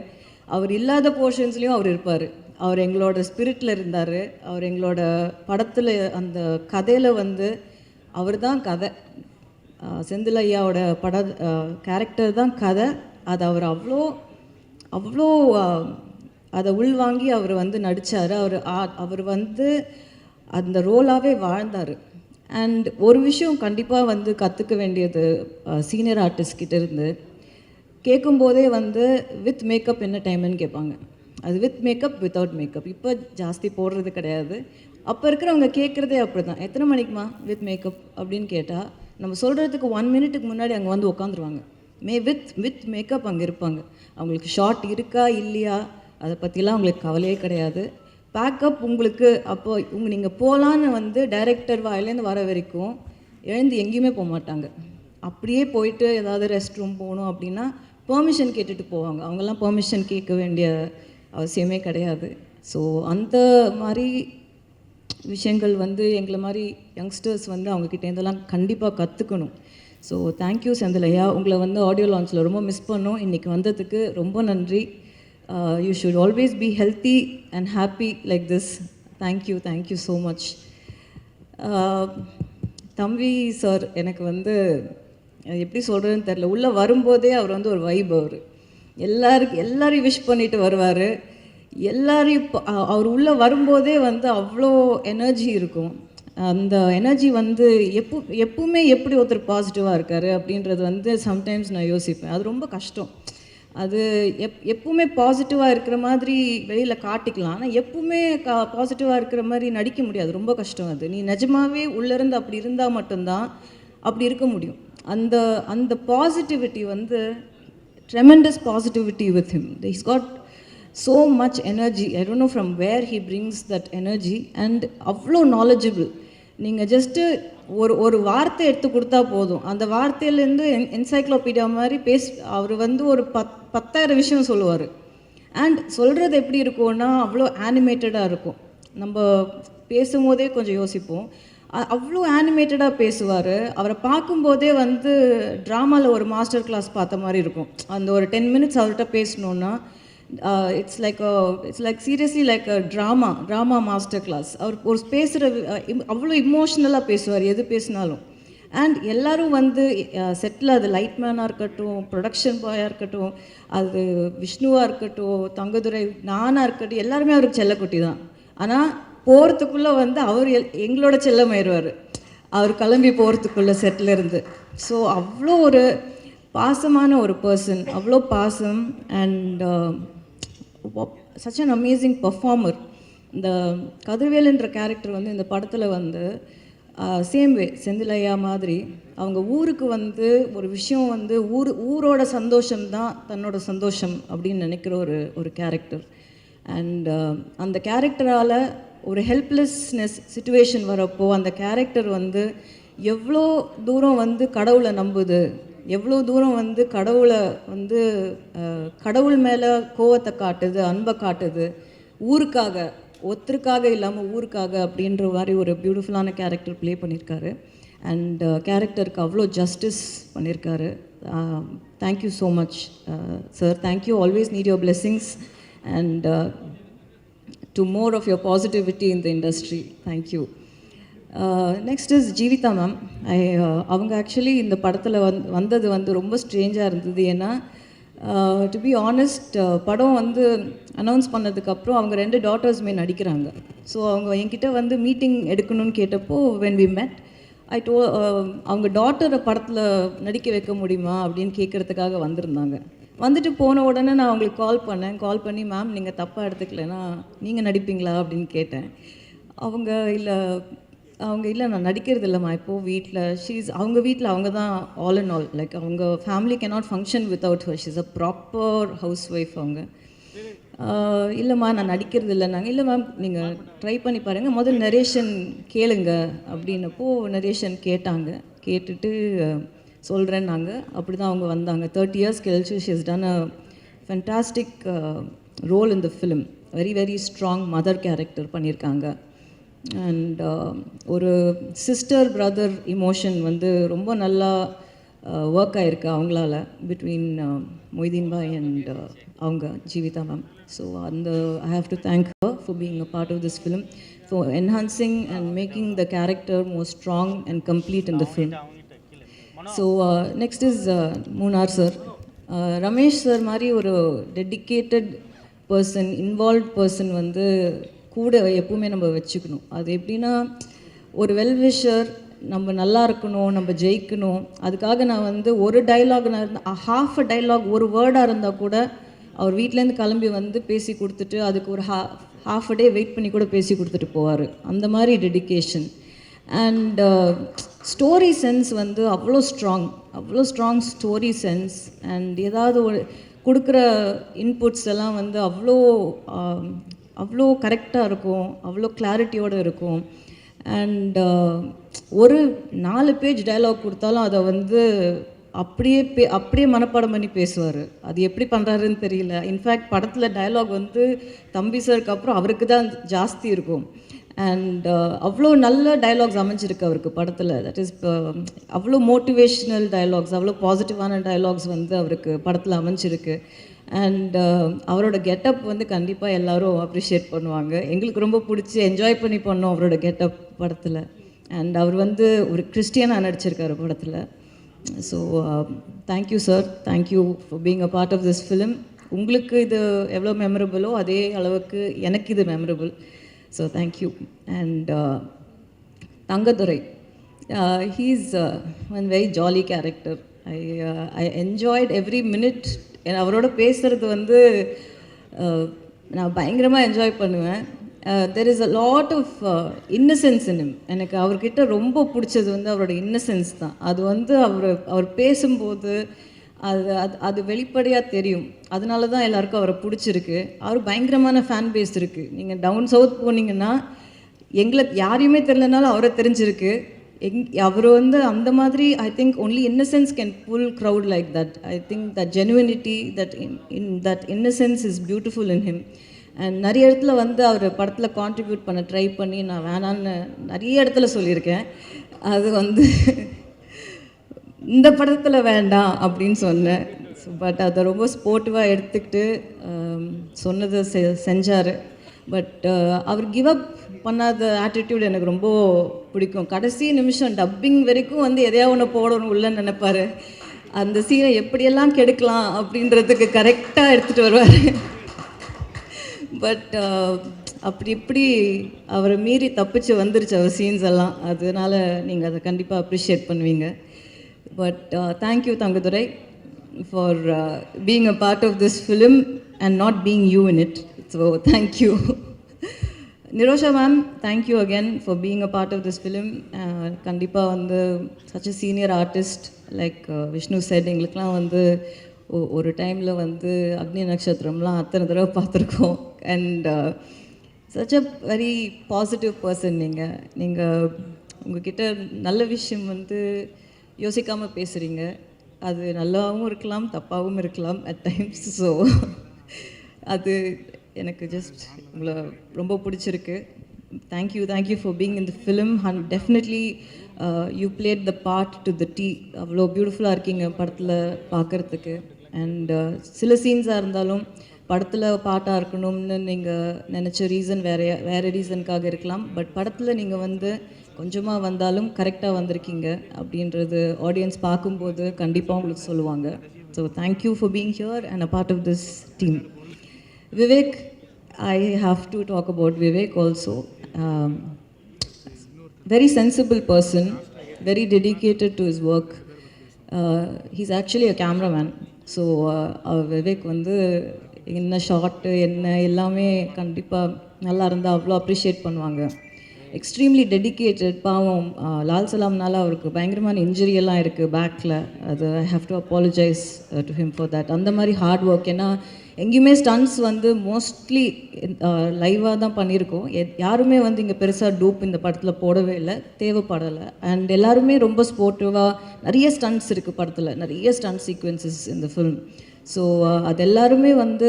அவர் இல்லாத போர்ஷன்ஸ்லேயும் அவர் இருப்பார். அவர் எங்களோட ஸ்பிரிட்டில் இருந்தார். அவர் எங்களோட படத்தில் அந்த கதையில் வந்து அவர் தான் கதை. செந்திலையாவோட கேரக்டர் தான் கதை. அது அவர் அவ்வளோ அதை உள்வாங்கி அவர் வந்து நடித்தார். அவர் வந்து அந்த ரோலாகவே வாழ்ந்தார். அண்ட் ஒரு விஷயம் கண்டிப்பாக வந்து கற்றுக்க வேண்டியது சீனியர் ஆர்டிஸ்ட் கிட்ட இருந்து, கேட்கும்போதே வந்து வித் மேக்கப் என்ன டைம்னு கேட்பாங்க. அது வித் மேக்கப் வித்தவுட் மேக்கப் இப்போ ஜாஸ்தி போடுறது கிடையாது. அப்போ இருக்கிறவங்க கேட்குறதே அப்படி தான், எத்தனை மணிக்குமா வித் மேக்கப் அப்படின்னு கேட்டால் நம்ம சொல்கிறதுக்கு 1 மினிட்டுக்கு முன்னாடி அங்கே வந்து உட்காந்துருவாங்க. வித் மேக்கப் அங்கே இருப்பாங்க. அவங்களுக்கு ஷார்ட் இருக்கா இல்லையா அதை பற்றிலாம் அவங்களுக்கு கவலையே கிடையாது. பேக்கப் உங்களுக்கு அப்போ நீங்கள் போகலான்னு வந்து டைரக்டர் வாயிலேருந்து வர வரைக்கும் எழுந்து எங்கேயுமே போக மாட்டாங்க. அப்படியே போயிட்டு ஏதாவது ரெஸ்ட் ரூம் போகணும் அப்படின்னா பெர்மிஷன் கேட்டுட்டு போவாங்க. அவங்கெல்லாம் பெர்மிஷன் கேட்க வேண்டிய அவசியமே கிடையாது. ஸோ அந்த மாதிரி விஷயங்கள் வந்து எங்களை மாதிரி யங்ஸ்டர்ஸ் வந்து அவங்கக்கிட்டேருந்தெல்லாம் கண்டிப்பாக கற்றுக்கணும். ஸோ தேங்க்யூ செந்திலையா, உங்களை வந்து ஆடியோ லான்ச்சில் ரொம்ப மிஸ் பண்ணோம். இன்றைக்கி வந்ததுக்கு ரொம்ப நன்றி. You should always be healthy and happy like this. Thank you so much. தம்பி சார் எனக்கு வந்து எப்படி சொல்கிறதுன்னு தெரில, உள்ளே வரும்போதே அவர் வந்து ஒரு வைப். எல்லாரையும் விஷ் பண்ணிட்டு வருவார். எல்லாரையும் அவர் உள்ளே வரும்போதே வந்து அவ்வளோ எனர்ஜி இருக்கும். அந்த எனர்ஜி வந்து எப்பவுமே எப்படி ஒருத்தர் பாசிட்டிவாக இருக்கார் அப்படின்றது வந்து சம்டைம்ஸ் நான் யோசிப்பேன். அது ரொம்ப கஷ்டம். அது எப்பவுமே பாசிட்டிவாக இருக்கிற மாதிரி வெளியில் காட்டிக்கலாம், ஆனால் எப்பவுமே பாசிட்டிவாக இருக்கிற மாதிரி நடிக்க முடியாது. ரொம்ப கஷ்டம். அது நீ நிஜமாகவே உள்ளேருந்து அப்படி இருந்தால் மட்டும்தான் அப்படி இருக்க முடியும். அந்த பாசிட்டிவிட்டி வந்து tremendous positivity with him. He's got so much energy. I don't know from where he brings that energy, and அவ்வளோ knowledgeable. நீங்கள் ஜஸ்ட்டு ஒரு வார்த்தை எடுத்து கொடுத்தா போதும், அந்த வார்த்தையிலேருந்து என்சைக்ளோபீடியா மாதிரி அவர் வந்து ஒரு 10,000 விஷயம் சொல்லுவார். அண்ட் சொல்கிறது எப்படி இருக்கும்னா அவ்வளோ ஆனிமேட்டடாக இருக்கும். நம்ம பேசும்போதே கொஞ்சம் யோசிப்போம், அவ்வளோ ஆனிமேட்டடாக பேசுவார். அவரை பார்க்கும்போதே வந்து ட்ராமாவில் ஒரு மாஸ்டர் கிளாஸ் பார்த்த மாதிரி இருக்கும். அந்த ஒரு 10 மினிட்ஸ் அவர்கிட்ட பேசணுன்னா it's like seriously like a drama master class. அவர் ஒரு பேசுகிற அவ்வளோ இமோஷ்னலாக பேசுவார் எது பேசினாலும். அண்ட் எல்லோரும் வந்து செட்டில், அது லைட்மேனாக இருக்கட்டும், ப்ரொடக்ஷன் பாயாக இருக்கட்டும், அது விஷ்ணுவாக இருக்கட்டும், தங்கதுரை, நானாக இருக்கட்டும், எல்லாருமே அவருக்கு செல்லக்குட்டி தான். ஆனால் போகிறதுக்குள்ளே வந்து அவர் எங்களோட செல்லமாயிடுவார், அவர் கிளம்பி போகிறதுக்குள்ளே செட்டில் இருந்து. ஸோ அவ்வளோ ஒரு பாசமான ஒரு பர்சன், அவ்வளோ பாசம். And such an amazing performer. இந்த கதிர்வேலுன்ற கேரக்டர் வந்து இந்த படத்தில் வந்து சேம் வே செந்திலையா மாதிரி அவங்க ஊருக்கு வந்து ஒரு விஷயம் வந்து ஊரோட சந்தோஷம்தான் தன்னோட சந்தோஷம் அப்படின்னு நினைக்கிற ஒரு கேரக்டர். அண்ட் அந்த கேரக்டரால் ஒரு ஹெல்ப்லெஸ்னஸ் சுச்சுவேஷன் வரப்போ அந்த கேரக்டர் வந்து எவ்வளோ தூரம் வந்து கடவுளை நம்புது, எவ்வளோ தூரம் வந்து கடவுளை வந்து கடவுள் மேலே கோவத்தை காட்டுது, அன்பை காட்டுது, ஊருக்காக, ஒருத்தருக்காக இல்லாமல் ஊருக்காக அப்படின்ற மாதிரி ஒரு பியூட்டிஃபுல்லான கேரக்டர் ப்ளே பண்ணியிருக்காரு. அண்ட் கேரக்டருக்கு அவ்வளோ ஜஸ்டிஸ் பண்ணியிருக்காரு. Thank you so much sir. Thank you. Always need your blessings and to more of your positivity in the industry. Thank you. Next is Jeevitha ma'am. அவங்க ஆக்சுவலி இந்த படத்தில் வந்தது வந்து ரொம்ப ஸ்ட்ரேஞ்சாக இருந்தது. ஏன்னா டு பி ஆனஸ்ட், படம் வந்து அனௌன்ஸ் பண்ணதுக்கப்புறம் அவங்க 2 டாட்டர்ஸுமே நடிக்கிறாங்க. ஸோ அவங்க என்கிட்ட வந்து மீட்டிங் எடுக்கணும்னு கேட்டப்போ when we met, அவங்க டாட்டரை படத்தில் நடிக்க வைக்க முடியுமா அப்படின்னு கேட்குறதுக்காக வந்திருந்தாங்க. வந்துட்டு போன உடனே நான் அவங்களுக்கு கால் பண்ணி மேம் நீங்கள் தப்பாக எடுத்துக்கலைன்னா நீங்கள் நடிப்பீங்களா அப்படின்னு கேட்டேன். அவங்க இல்லை நான் நடிக்கிறது இல்லைம்மா, இப்போது வீட்டில் அவங்க வீட்டில் அவங்க தான் ஆல் அண்ட் ஆல், லைக் அவங்க family cannot function without her, she's a proper house wife. அவங்க இல்லைம்மா நான் நடிக்கிறது இல்லை. நாங்கள் இல்லை மேம் நீங்கள் ட்ரை பண்ணி பாருங்கள், முதல் நரேஷன் கேளுங்க அப்படின்னப்போ நரேஷன் கேட்டுட்டு சொல்கிறேன்னாங்க. அப்படி தான் அவங்க வந்தாங்க. 30 years கழிச்சு she has done a fantastic role in the film. Very very strong mother character பண்ணியிருக்காங்க. அண்ட் ஒரு சிஸ்டர் பிரதர் இமோஷன் வந்து ரொம்ப நல்லா ஒர்க் ஆகிருக்கு அவங்களால, பிட்வீன் மொய்தீன் பாய் அண்ட் அவங்க Jeevitha ma'am. So I have to thank her for being a part of this film, for enhancing and making the character more strong and complete in the film. So next is Munnar sir. Ramesh sir மாதிரி ஒரு dedicated person, involve person வந்து கூட எப்பவுமே நம்ம வச்சுக்கணும். அது எப்படின்னா, ஒரு வெல்விஷர், நம்ம நல்லா இருக்கணும், நம்ம ஜெயிக்கணும், அதுக்காக நான் வந்து ஒரு டைலாக், நான் ஹாஃப் அ டைலாக், ஒரு வேர்டாக இருந்தால் கூட அவர் வீட்டிலேருந்து கிளம்பி வந்து பேசி கொடுத்துட்டு அதுக்கு ஒரு ஹாஃப் அ டே வெயிட் பண்ணி கூட பேசி கொடுத்துட்டு போவார். அந்த மாதிரி டெடிக்கேஷன். அண்ட் ஸ்டோரி சென்ஸ் வந்து அவ்வளோ ஸ்ட்ராங் ஸ்டோரி சென்ஸ். அண்ட் ஏதாவது ஒரு கொடுக்குற இன்புட்ஸ் எல்லாம் வந்து அவ்வளோ கரெக்டாக இருக்கும், அவ்வளோ கிளாரிட்டியோடு இருக்கும். அண்ட் ஒரு 4 பேஜ் டைலாக் கொடுத்தாலும் அதை வந்து அப்படியே மனப்பாடம் பண்ணி பேசுவார். அது எப்படி பண்ணுறாருன்னு தெரியல. இன்ஃபேக்ட் படத்தில் டைலாக் வந்து தம்பி சாருக்கு அப்புறம் அவருக்கு தான் ஜாஸ்தி இருக்கும். அண்ட் அவ்வளோ நல்ல டைலாக்ஸ் அமைஞ்சிருக்கு அவருக்கு படத்தில். தட் இஸ் அவ்வளோ மோட்டிவேஷ்னல் டைலாக்ஸ், அவ்வளோ பாசிட்டிவான டைலாக்ஸ் வந்து அவருக்கு படத்தில் அமைஞ்சிருக்கு. அண்ட் அவரோட கெட்டப் வந்து கண்டிப்பாக எல்லோரும் அப்ரிஷியேட் பண்ணுவாங்க. எங்களுக்கு ரொம்ப பிடிச்சி என்ஜாய் பண்ணி பண்ணோம் அவரோட கெட்டப் படத்தில். அண்ட் அவர் வந்து ஒரு கிறிஸ்டியனாக நடிச்சிருக்காரு படத்தில். So thank you sir, thank you for being a part of this film. உங்களுக்கு இது எவ்வளோ மெமரபிளோ அதே அளவுக்கு எனக்கு இது memorable. So thank you. And Thangadurai, he's one very jolly character. I enjoyed every minute. அவரோட பேசுகிறது வந்து நான் பயங்கரமாக என்ஜாய் பண்ணுவேன். There is a lot of innocence in him. எனக்கு அவர்கிட்ட ரொம்ப பிடிச்சது வந்து அவரோட இன்னசென்ஸ் தான். அது வந்து அவர் பேசும்போது அது வெளிப்படையாக தெரியும். அதனால தான் எல்லாருக்கும் அவரை பிடிச்சிருக்கு. அவர் பயங்கரமான ஃபேன் பேஸ் இருக்குது. நீங்கள் டவுன் சவுத் போனீங்கன்னா எங்களை யாரையுமே தெரிலனாலும் அவரை தெரிஞ்சிருக்கு. அவர் வந்து அந்த மாதிரி, I think only innocence can pull crowd like that. I think that genuinity, that innocence is beautiful in him. And நிறைய இடத்துல வந்து அவர் படத்தில் கான்ட்ரிபியூட் பண்ண ட்ரை பண்ணி நான் வேணான்னு நிறைய இடத்துல சொல்லியிருக்கேன். அது வந்து இந்த படத்தில் வேண்டாம் அப்படின்னு சொன்னேன். பட் அதை ரொம்ப ஸ்போர்ட்டிவாக எடுத்துக்கிட்டு சொன்னதை செஞ்சார். பட் அவர் கிவ் அப் பண்ணாத ஆட்டிடியூட் எனக்கு ரொம்ப பிடிக்கும். கடைசி நிமிஷம் டப்பிங் வரைக்கும் வந்து எதையா ஒன்று போடணும் உள்ளன்னு நினைப்பார். அந்த சீனை எப்படியெல்லாம் கெடுக்கலாம் அப்படின்றதுக்கு கரெக்டாக எடுத்துகிட்டு வருவார். பட் அப்படி இப்படி அவரை மீறி தப்பிச்சு வந்துருச்சு அவர் சீன்ஸ் எல்லாம். அதனால நீங்கள் அதை கண்டிப்பாக அப்ரிஷியேட் பண்ணுவீங்க. But thank you Thangadurai for being a part of this film and not being you in it. So thank you. Nirosha ma'am, thank you again for being a part of this film. கண்டிப்பாக வந்து such a senior artist like Vishnu said, எங்களுக்கெலாம் வந்து ஒரு டைமில் வந்து அக்னி நட்சத்திரம்லாம் அத்தனை தடவை பார்த்துருக்கோம். And such a very positive person. நீங்கள் உங்ககிட்ட நல்ல விஷயம் வந்து யோசிக்காமல் பேசுகிறீங்க. அது நல்லாவும் இருக்கலாம், தப்பாகவும் இருக்கலாம் அட் டைம்ஸ். ஸோ அது எனக்கு ஜஸ்ட் உங்களை ரொம்ப பிடிச்சிருக்கு. Thank you for being in the film. And definitely you plate the part to the tea. அவ்வளோ பியூட்டிஃபுல்லாக இருக்கீங்க படத்தில் பார்க்குறதுக்கு. அண்ட் சில சீன்ஸாக இருந்தாலும் படத்தில் பாட்டாக இருக்கணும்னு நீங்கள் நினச்ச ரீசன் வேறு ரீசனுக்காக இருக்கலாம். பட் படத்தில் நீங்கள் வந்து கொஞ்சமாக வந்தாலும் கரெக்டாக வந்திருக்கீங்க அப்படின்றது ஆடியன்ஸ் பார்க்கும்போது கண்டிப்பாக உங்களுக்கு சொல்லுவாங்க. So thank you for being here and a part of this team. Vivek, I have to talk about Vivek also. Very sensible person, very dedicated to his work. He's actually a cameraman. So Vivek வந்து என்ன short என்ன எல்லாமே கண்டிப்பாக நல்லா இருந்தால் அவ்வளோ appreciate பண்ணுவாங்க. Extremely dedicated. பாவம் லால் சலாம்னால அவருக்கு பயங்கரமான இன்ஜுரியெல்லாம் இருக்குது பேக்கில். அது ஐ have to apologise to him for that. அந்த மாதிரி ஹார்ட் ஒர்க். ஏன்னா எங்கேயுமே ஸ்டன்ட்ஸ் வந்து மோஸ்ட்லி லைவாக தான் பண்ணியிருக்கோம். யாருமே வந்து இங்கே பெருசாக டூப் இந்த படத்தில் போடவே இல்லை, தேவைப்படலை. அண்ட் எல்லாருமே ரொம்ப ஸ்போர்ட்டிவாக, நிறைய ஸ்டண்ட்ஸ் இருக்குது படத்தில், நிறைய ஸ்டண்ட் சீக்வன்சஸ் இந்த ஃபிலிம். ஸோ அது எல்லாருமே வந்து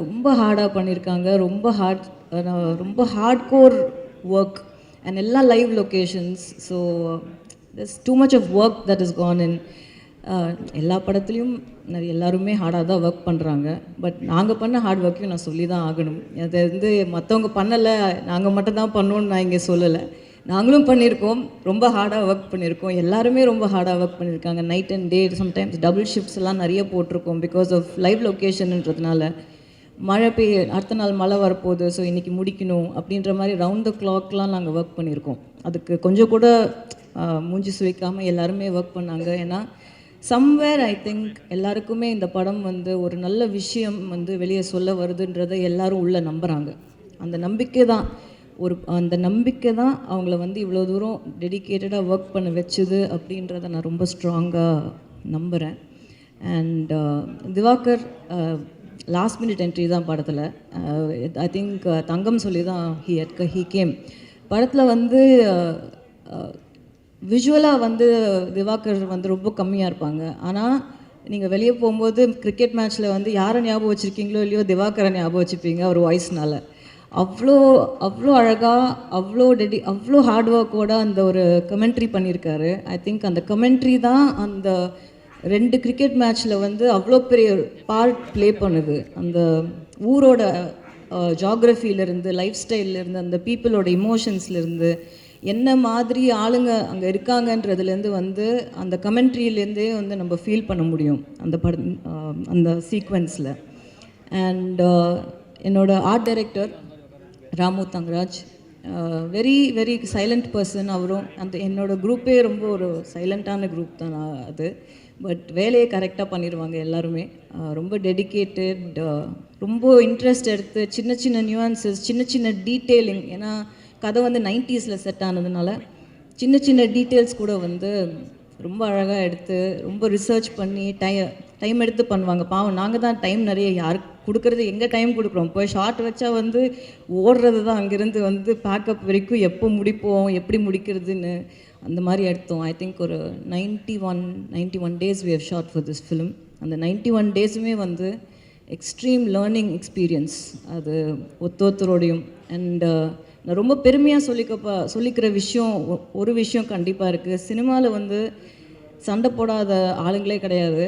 ரொம்ப ஹார்டாக பண்ணியிருக்காங்க. ரொம்ப ஹார்ட் கோர் ஒர்க் அண்ட் எல்லா live locations. So there's too much of work that has gone in. எல்லா படத்துலையும் எல்லாருமே ஹார்டாக தான் ஒர்க் பண்ணுறாங்க. பட் நாங்கள் பண்ண ஹார்ட் ஒர்க்கையும் நான் சொல்லி தான் ஆகணும். அது வந்து மற்றவங்க பண்ணலை, நாங்கள் மட்டும் தான் பண்ணோன்னு நான் இங்கே சொல்லலை. நாங்களும் பண்ணியிருக்கோம், ரொம்ப ஹார்டாக ஒர்க் பண்ணியிருக்கோம். எல்லாருமே ரொம்ப ஹார்டாக ஒர்க் பண்ணியிருக்காங்க. Night and day, sometimes double shifts எல்லாம் நிறைய போட்டிருக்கோம் பிகாஸ் ஆஃப் லைவ் லொக்கேஷன்ன்றதுனால. மழை பெய்ய அடுத்த நாள் மழை வரப்போகுது, ஸோ இன்றைக்கி முடிக்கணும் அப்படின்ற மாதிரி ரவுண்ட் த கிளாக்லாம் நாங்கள் ஒர்க் பண்ணியிருக்கோம். அதுக்கு கொஞ்சம் கூட மூஞ்சி சுழிக்காமல் எல்லாருமே ஒர்க் பண்ணாங்க. ஏன்னா சம்வேர் ஐ திங்க் எல்லாருக்குமே இந்த படம் வந்து ஒரு நல்ல விஷயம் வந்து வெளியே சொல்ல வருதுன்றதை எல்லாரும் உள்ளே நம்புகிறாங்க. அந்த நம்பிக்கை தான் அவங்கள வந்து இவ்வளோ தூரம் டெடிக்கேட்டடாக ஒர்க் பண்ண வச்சுது அப்படின்றத நான் ரொம்ப ஸ்ட்ராங்காக நம்புகிறேன். And Diwakar last minute entry தான் படத்தில். ஐ திங்க் தங்கம் சொல்லி தான் ஹீ கேம். படத்தில் வந்து விஷுவலாக வந்து திவாகர் வந்து ரொம்ப கம்மியாக இருப்பாங்க. ஆனால் நீங்கள் வெளியே போகும்போது கிரிக்கெட் மேட்ச்சில் வந்து யாரை ஞாபகம் வச்சுருக்கீங்களோ இல்லையோ திவாகரை ஞாபகம் வச்சுப்பீங்க அவர் வாய்ஸ்னால். அவ்வளோ அழகாக அவ்வளோ ஹார்ட் ஒர்க்கோட அந்த ஒரு கமெண்ட்ரி பண்ணியிருக்காரு. ஐ திங்க் அந்த கமெண்ட்ரி தான் அந்த 2 கிரிக்கெட் மேட்ச்சில் வந்து அவ்வளோ பெரிய பார்ட் ப்ளே பண்ணுது. அந்த ஊரோட ஜாகிரஃபியிலேருந்து, லைஃப் ஸ்டைல்லேருந்து, அந்த பீப்புளோட இமோஷன்ஸ்லேருந்து, என்ன மாதிரி ஆளுங்க அங்கே இருக்காங்கன்றதுலேருந்து வந்து அந்த கமெண்ட்ரியிலேருந்தே வந்து நம்ம ஃபீல் பண்ண முடியும் அந்த சீக்வென்ஸில். அண்ட் என்னோட art director Ramu Thangaraj, very very silent person. அவரும் என்னோட குரூப்பே ரொம்ப ஒரு சைலண்ட்டான குரூப் தான் அது. பட் வேலையை கரெக்டாக பண்ணிடுவாங்க எல்லாருமே. ரொம்ப டெடிக்கேட்டட், ரொம்ப இன்ட்ரெஸ்ட் எடுத்து சின்ன சின்ன நியூஆன்சஸ், சின்ன சின்ன டீட்டெயிலிங். ஏன்னா கதை வந்து 90s செட் ஆனதுனால சின்ன சின்ன டீட்டெயில்ஸ் கூட வந்து ரொம்ப அழகாக எடுத்து ரொம்ப ரிசர்ச் பண்ணி டைம் எடுத்து பண்ணுவாங்க. பாவம் நாங்கள் தான் டைம் நிறைய யாருக்கு கொடுக்குறது, எங்கே டைம் கொடுக்குறோம். போய் ஷார்ட் வச்சா வந்து ஓடுறது தான், அங்கேருந்து வந்து பேக்கப் வரைக்கும் எப்போ முடிப்போம், எப்படி முடிக்கிறதுன்னு அந்த மாதிரி எடுத்தோம். ஐ திங்க் ஒரு 91 days we have shot for this film. அந்த 91 daysமே வந்து எக்ஸ்ட்ரீம் லேர்னிங் எக்ஸ்பீரியன்ஸ் அது ஒருத்தரோடையும். அண்ட் நான் ரொம்ப பெருமையாக சொல்லிக்கிற விஷயம் ஒரு விஷயம் கண்டிப்பாக இருக்குது. சினிமாவில் வந்து சண்டை போடாத ஆளுங்களே கிடையாது,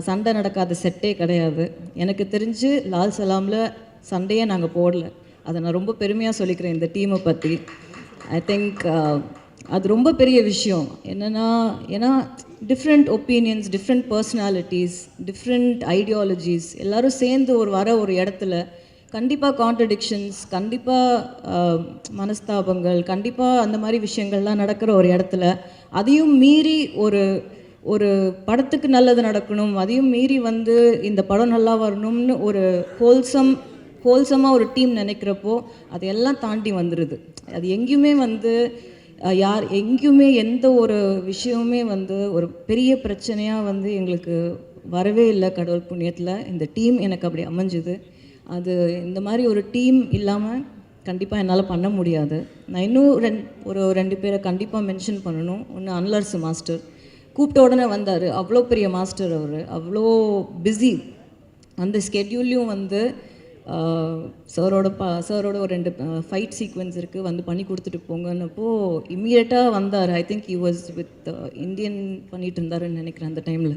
சண்டை நடக்காத செட்டே கிடையாது. எனக்கு தெரிஞ்சு லால் சலாமில் சண்டையே நாங்கள் போடல. அதை நான் ரொம்ப பெருமையாக சொல்லிக்கிறேன் இந்த டீமை பற்றி. ஐ திங்க் அது ரொம்ப பெரிய விஷயம். ஏன்னா different opinions, different personalities, different ideologies எல்லோரும் சேர்ந்து ஒரு இடத்துல கண்டிப்பாக கான்ட்ரடிக்ஷன்ஸ், கண்டிப்பாக மனஸ்தாபங்கள், கண்டிப்பாக அந்த மாதிரி விஷயங்கள்லாம் நடக்கிற ஒரு இடத்துல அதையும் மீறி ஒரு படத்துக்கு நல்லது நடக்கணும், அதையும் மீறி வந்து இந்த படம் நல்லா வரணும்னு ஒரு ஹோல்சமாக ஒரு டீம் நினைக்கிறப்போ அதையெல்லாம் தாண்டி வந்துடுது. அது எங்கேயுமே வந்து எங்கேயுமே எந்த ஒரு விஷயமுமே வந்து ஒரு பெரிய பிரச்சனையாக வந்து எங்களுக்கு வரவே இல்லை. கடவுள் புண்ணியத்தில் இந்த டீம் எனக்கு அப்படி அமைஞ்சுது. அது இந்த மாதிரி ஒரு டீம் இல்லாமல் கண்டிப்பாக என்னால் பண்ண முடியாது. நான் இன்னும் ஒரு 2 பேரை கண்டிப்பாக மென்ஷன் பண்ணணும். ஒன்று அன்லர்ஸ் மாஸ்டர், கூப்பிட்ட உடனே வந்தார். அவ்வளோ பெரிய மாஸ்டர் அவர், அவ்வளோ பிஸி. அந்த ஸ்கெட்யூல்லையும் வந்து சாரோட ஒரு 2 ஃபைட் சீக்வன்ஸ் இருக்குது, வந்து பண்ணி கொடுத்துட்டு போங்கன்னப்போ இம்மீடியட்டாக வந்தார். I think he was with Indian பண்ணிகிட்டு இருந்தாருன்னு நினைக்கிறேன். அந்த டைமில்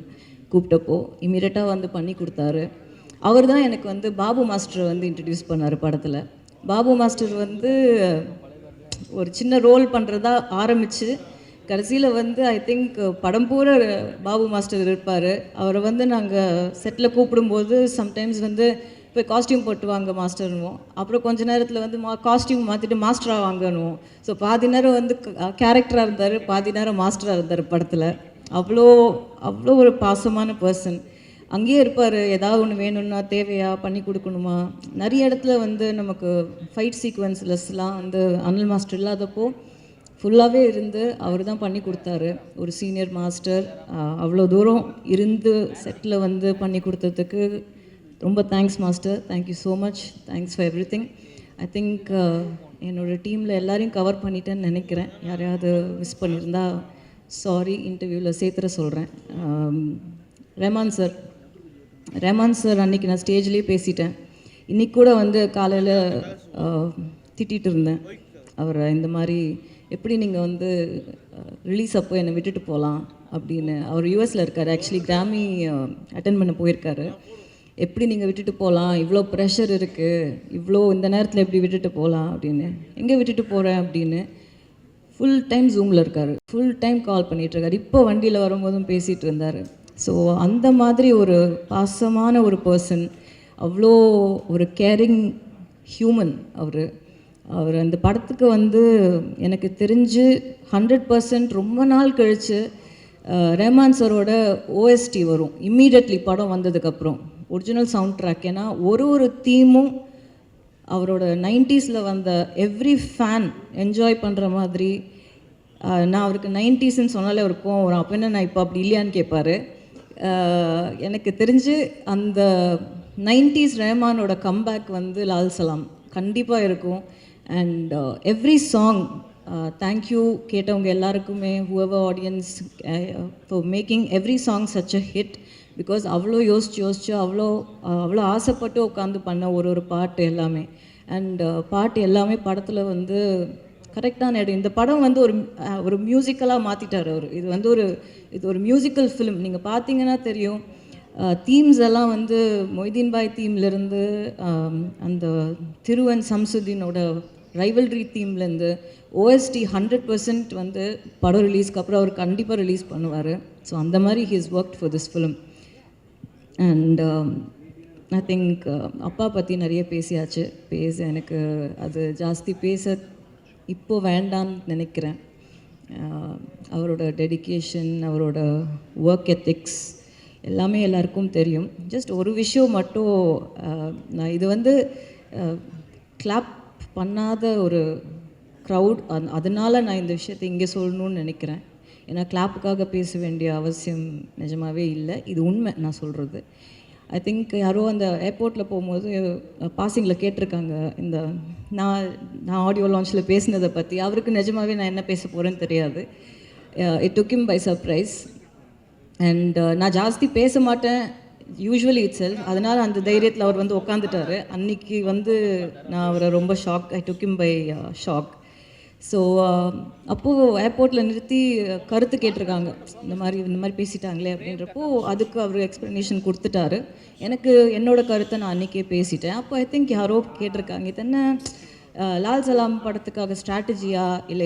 கூப்பிட்டப்போ இம்மீடியட்டாக வந்து பண்ணி கொடுத்தாரு. அவர் தான் எனக்கு வந்து பாபு மாஸ்டர் வந்து இன்ட்ரடியூஸ் பண்ணார் படத்தில். பாபு மாஸ்டர் வந்து ஒரு சின்ன ரோல் பண்ணுறதா ஆரம்பித்து கடைசியில் வந்து ஐ திங்க் படம் பூரா பாபு மாஸ்டர் இருப்பார். அவரை வந்து நாங்கள் செட்டில் கூப்பிடும்போது சம்டைம்ஸ் வந்து போய் காஸ்டியூம் போட்டு வாங்க மாஸ்டர்னுவோம். அப்புறம் கொஞ்ச நேரத்தில் வந்து காஸ்டியூம் மாற்றிட்டு மாஸ்டராக வாங்கணுவோம். ஸோ பாதி நேரம் வந்து கேரக்டராக இருந்தார், பாதி நேரம் மாஸ்டராக இருந்தார் படத்தில். அவ்வளோ ஒரு பாசமான பர்சன். அங்கேயே இருப்பார். ஏதாவது ஒன்று வேணும்னா தேவையா பண்ணி கொடுக்கணுமா. நிறைய இடத்துல வந்து நமக்கு ஃபைட் சீக்வன்ஸ்லஸ்லாம் வந்து அனில் மாஸ்டர் இல்லாதப்போ ஃபுல்லாகவே இருந்து அவர் தான் பண்ணி கொடுத்தாரு. ஒரு சீனியர் மாஸ்டர் அவ்வளோ தூரம் இருந்து செட்டில் வந்து பண்ணி கொடுத்ததுக்கு ரொம்ப thanks master. Thank you so much. Thanks for every thing. I think என்னோடய டீமில் எல்லாரையும் கவர் பண்ணிட்டேன்னு நினைக்கிறேன். யாரையாவது மிஸ் பண்ணியிருந்தா சாரி. இன்டர்வியூவில் சேர்த்துற சொல்கிறேன். ரஹ்மான் சார் அன்றைக்கி நான் ஸ்டேஜ்லேயே பேசிட்டேன். இன்றைக்கி கூட வந்து காலையில் திட்டிகிட்டு இருந்தேன் அவரை. இந்த மாதிரி எப்படி நீங்கள் வந்து ரிலீஸ் அப்போ என்னை விட்டுட்டு போகலாம் அப்படின்னு. அவர் யூஎஸில் இருக்கார், ஆக்சுவலி கிராமி அட்டன் பண்ண போயிருக்காரு. எப்படி நீங்கள் விட்டுட்டு போகலாம், இவ்வளோ ப்ரெஷர் இருக்குது, இவ்வளோ இந்த நேரத்தில் எப்படி விட்டுட்டு போகலாம் அப்படின்னு. எங்கே விட்டுட்டு போகிறேன் அப்படின்னு ஃபுல் டைம் ஜூமில் இருக்கார், ஃபுல் டைம் கால் பண்ணிகிட்ருக்காரு. இப்போ வண்டியில் வரும்போதும் பேசிகிட்டு இருந்தார். ஸோ அந்த மாதிரி ஒரு பாசமான ஒரு பர்சன். அவ்வளோ ஒரு கேரிங் ஹியூமன் அவர் அந்த படத்துக்கு வந்து எனக்கு தெரிஞ்சு 100% ரொம்ப நாள் கழித்து ரஹ்மான் சரோட ஓஎஸ்டி வரும் இம்மீடியட்லி படம் வந்ததுக்கப்புறம் ஒரிஜினல் சவுண்ட் ட்ராக். ஏன்னா ஒரு தீமும் அவரோட 90s வந்த எவ்ரி ஃபேன் என்ஜாய் பண்ணுற மாதிரி. நான் அவருக்கு 90ஸ்ன்னு சொன்னாலே அவருக்கு கோவம் வரும். அப்போ என்ன நான் இப்போ அப்படி இல்லையான்னு கேட்பார். எனக்கு தெரிஞ்சு அந்த 90s ரஹ்மானோட கம்பேக் வந்து லால் சலாம் கண்டிப்பாக இருக்கும். அண்ட் எவ்ரி சாங் தேங்க்யூ கேட்டவங்க எல்லாருக்குமே whoever audience for making every song such a hit. Because அவ்வளோ யோசிச்சு அவ்வளோ ஆசைப்பட்டு உட்காந்து பண்ண ஒரு பாட்டு எல்லாமே. அண்ட் பாட்டு எல்லாமே படத்தில் வந்து கரெக்டான இடம். இந்த படம் வந்து ஒரு மியூசிக்கலாக மாற்றிட்டார் அவர். இது ஒரு மியூசிக்கல் ஃபிலிம். நீங்கள் பார்த்தீங்கன்னா தெரியும், தீம்ஸ் எல்லாம் வந்து மொய்தீன் பாய் தீம்லேருந்து அந்த திருவன் சம்சுதீனோட ரைவல்ரி தீம்லேருந்து ஓஎஸ்டி 100% வந்து படம் ரிலீஸ்க்கு அப்புறம் அவர் கண்டிப்பாக ரிலீஸ் பண்ணுவார். ஸோ அந்த மாதிரி he is work for this film. And I think அப்பா பற்றி நிறைய பேசியாச்சு. எனக்கு அது ஜாஸ்தி பேச இப்போ வேண்டான்னு நினைக்கிறேன். அவரோட டெடிகேஷன், அவரோட ஒர்க் எத்திக்ஸ் எல்லாமே எல்லாருக்கும் தெரியும். ஜஸ்ட் ஒரு விஷயம் மட்டும், நான் இது வந்து கிளாப் பண்ணாத ஒரு க்ரௌட், அதனால் நான் இந்த விஷயத்தை இங்கே சொல்லணும்னு நினைக்கிறேன். ஏன்னா கிளாப்புக்காக பேச வேண்டிய அவசியம் நிஜமாகவே இல்லை. இது உண்மை நான் சொல்கிறது. ஐ திங்க் யாரோ அந்த ஏர்போர்ட்டில் போகும்போது பாசிங்கில் கேட்டிருக்காங்க இந்த நான் ஆடியோ லான்ச்சில் பேசினதை பற்றி. அவருக்கு நிஜமாகவே நான் என்ன பேச போகிறேன்னு தெரியாது. It took him by surprise. And நான் ஜாஸ்தி பேச மாட்டேன் யூஸ்வலி இட் செல்ஃப். அதனால் அந்த தைரியத்தில் அவர் வந்து உட்காந்துட்டார். அன்றைக்கி வந்து நான் அவரை ரொம்ப shock, I took him by shock. So அப்போது ஏர்போர்ட்டில் நிறுத்தி கருத்து கேட்டிருக்காங்க, இந்த மாதிரி பேசிட்டாங்களே அப்படின்றப்போ அதுக்கு அவர் எக்ஸ்ப்ளனேஷன் கொடுத்துட்டாரு. எனக்கு என்னோடய கருத்தை நான் அன்றைக்கே பேசிட்டேன். அப்போ ஐ திங்க் யாரோ கேட்டிருக்காங்க, இது என்ன லால் சலாம் படத்துக்காக ஸ்ட்ராட்டஜியா, இல்லை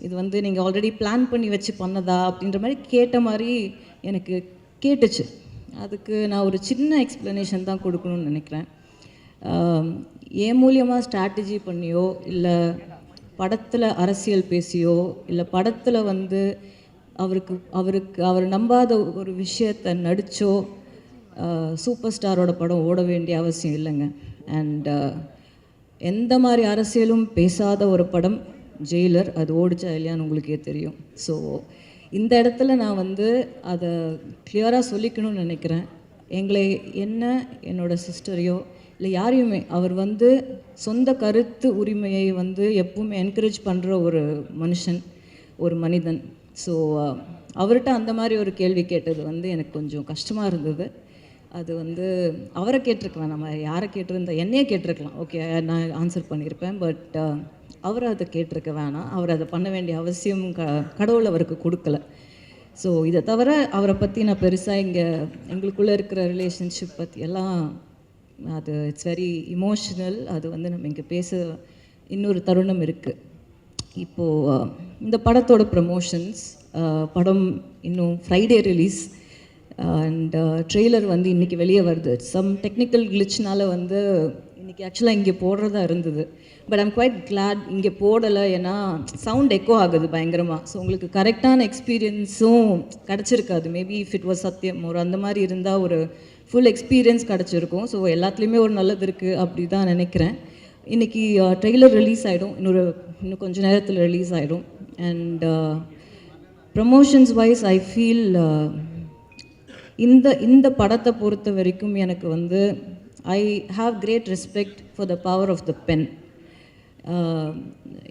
இது வந்து நீங்கள் ஆல்ரெடி பிளான் பண்ணி வச்சு பண்ணதா அப்படின்ற மாதிரி கேட்ட மாதிரி எனக்கு கேட்டுச்சு. அதுக்கு நான் ஒரு சின்ன எக்ஸ்ப்ளனேஷன் தான் கொடுக்கணும்னு நினைக்கிறேன். என் மூலியமாக ஸ்ட்ராட்டஜி பண்ணியோ, இல்லை படத்தில் அரசியல் பேசியோ, இல்லை படத்தில் வந்து அவர் நம்பாத ஒரு விஷயத்தை நடித்தோ சூப்பர் ஸ்டாரோட படம் ஓட வேண்டிய அவசியம் இல்லைங்க. அண்ட் எந்த மாதிரி அரசியலும் பேசாத ஒரு படம் ஜெயிலர், அது ஓடிச்சா இல்லையான்னு உங்களுக்கே தெரியும். ஸோ இந்த இடத்துல நான் வந்து அதை கிளியராக சொல்லிக்கணும்னு நினைக்கிறேன். என்னோடய சிஸ்டரையோ இல்லை யாரையுமே அவர் வந்து சொந்த கருத்து உரிமையை வந்து எப்பவுமே என்கரேஜ் பண்ணுற ஒரு மனிதன். ஸோ அவர்கிட்ட அந்த மாதிரி ஒரு கேள்வி கேட்டது வந்து எனக்கு கொஞ்சம் கஷ்டமாக இருந்தது. அது வந்து அவரை கேட்டிருக்கலாம், நம்ம யாரை கேட்டிருந்தா என்னையே கேட்டிருக்கலாம், ஓகே நான் ஆன்சர் பண்ணியிருப்பேன். பட் அவரை அதை கேட்டிருக்க வேணாம். அவர் அதை பண்ண வேண்டிய அவசியம் கடவுள் அவருக்கு கொடுக்கல. ஸோ இதை தவிர அவரை பற்றி நான் பெருசாக எங்களுக்குள்ளே இருக்கிற ரிலேஷன்ஷிப் பற்றி எல்லாம் அது இட்ஸ் வெரி இமோஷ்னல். அது வந்து நம்ம இங்கே பேச இன்னொரு தருணம் இருக்குது. இப்போது இந்த படத்தோட ப்ரமோஷன்ஸ், படம் இன்னும் ஃப்ரைடே ரிலீஸ் அண்ட் ட்ரெய்லர் வந்து இன்றைக்கி வெளியே வருது. சம் டெக்னிக்கல் கிளிச்னால வந்து இன்றைக்கி ஆக்சுவலாக இங்கே போடுறதா இருந்தது. பட் ஐம் குவைட் கிளாட் இங்கே போடலை. ஏன்னா சவுண்ட் எக்கோ ஆகுது பயங்கரமாக. ஸோ உங்களுக்கு கரெக்டான எக்ஸ்பீரியன்ஸும் கிடச்சிருக்காது. மேபி இஃப் இட் வாஸ் சத்தியம் ஒரு அந்த மாதிரி இருந்தால் ஒரு ஃபுல் எக்ஸ்பீரியன்ஸ் கிடச்சிருக்கும். ஸோ எல்லாத்துலேயுமே ஒரு நல்லது இருக்குது அப்படி தான் நினைக்கிறேன். இன்றைக்கி ட்ரெய்லர் ரிலீஸ் ஆகிடும், இன்னும் கொஞ்சம் நேரத்தில் ரிலீஸ் ஆகிடும். And promotions wise I feel இந்த படத்தை பொறுத்த வரைக்கும் எனக்கு வந்து I have great respect for the power of the pen.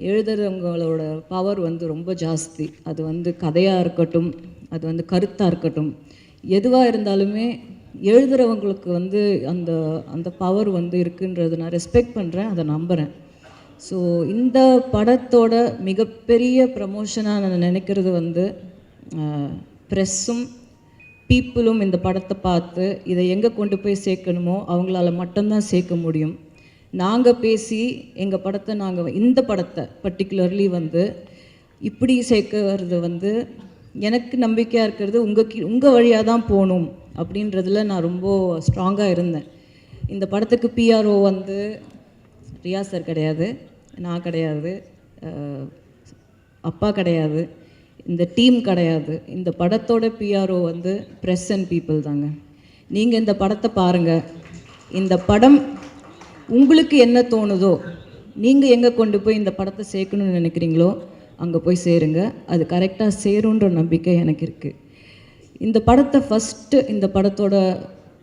எழுதுறவங்களோட பவர் வந்து ரொம்ப ஜாஸ்தி. அது வந்து கதையாக இருக்கட்டும், அது வந்து கருத்தாக இருக்கட்டும், எதுவாக இருந்தாலுமே எழுதுகிறவங்களுக்கு வந்து அந்த பவர் வந்து இருக்குன்றது நான் ரெஸ்பெக்ட் பண்ணுறேன், அதை நம்புகிறேன். ஸோ இந்த படத்தோட மிகப்பெரிய ப்ரமோஷனாக நான் நினைக்கிறது வந்து ப்ரெஸ்ஸும் பீப்புளும் இந்த படத்தை பார்த்து இதை எங்கே கொண்டு போய் சேர்க்கணுமோ அவங்களால மட்டும்தான் சேர்க்க முடியும். நாங்கள் பேசி இந்த படத்தை பர்டிகுலர்லி வந்து இப்படி சேர்க்கறது வந்து எனக்கு நம்பிக்கையாக இருக்கிறது உங்கள் வழியாக தான் போகணும் அப்படின்றதுல நான் ரொம்ப ஸ்ட்ராங்காக இருந்தேன். இந்த படத்துக்கு பிஆர்ஓ வந்து ரியா சார் கிடையாது, நான் கிடையாது, அப்பா கிடையாது, இந்த டீம் கிடையாது. இந்த படத்தோட பிஆர்ஓ வந்து ப்ரெஸ் அண்ட் பீப்புள் தாங்க. நீங்கள் இந்த படத்தை பாருங்கள். இந்த படம் உங்களுக்கு என்ன தோணுதோ, நீங்கள் எங்கே கொண்டு போய் இந்த படத்தை சேர்க்கணும்னு நினைக்கிறீங்களோ அங்கே போய் சேருங்க. அது கரெக்டாக சேருன்ற நம்பிக்கை எனக்கு இருக்குது. இந்த படத்தை ஃபஸ்ட்டு, இந்த படத்தோட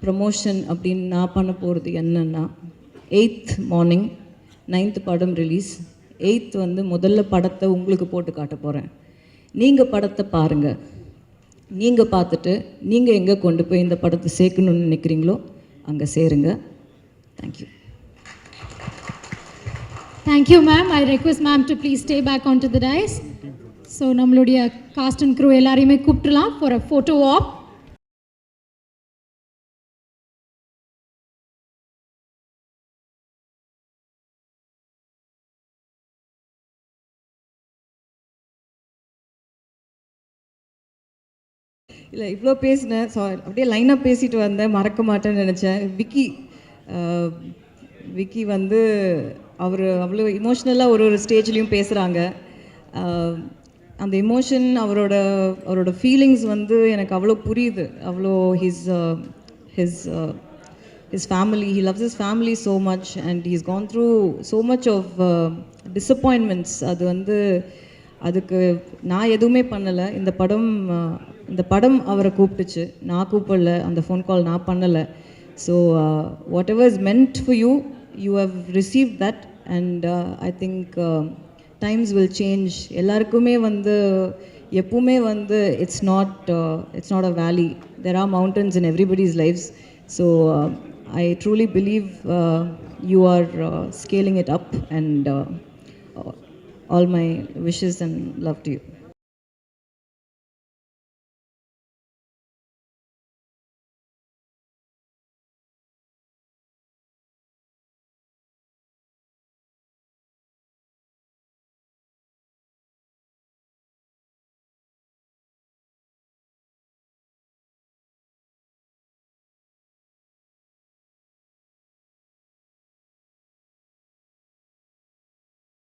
ப்ரமோஷன் அப்படின்னு நான் பண்ண போகிறது என்னென்னா, 8th மார்னிங் 9th படம் ரிலீஸ். 8th வந்து முதல்ல படத்தை உங்களுக்கு போட்டு காட்ட போகிறேன். நீங்கள் படத்தை பாருங்கள். நீங்கள் பார்த்துட்டு நீங்கள் எங்கே கொண்டு போய் இந்த படத்தை சேர்க்கணும்னு நினைக்கிறீங்களோ அங்கே சேருங்க. Thank you. Thank you, ma'am. I request ma'am to please stay back onto the dais. So, நம்மளுடைய cast and crew எல்லாரையுமே கூப்பிடலாம் for a photo op. இல்லை, இவ்வளோ பேசினேன். அப்படியே லைனாக பேசிட்டு வந்தேன், மறக்க மாட்டேன்னு நினச்சேன். விக்கி வந்து அவர் அவ்வளோ இமோஷ்னலாக ஒரு ஸ்டேஜ்லேயும் பேசுகிறாங்க. அந்த எமோஷன், அவரோட ஃபீலிங்ஸ் வந்து எனக்கு அவ்வளோ புரியுது. அவ்வளோ his family, he loves his family so much and he's gone through so much of disappointments. அது வந்து அதுக்கு நான் எதுவுமே பண்ணலை. இந்த படம் அவரை கூப்பிட்டுச்சு, நான் கூப்பிடல. அந்த ஃபோன் கால் நான் பண்ணலை. So whatever is meant for you, you have receive that. And I think times will change. எல்லாருக்குமே வந்து எப்பவுமே வந்து it's not a valley. There are mountains in everybody's lifes. So I truly believe you are scaling it up. And all my wishes and love to you.